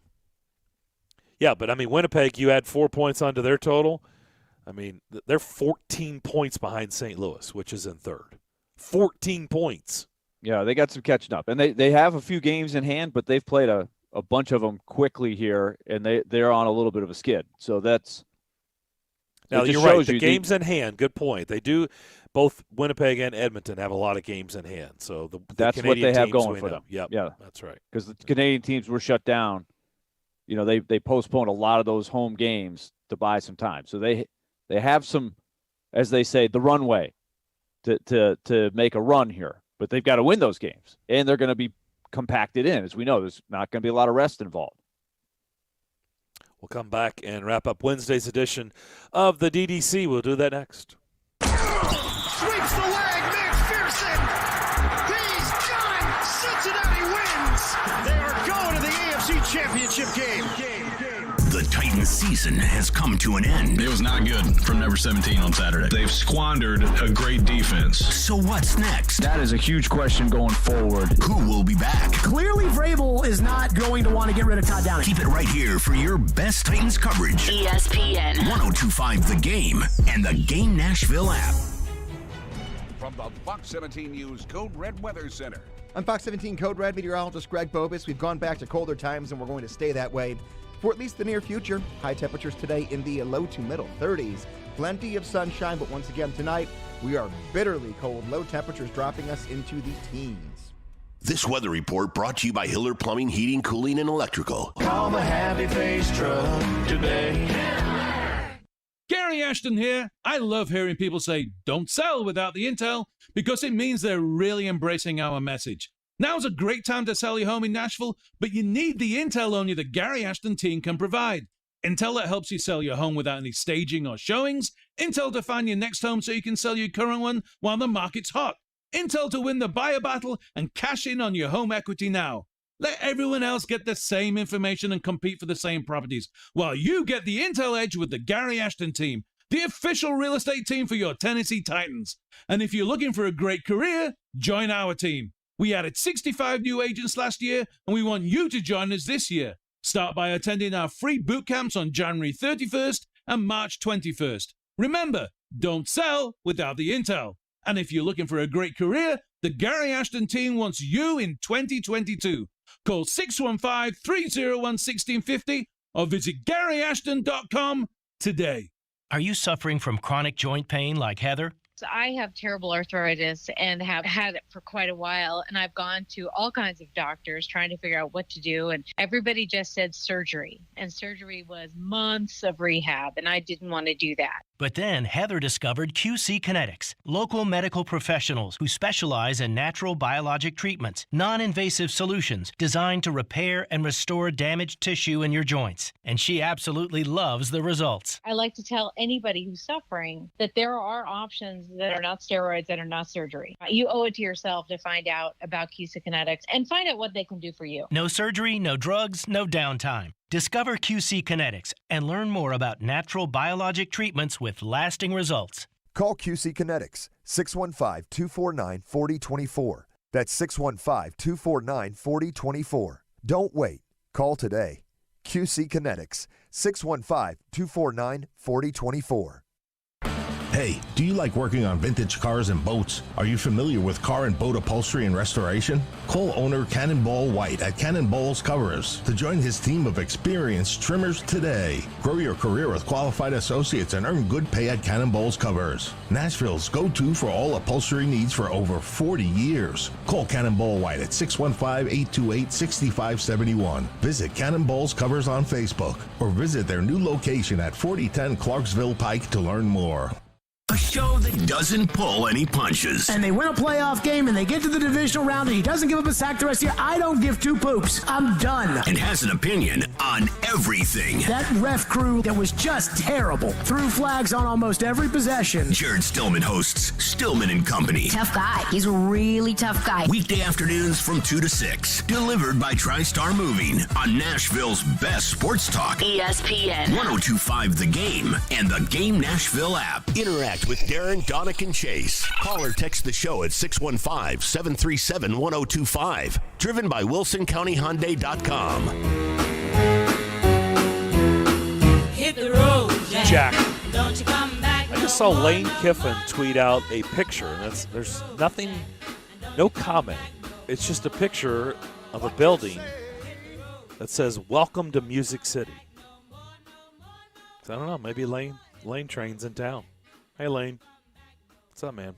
yeah, but, I mean, Winnipeg, you add 4 points onto their total. I mean, they're 14 points behind St. Louis, which is in third. 14 points. Yeah, they got some catching up. And they have a few games in hand, but they've played a bunch of them quickly here, and they're on a little bit of a skid. So that's – Now, you're right. The games in hand, good point. They do – both Winnipeg and Edmonton have a lot of games in hand. So that's Canadian what they have teams going for them. Yep, yeah, that's right. Because the Canadian teams were shut down. You know, they postponed a lot of those home games to buy some time. So they have some, as they say, the runway to make a run here. But they've got to win those games, and they're going to be compacted in. As we know, there's not going to be a lot of rest involved. We'll come back and wrap up Wednesday's edition of the DDC. We'll do that next. Sweeps the leg, McPherson. He's done. Cincinnati wins. They are going to the AFC Championship game. The Titans season has come to an end. It was not good from number 17 on Saturday. They've squandered a great defense. So what's next? That is a huge question going forward. Who will be back? Clearly, Vrabel is not going to want to get rid of Todd Downing. Keep it right here for your best Titans coverage. ESPN 102.5 The Game and the Game Nashville app. From the Fox 17 News Code Red Weather Center. I'm Fox 17 Code Red meteorologist Greg Bobus. We've gone back to colder times, and we're going to stay that way for at least the near future. High temperatures today in the low to middle 30s. Plenty of sunshine, but once again tonight, we are bitterly cold. Low temperatures dropping us into the teens. This weather report brought to you by Hiller Plumbing, Heating, Cooling, and Electrical. Call the Happy Face Truck today. Gary Ashton here. I love hearing people say, don't sell without the intel, because it means they're really embracing our message. Now's a great time to sell your home in Nashville, but you need the intel only the Gary Ashton team can provide. Intel that helps you sell your home without any staging or showings. Intel to find your next home so you can sell your current one while the market's hot. Intel to win the buyer battle and cash in on your home equity now. Let everyone else get the same information and compete for the same properties, while you get the intel edge with the Gary Ashton team, the official real estate team for your Tennessee Titans. And if you're looking for a great career, join our team. We added 65 new agents last year, and we want you to join us this year. Start by attending our free boot camps on January 31st and March 21st. Remember, don't sell without the intel. And if you're looking for a great career, the Gary Ashton team wants you in 2022. Call 615-301-1650 or visit GaryAshton.com today. Are you suffering from chronic joint pain like Heather? I have terrible arthritis and have had it for quite a while, and I've gone to all kinds of doctors trying to figure out what to do, and everybody just said surgery, and surgery was months of rehab, and I didn't want to do that. But then Heather discovered QC Kinetics, local medical professionals who specialize in natural biologic treatments, non-invasive solutions designed to repair and restore damaged tissue in your joints. And she absolutely loves the results. I like to tell anybody who's suffering that there are options that are not steroids, that are not surgery. You owe it to yourself to find out about QC Kinetics and find out what they can do for you. No surgery, no drugs, no downtime. Discover QC Kinetics and learn more about natural biologic treatments with lasting results. Call QC Kinetics, 615-249-4024. That's 615-249-4024. Don't wait. Call today. QC Kinetics, 615-249-4024. Hey, do you like working on vintage cars and boats? Are you familiar with car and boat upholstery and restoration? Call owner Cannonball White at Cannonball's Coverers to join his team of experienced trimmers today. Grow your career with qualified associates and earn good pay at Cannonball's Coverers, Nashville's go-to for all upholstery needs for over 40 years. Call Cannonball White at 615-828-6571. Visit Cannonball's Covers on Facebook or visit their new location at 4010 Clarksville Pike to learn more. A show that doesn't pull any punches. And they win a playoff game and they get to the divisional round and he doesn't give up a sack the rest of the year. I don't give two poops. I'm done. And has an opinion on everything. That ref crew that was just terrible. Threw flags on almost every possession. Jared Stillman hosts Stillman and Company. Tough guy. He's a really tough guy. Weekday afternoons from 2 to 6. Delivered by TriStar Moving on Nashville's best sports talk. ESPN 102.5 The Game and the Game Nashville app. Interact with Darren, Donick, and Chase. Call or text the show at 615-737-1025. Driven by WilsonCountyHyundai.com. Hit the road, Jack. Don't you come back. I just saw Lane Kiffin tweet out a picture, and there's nothing, no comment. It's just a picture of a building that says, "Welcome to Music City." So I don't know, maybe Lane Train's in town. Hey, Lane. What's up, man?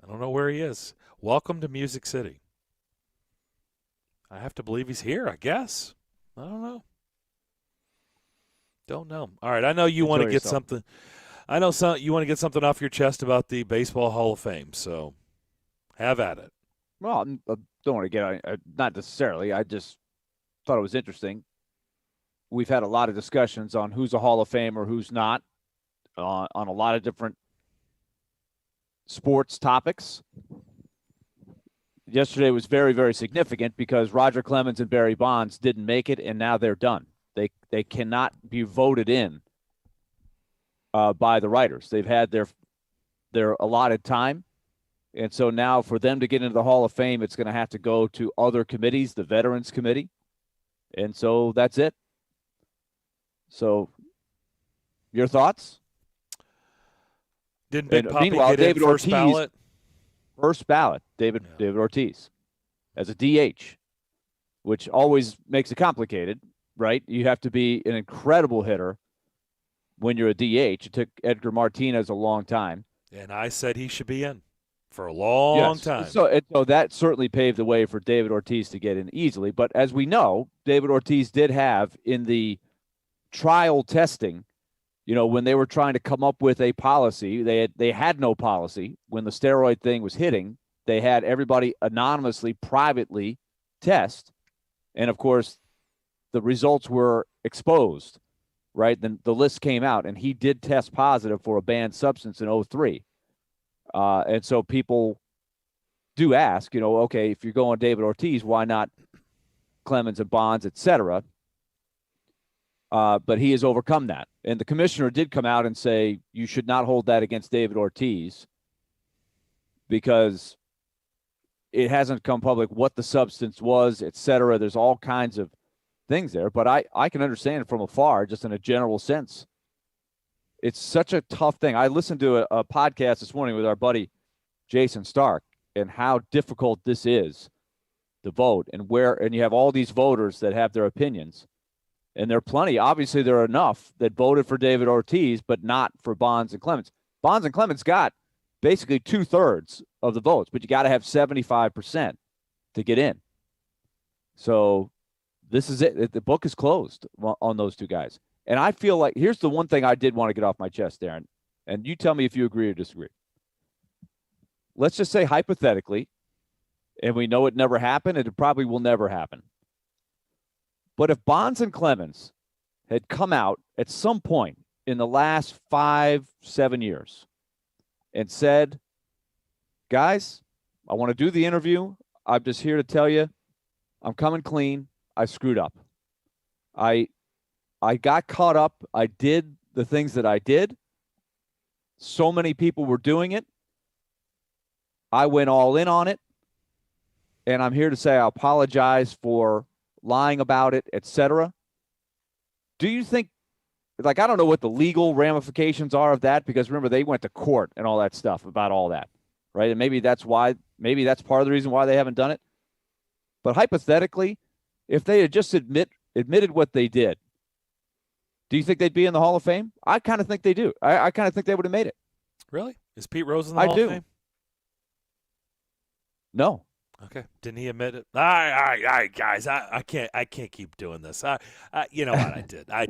I don't know where he is. Welcome to Music City. I have to believe he's here, I guess. I don't know. Don't know. All right, I know you want to get something. I know you want to get something off your chest about the Baseball Hall of Fame, so have at it. Well, I don't want to get not necessarily. I just thought it was interesting. We've had a lot of discussions on who's a Hall of Famer, who's not. On a lot of different sports topics. Yesterday was very, very significant because Roger Clemens and Barry Bonds didn't make it, and now they're done. They cannot be voted in by the writers. They've had their allotted time, and so now for them to get into the Hall of Fame, it's going to have to go to other committees, the Veterans Committee, and so that's it. So, your thoughts? Didn't Big Papi meanwhile, get David in first Ortiz, ballot? First ballot, David Ortiz, as a DH, which always makes it complicated, right? You have to be an incredible hitter when you're a DH. It took Edgar Martinez a long time. And I said he should be in for a long time. So that certainly paved the way for David Ortiz to get in easily. But as we know, David Ortiz did have in the trial testing, when they were trying to come up with a policy, they had no policy. When the steroid thing was hitting, they had everybody anonymously, privately test. And, of course, the results were exposed, right? Then the list came out, and he did test positive for a banned substance in 2003. And so people do ask, okay, if you're going David Ortiz, why not Clemens and Bonds, et cetera? But he has overcome that. And the commissioner did come out and say you should not hold that against David Ortiz because it hasn't come public what the substance was, et cetera. There's all kinds of things there. But I can understand it from afar, just in a general sense. It's such a tough thing. I listened to a podcast this morning with our buddy Jason Stark and how difficult this is to vote and you have all these voters that have their opinions. And there are plenty. Obviously, there are enough that voted for David Ortiz, but not for Bonds and Clemens. Bonds and Clemens got basically 2/3 of the votes, but you got to have 75% to get in. So this is it. The book is closed on those two guys. And I feel like here's the one thing I did want to get off my chest, Darren, and you tell me if you agree or disagree. Let's just say hypothetically, and we know it never happened, and it probably will never happen. But if Bonds and Clemens had come out at some point in the last 5-7 years and said, guys, I want to do the interview. I'm just here to tell you I'm coming clean. I screwed up. I got caught up. I did the things that I did. So many people were doing it. I went all in on it. And I'm here to say I apologize for lying about it, etc. Do you think, I don't know what the legal ramifications are of that, because remember, they went to court and all that stuff about all that, right? And maybe that's part of the reason why they haven't done it. But hypothetically, if they had just admitted what they did, do you think they'd be in the Hall of Fame? I kind of think they do. I kind of think they would have made it. Really? Is Pete Rose in the Hall of Fame? No. Okay. Didn't he admit it? All right, guys. I can't keep doing this. You know what I did? I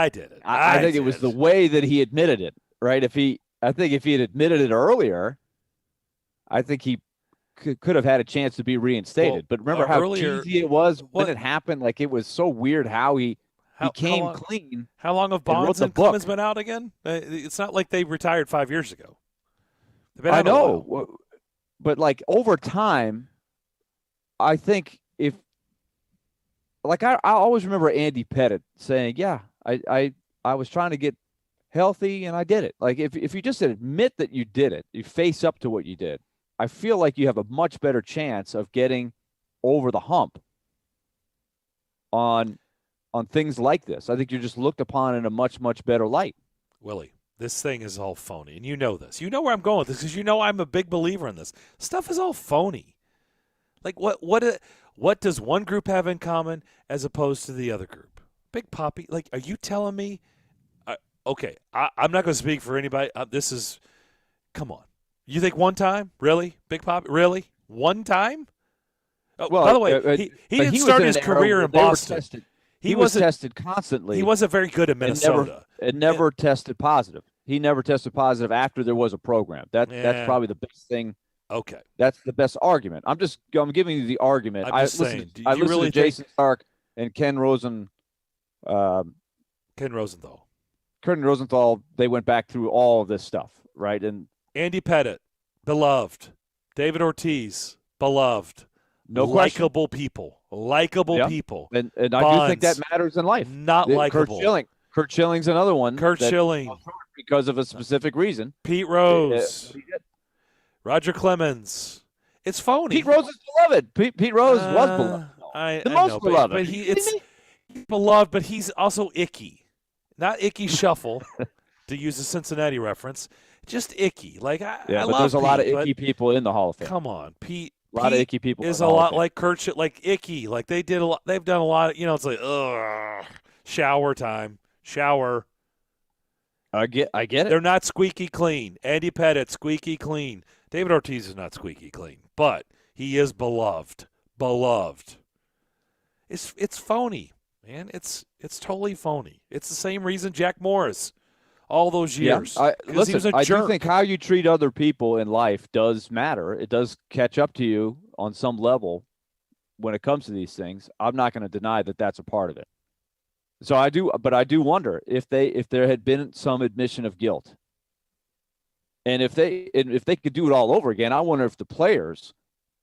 did it. I think it was the way that he admitted it, right? I think if he had admitted it earlier, I think he could have had a chance to be reinstated. Well, but remember how cheesy it was when it happened? Like, it was so weird how he came clean. How long have Bonds and Clemens been out again? It's not like they retired 5 years ago. I know. But, over time, I think I always remember Andy Pettit saying, yeah, I was trying to get healthy and I did it. Like, if you just admit that you did it, you face up to what you did, I feel like you have a much better chance of getting over the hump on things like this. I think you're just looked upon in a much, much better light. Willie, this thing is all phony, and you know this. You know where I'm going with this because you know I'm a big believer in this. Stuff is all phony. Like, what does one group have in common as opposed to the other group? Big Papi, are you telling me? Okay, I'm not going to speak for anybody. Come on. You think one time? Really? Big Papi? Really? One time? Oh, well, by the way, he didn't start his career in Boston. He was tested constantly. He wasn't very good in Minnesota. And never tested positive. He never tested positive after there was a program. That's probably the best thing. Okay. That's the best argument. I'm giving you the argument. I'm just saying. I listened to Jason Stark and Ken Rosenthal. They went back through all of this stuff, right? And Andy Pettit, beloved. David Ortiz, beloved. No question. Likeable people. And Bonds, I do think that matters in life. Not likable. Kurt Schilling's another one. Schilling. Because of a specific reason. Pete Rose. Roger Clemens. It's phony. Pete Rose is beloved. Pete Rose was beloved. I most know, beloved. But he's beloved, but he's also icky. Not Icky Shuffle, to use a Cincinnati reference. Just icky. I but there's a lot of icky people in the Hall of Fame. Come on, Pete. A lot of icky people is a lot like Kurt, icky. They did a lot. They've done a lot. It's like, ugh, shower time. Shower. I get it. They're not squeaky clean. Andy Pettit, squeaky clean. David Ortiz is not squeaky clean, but he is beloved. Beloved. It's phony, man. It's totally phony. It's the same reason Jack Morris all those years. Yeah, He was a I jerk. do think how you treat other people in life does matter. It does catch up to you on some level when it comes to these things. I'm not going to deny that that's a part of it. So I do wonder if there had been some admission of guilt. And if they could do it all over again, I wonder if the players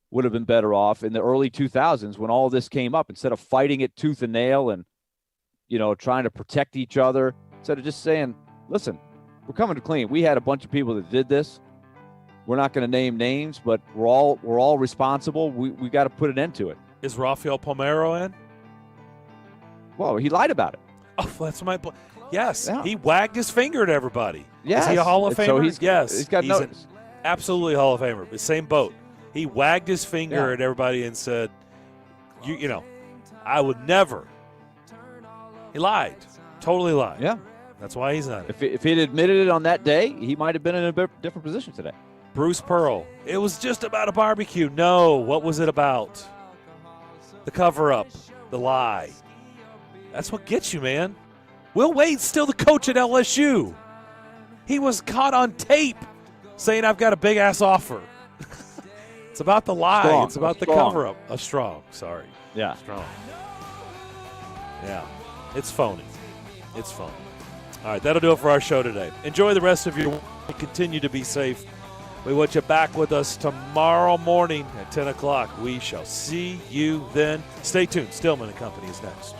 would have been better off in the early 2000s when all this came up, instead of fighting it tooth and nail and, trying to protect each other, instead of just saying, listen, we're coming to clean. We had a bunch of people that did this. We're not going to name names, but we're all responsible. We got to put an end to it. Is Rafael Palmeiro in? Well, he lied about it. Oh, that's my point. Yes, Yeah. he wagged his finger at everybody. Yes. Is he a Hall of Famer? So yes. He's got an absolutely Hall of Famer. The same boat. He wagged his finger at everybody and said, I would never. He lied. Totally lied. Yeah. That's why he's not. If he'd admitted it on that day, he might have been in a different position today. Bruce Pearl. It was just about a barbecue. No. What was it about? The cover-up. The lie. That's what gets you, man. Will Wade's still the coach at LSU. He was caught on tape saying, I've got a big-ass offer. It's about the lie. Strong. It's about the cover-up. Sorry. Yeah. Strong. Yeah. It's phony. It's phony. All right, that'll do it for our show today. Enjoy the rest of your week. Continue to be safe. We want you back with us tomorrow morning at 10 o'clock. We shall see you then. Stay tuned. Stillman & Company is next.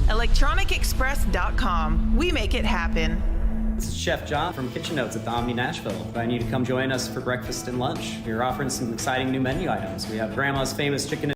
ElectronicExpress.com. We make it happen. This is Chef John from Kitchen Notes at the Omni Nashville. Invite you to come join us for breakfast and lunch. We're offering some exciting new menu items. We have Grandma's famous chicken